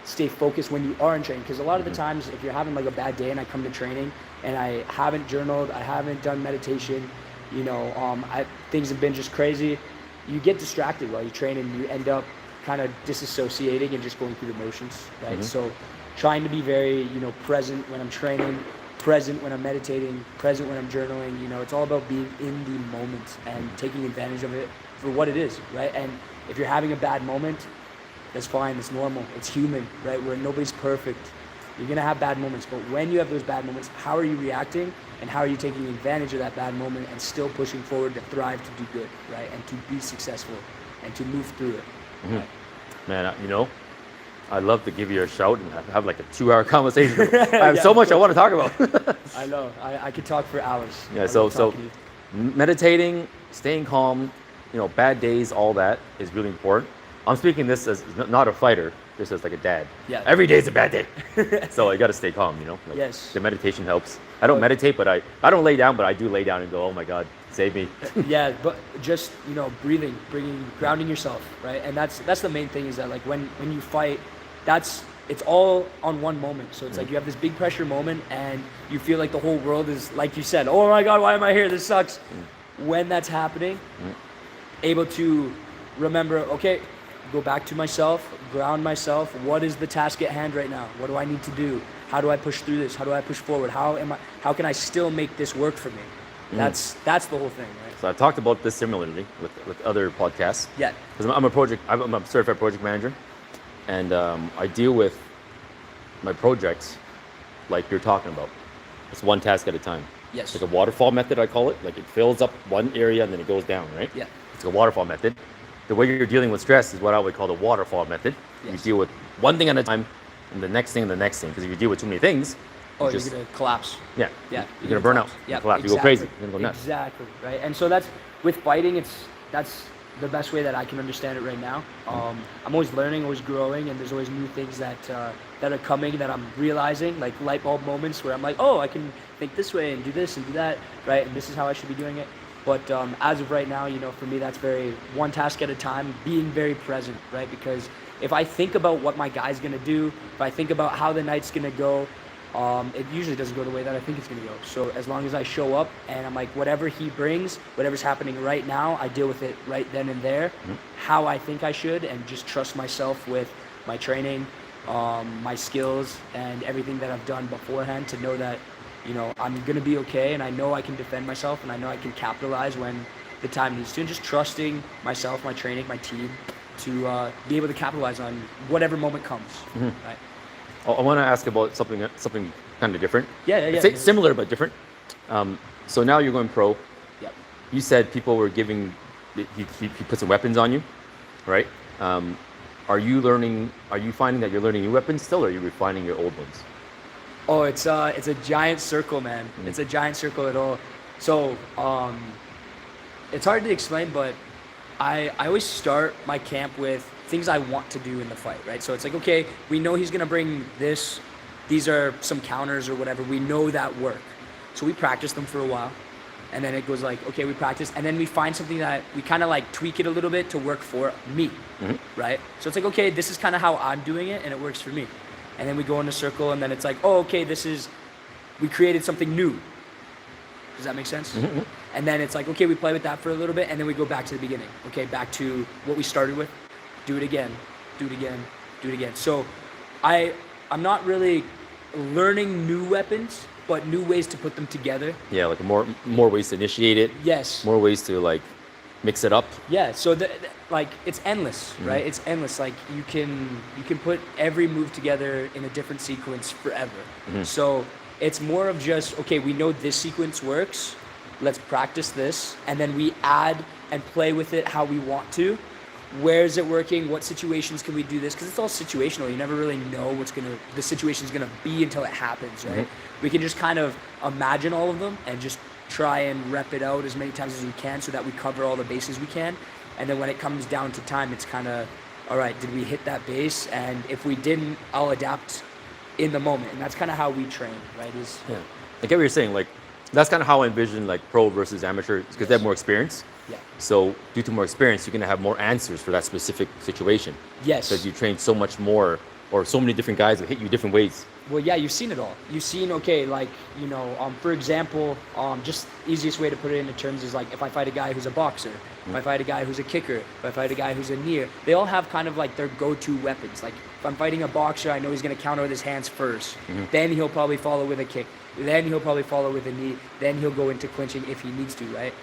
stay focused when you are in training. Because a lot of the times, if you're having like a bad day and I come to training and I haven't journaled, I haven't done meditation, things have been just crazy, you get distracted while you train, and you end up kind of disassociating and just going through the motions, right? So trying to be very, present when I'm training, present when I'm meditating, present when I'm journaling, it's all about being in the moment and taking advantage of it for what it is, right? And if you're having a bad moment, that's fine, it's normal, it's human, right? Where nobody's perfect. You're gonna have bad moments, but when you have those bad moments, how are you reacting, and how are you taking advantage of that bad moment and still pushing forward to thrive, to do good, right? And to be successful and to move through it. Right? Man, I'd love to give you a shout and have like a 2-hour conversation. I have so much I want to talk about. I know, I could talk for hours. Yeah, I so love talking to you. meditating, staying calm, bad days, all that is really important. I'm speaking this as not a fighter, just as like a dad. Yeah. Every day's a bad day. So I got to stay calm, Like, Yes. The meditation helps. I don't meditate, but I don't lay down, but I do lay down and go, oh my God, save me. Yeah, but just, breathing, grounding yourself, right? And that's the main thing, is that like when you fight, it's all on one moment. So it's like you have this big pressure moment and you feel like the whole world is, like you said, oh my God, why am I here? This sucks. When that's happening, able to remember, okay, go back to myself, ground myself. What is the task at hand right now? What do I need to do? How do I push through this? How do I push forward? How can I still make this work for me? That's the whole thing, right? So I've talked about this similarly with other podcasts. Yeah. Because I'm a certified project manager, and I deal with my projects like you're talking about. It's one task at a time. Yes. Like a waterfall method, I call it. Like it fills up one area and then it goes down, right? Yeah. It's a waterfall method. The way you're dealing with stress is what I would call the waterfall method. Yes. You deal with one thing at a time, and the next thing and the next thing. Because if you deal with too many things, you're gonna collapse. Yeah. Yeah. You're gonna burn out. Yeah. You collapse. Exactly. You go crazy. You're gonna go nuts. Exactly. Right. And so that's with fighting. That's the best way that I can understand it right now. I'm always learning, always growing, and there's always new things that are coming that I'm realizing, like light bulb moments where I'm like, oh, I can think this way and do this and do that, right? And this is how I should be doing it. But as of right now, for me, that's very one task at a time, being very present, right? Because if I think about what my guy's gonna do, if I think about how the night's gonna go, it usually doesn't go the way that I think it's gonna go. So as long as I show up and I'm like, whatever he brings, whatever's happening right now, I deal with it right then and there, how I think I should, and just trust myself with my training, my skills, and everything that I've done beforehand to know that, I'm gonna be okay, and I know I can defend myself, and I know I can capitalize when the time needs to, and just trusting myself, my training, my team, to be able to capitalize on whatever moment comes. Right? I want to ask about something kind of different. Yeah. It's similar but different. So now you're going pro. Yep. You said people were giving, he put some weapons on you, right? Are you finding that you're learning new weapons still, or are you refining your old ones? Oh, it's a giant circle, man. It's a giant circle at all. So it's hard to explain, but I always start my camp with things I want to do in the fight, right? So it's like, okay, we know he's gonna bring this. These are some counters or whatever. We know that work. So we practice them for a while. And then it goes like, okay, we practice. And then we find something that we kind of like tweak it a little bit to work for me, right? So it's like, okay, this is kind of how I'm doing it and it works for me. And then we go in a circle and then it's like, oh, okay, we created something new. Does that make sense? And then it's like, okay, we play with that for a little bit and then we go back to the beginning. Okay, back to what we started with. Do it again, do it again, do it again. So I'm not really learning new weapons, but new ways to put them together. Yeah, like more ways to initiate it. Yes. More ways to like mix it up. Yeah, so like it's endless, right? It's endless. Like you can put every move together in a different sequence forever. So it's more of just, okay, we know this sequence works. Let's practice this, and then we add and play with it how we want to. Where is it working? What situations can we do this? Because it's all situational. You never really know the situation's gonna be until it happens, right? We can just kind of imagine all of them and just try and rep it out as many times as we can so that we cover all the bases we can. And then when it comes down to time, it's kind of, all right, did we hit that base? And if we didn't, I'll adapt in the moment. And that's kind of how we train, right? Yeah. I get what you're saying. Like, that's kind of how I envision like pro versus amateur, because they have more experience. Yeah. So due to more experience, you're gonna have more answers for that specific situation. Yes. Because you train so much more, or so many different guys that hit you different ways. Well, yeah, you've seen it all. You've seen, okay, like, for example, just easiest way to put it into terms is like if I fight a guy who's a boxer, if I fight a guy who's a kicker, if I fight a guy who's a kneer, they all have kind of like their go-to weapons. Like if I'm fighting a boxer, I know he's gonna counter with his hands first. Then he'll probably follow with a kick. Then he'll probably follow with a knee. Then he'll go into clinching if he needs to, right?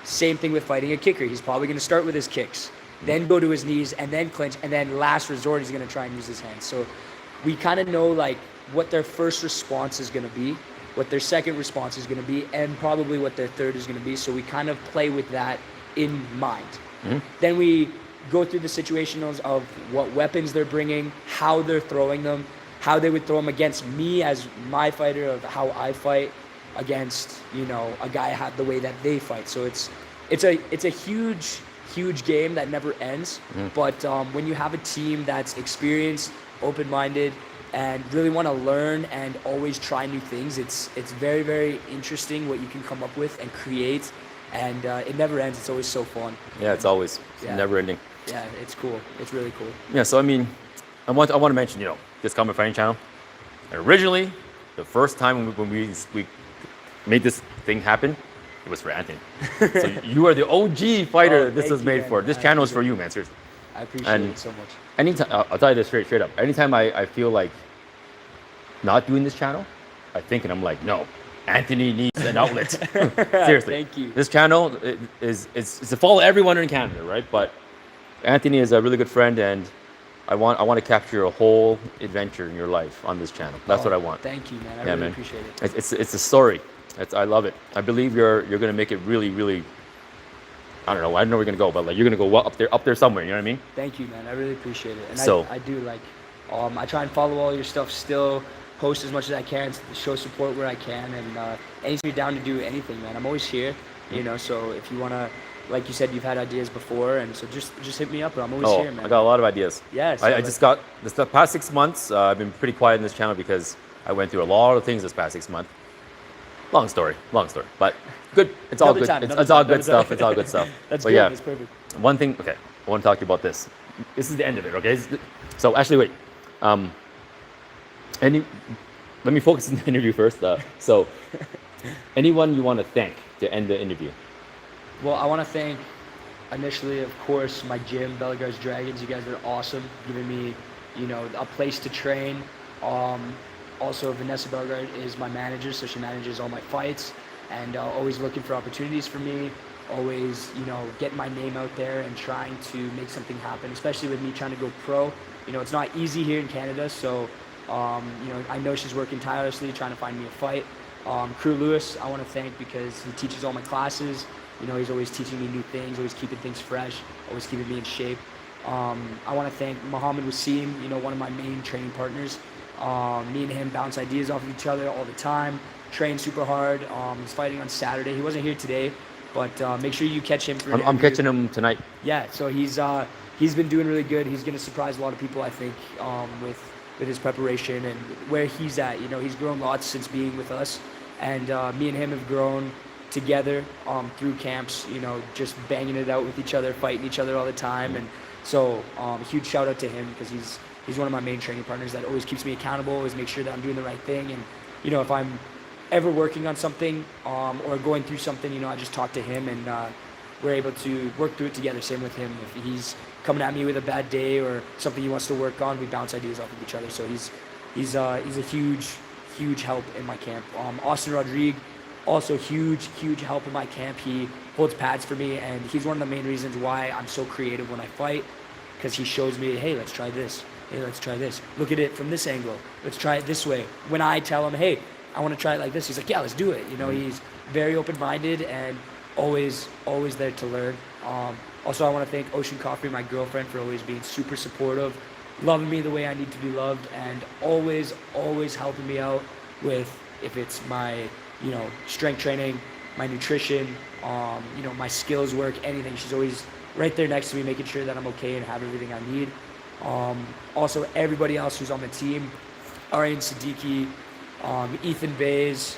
Same thing with fighting a kicker. He's probably gonna start with his kicks, then go to his knees, and then clinch, and then last resort, he's gonna try and use his hands. So we kind of know like what their first response is going to be, what their second response is going to be, and probably what their third is going to be. So we kind of play with that in mind. Then we go through the situationals of what weapons they're bringing, how they're throwing them, how they would throw them against me as my fighter, of how I fight against, a guy the way that they fight. So it's a huge game that never ends. But when you have a team that's experienced, open-minded, and really want to learn and always try new things, it's very, very interesting what you can come up with and create, and it never ends. It's always so fun. Yeah, it's always never ending. Yeah, it's cool. It's really cool. Yeah, so I mean, I want to mention, this Common Fighting channel. Originally, the first time when we made this thing happen, it was for Anthony. So you are the OG fighter this was made for. This channel is for you, man, seriously. I appreciate And it so much. anytime, I'll tell you this straight up. Anytime I feel like not doing this channel, I think and I'm like, no, Anthony needs an outlet. Seriously. Thank you. This channel it's to follow everyone in Canada, right? But Anthony is a really good friend, and I want to capture a whole adventure in your life on this channel. That's what I want. Thank you, man. I Yeah, really man. appreciate it. It's a story. I love it. I believe you're gonna make it really, really. I don't know where you're gonna go, but like you're gonna go up there somewhere. You know what I mean? Thank you, man. I really appreciate it. And So- I do like, I try and follow all your stuff still, post as much as I can, show support where I can, and anytime you're down to do anything, man, I'm always here. You know, so if you wanna, like you said, you've had ideas before, and so just hit me up. I'm always here, man. I got a lot of ideas. Yeah, so I like- just got the past 6 months. I've been pretty quiet in this channel because I went through a lot of things this past 6 months. Long story, but good. It's all Another good. time, It's another all time, good another stuff. time. It's all good stuff. That's but good. yeah, That's perfect. one thing. Okay, I want to talk to you about this. This is the end of it. Okay. So actually, wait. Let me focus on the interview first. So, anyone you want to thank to end the interview? Well, I want to thank initially, of course, my gym, Bellegarde's Dragons. You guys are awesome, giving me, a place to train. Also, Vanessa Bellegarde is my manager, so she manages all my fights, and always looking for opportunities for me. Always, getting my name out there and trying to make something happen. Especially with me trying to go pro. It's not easy here in Canada, so I know she's working tirelessly trying to find me a fight. Crew Lewis, I want to thank because he teaches all my classes. He's always teaching me new things, always keeping things fresh, always keeping me in shape. I want to thank Mohammed Wasim, one of my main training partners. Me and him bounce ideas off of each other all the time, train super hard. He's fighting on Saturday. He wasn't here today, but make sure you catch him for an I'm interview. catching him tonight. Yeah, so he's been doing really good. He's going to surprise a lot of people, I think, with his preparation and where he's at. He's grown lots since being with us, and me and him have grown together through camps, just banging it out with each other, fighting each other all the time. And so huge shout out to him because he's one of my main training partners that always keeps me accountable, always makes sure that I'm doing the right thing. And if I'm ever working on something or going through something, I just talk to him, and we're able to work through it together. Same with him. If he's coming at me with a bad day or something he wants to work on, we bounce ideas off of each other. So he's a huge help in my camp. Austin Rodriguez, also huge help in my camp. He holds pads for me, and he's one of the main reasons why I'm so creative when I fight, because he shows me, hey, let's try this. Hey, let's try this. Look at it from this angle. Let's try it this way. When I tell him, hey, I want to try it like this, he's like, yeah, let's do it. He's very open-minded and always there to learn. Also, I want to thank Ocean Coffee, my girlfriend, for always being super supportive, loving me the way I need to be loved, and always helping me out with, if it's my, strength training, my nutrition, my skills work, anything. She's always right there next to me, making sure that I'm okay and have everything I need. Also, everybody else who's on the team, Arian Siddiqui, Ethan Bays,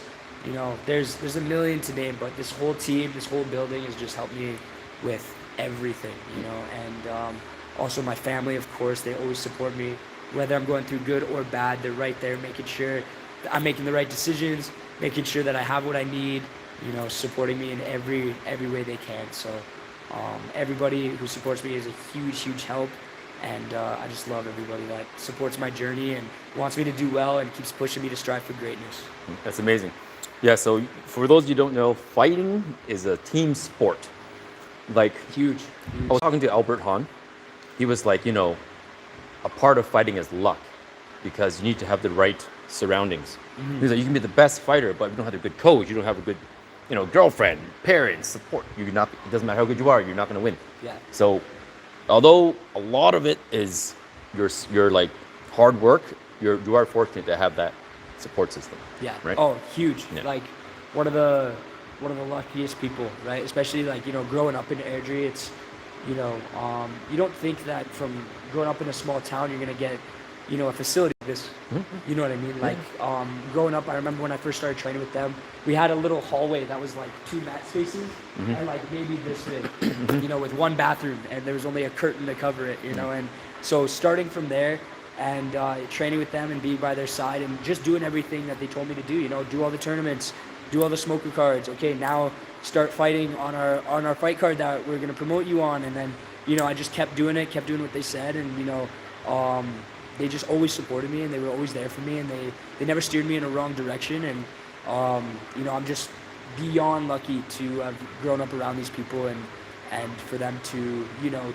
there's a million to name, but this whole team, this whole building has just helped me with everything, and also my family, of course, they always support me, whether I'm going through good or bad. They're right there making sure that I'm making the right decisions, making sure that I have what I need, supporting me in every way they can. So everybody who supports me is a huge help, and I just love everybody that supports my journey and wants me to do well and keeps pushing me to strive for greatness. That's amazing. Yeah. So for those you don't know, fighting is a team sport. Like Huge. I was talking to Albert Hahn. He was like, a part of fighting is luck, because you need to have the right surroundings. He's like, you can be the best fighter, but if you don't have a good coach, you don't have a good, girlfriend, parents, support. It doesn't matter how good you are, you're not going to win. Yeah. So, although a lot of it is your like hard work, you are fortunate to have that support system. Yeah. Right? Oh, huge. Yeah. Like one of the luckiest people, right? Especially like, growing up in Airdrie, it's, you don't think that from growing up in a small town, you're going to get, a facility like this. You know what I mean? Like, growing up, I remember when I first started training with them, we had a little hallway that was like 2 mat spaces and like maybe this big, with one bathroom, and there was only a curtain to cover it, and so starting from there and training with them and being by their side and just doing everything that they told me to do, do all the tournaments, do all the smoker cards. Okay, now start fighting on our fight card that we're going to promote you on, and then, I just kept doing it, kept doing what they said, and they just always supported me, and they were always there for me, and they never steered me in a wrong direction. And I'm just beyond lucky to have grown up around these people, and for them to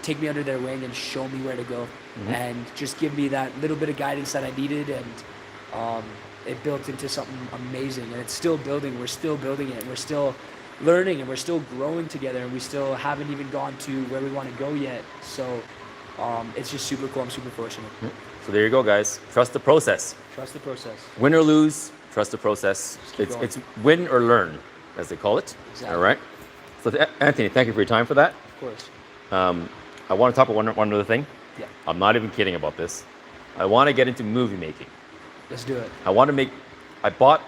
take me under their wing and show me where to go, and just give me that little bit of guidance that I needed. And it built into something amazing, and it's still building. We're still building it, and we're still learning, and we're still growing together, and we still haven't even gone to where we want to go yet. So it's just super cool. I'm super fortunate. So there you go, guys. Trust the process. Trust the process. Win or lose, trust the process. keep going. It's win or learn, as they call it. Exactly. All right. So Anthony, thank you for your time for that. Of course. I want to talk about one other thing. Yeah. I'm not even kidding about this. I want to get into movie making. Let's do it. I bought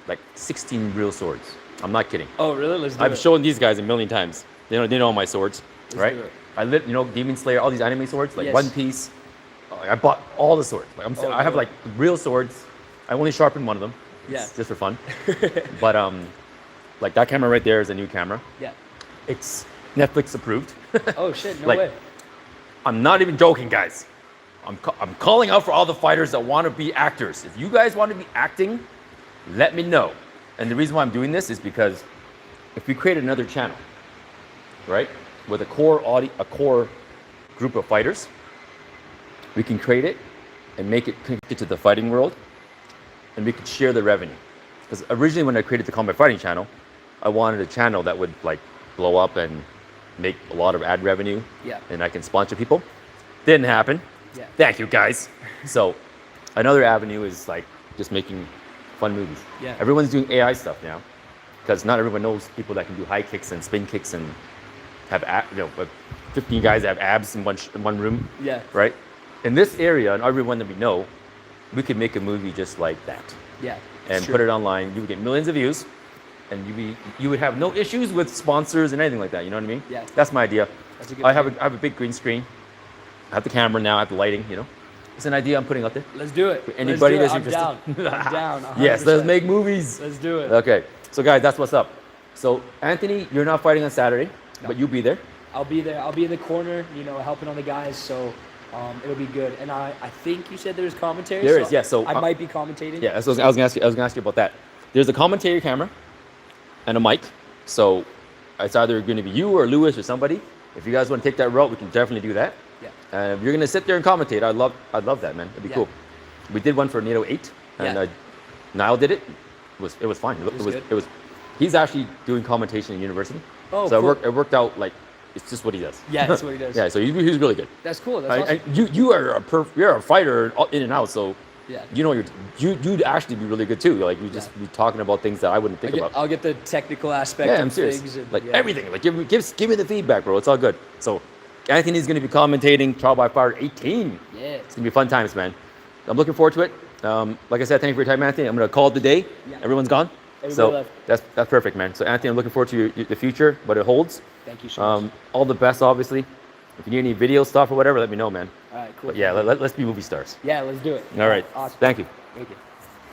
like 16 real swords. I'm not kidding. Oh, really? Let's do it. I've shown these guys a million times. They know my swords, right? do it. I lit, Demon Slayer, all these anime swords, like Yes. One Piece. I bought all the swords. Like I have good. like real swords. I only sharpened one of them. Yeah. Just for fun. But like that camera right there is a new camera. Yeah. It's Netflix approved. Oh shit! No Like, way. I'm not even joking, guys. I'm calling out for all the fighters that want to be actors. If you guys want to be acting, let me know. And the reason why I'm doing this is because if we create another channel, right, with a core group of fighters, we can create it and make it connected to the fighting world, and we could share the revenue. Because originally when I created the Combat Fighting channel, I wanted a channel that would like blow up and make a lot of ad revenue, Yeah. and I can sponsor people. Didn't happen. Yeah. Thank you, guys. So another avenue is like just making fun movies. Yeah. Everyone's doing AI stuff now, because not everyone knows people that can do high kicks and spin kicks and have 15 guys that have abs in one room. Yeah. Right. In this area, and everyone that we know, we could make a movie just like that Yeah. and put it online. You would get millions of views, and you would have no issues with sponsors and anything like that. You know what I mean? Yeah. That's my idea. That's a good I have a big green screen. I have the camera now. I have the lighting. It's an idea I'm putting out there. Let's do it. Anybody Let's that's do it. I'm interested. down. I'm down. 100%. Yes, let's make movies. Let's do it. Okay, so guys, that's what's up. So Anthony, you're not fighting on Saturday, but you'll be there. I'll be there. I'll be in the corner, helping on the guys. So it'll be good. And I think you said there's commentary. There is, yeah. So I might be commentating. Yeah, so I was gonna ask you about that. There's a commentary camera and a mic. So it's either going to be you or Lewis or somebody. If you guys want to take that route, we can definitely do that. Yeah. If you're gonna sit there and commentate, I'd love that, man. It'd be cool. We did one for NATO 8, and Niall did it. It was fine. It was. He's actually doing commentation in university. Oh, so cool. it worked out like it's just what he does. Yeah, that's what he does. Yeah, so he's really good. That's cool. That's awesome. And you're a fighter in and out, so Yeah. you'd actually be really good too. Like you just be talking about things that I wouldn't think about. I'll get the technical aspect Yeah, of I'm serious. things. And, Like yeah. everything. Like give me the feedback, bro. It's all good. So Anthony's gonna be commentating Trial by Fire 18. Yeah. It's gonna be fun times, man. I'm looking forward to it. Like I said, thank you for your time, Anthony. I'm gonna call it the day. Yeah. Everyone's gone. Everybody left. That's perfect, man. So Anthony, I'm looking forward to the future, what it holds. Thank you so much. All the best, obviously. If you need any video stuff or whatever, let me know, man. All right, cool. But yeah, let's be movie stars. Yeah, let's do it. All right. Awesome. Thank you. Thank you.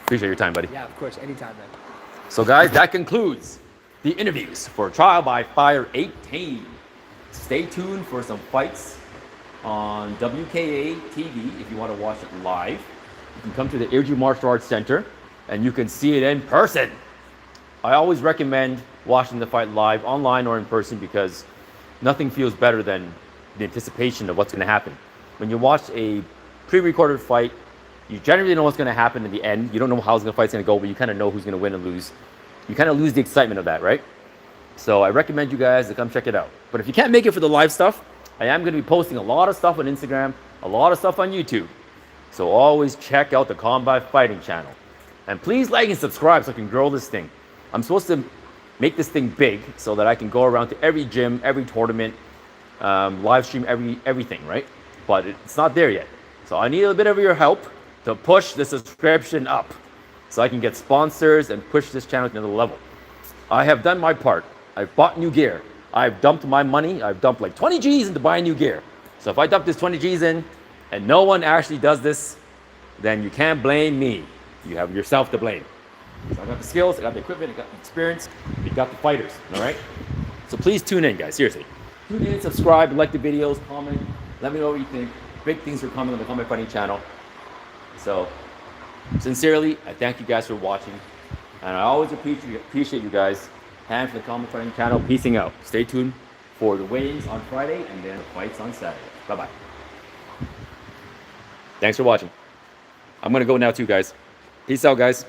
Appreciate your time, buddy. Yeah, of course. Anytime, man. So guys, that concludes the interviews for Trial by Fire 18. Stay tuned for some fights on WKA TV if you want to watch it live. You can come to the Airju Martial Arts Center and you can see it in person. I always recommend watching the fight live, online or in person, because nothing feels better than the anticipation of what's going to happen. When you watch a pre-recorded fight, you generally know what's going to happen in the end. You don't know how the fight's going to go, but you kind of know who's going to win and lose. You kind of lose the excitement of that, right? So I recommend you guys to come check it out. But if you can't make it for the live stuff, I am going to be posting a lot of stuff on Instagram, a lot of stuff on YouTube. So always check out the Combat Fighting channel. And please like and subscribe so I can grow this thing. I'm supposed to make this thing big so that I can go around to every gym, every tournament, live stream everything, right? But it's not there yet. So I need a bit of your help to push the subscription up so I can get sponsors and push this channel to another level. I have done my part. I've bought new gear. I've dumped my money. I've dumped like 20 G's into buying new gear. So if I dump this 20 G's in and no one actually does this, then you can't blame me. You have yourself to blame. So I got the skills, I got the equipment, I got the experience, we got the fighters, all right? So please tune in, guys, seriously. Tune in, subscribe, like the videos, comment. Let me know what you think. Big things are coming on the Combat Fighting channel. So, sincerely, I thank you guys for watching. And I always appreciate you guys. And for the Combat Fighting channel, peacing out. Stay tuned for the weigh-ins on Friday and then the fights on Saturday. Bye-bye. Thanks for watching. I'm going to go now too, guys. Peace out, guys.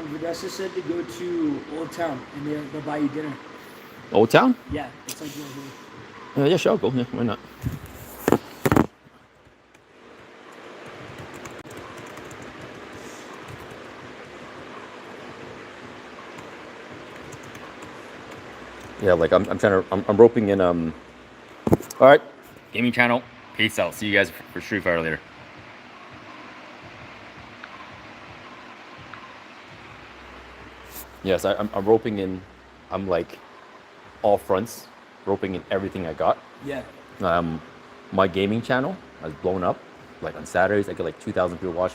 Vanessa said to go to Old Town and they'll buy you dinner. Old Town? Yeah, it's like real good. Yeah, sure, I'll go. Yeah, why not? Yeah, like I'm roping in all right, gaming channel. Peace out. See you guys for Street Fighter later. Yes, I'm roping in. I'm like all fronts, roping in everything I got. Yeah. My gaming channel has blown up. Like on Saturdays, I get like 2,000 people watching me.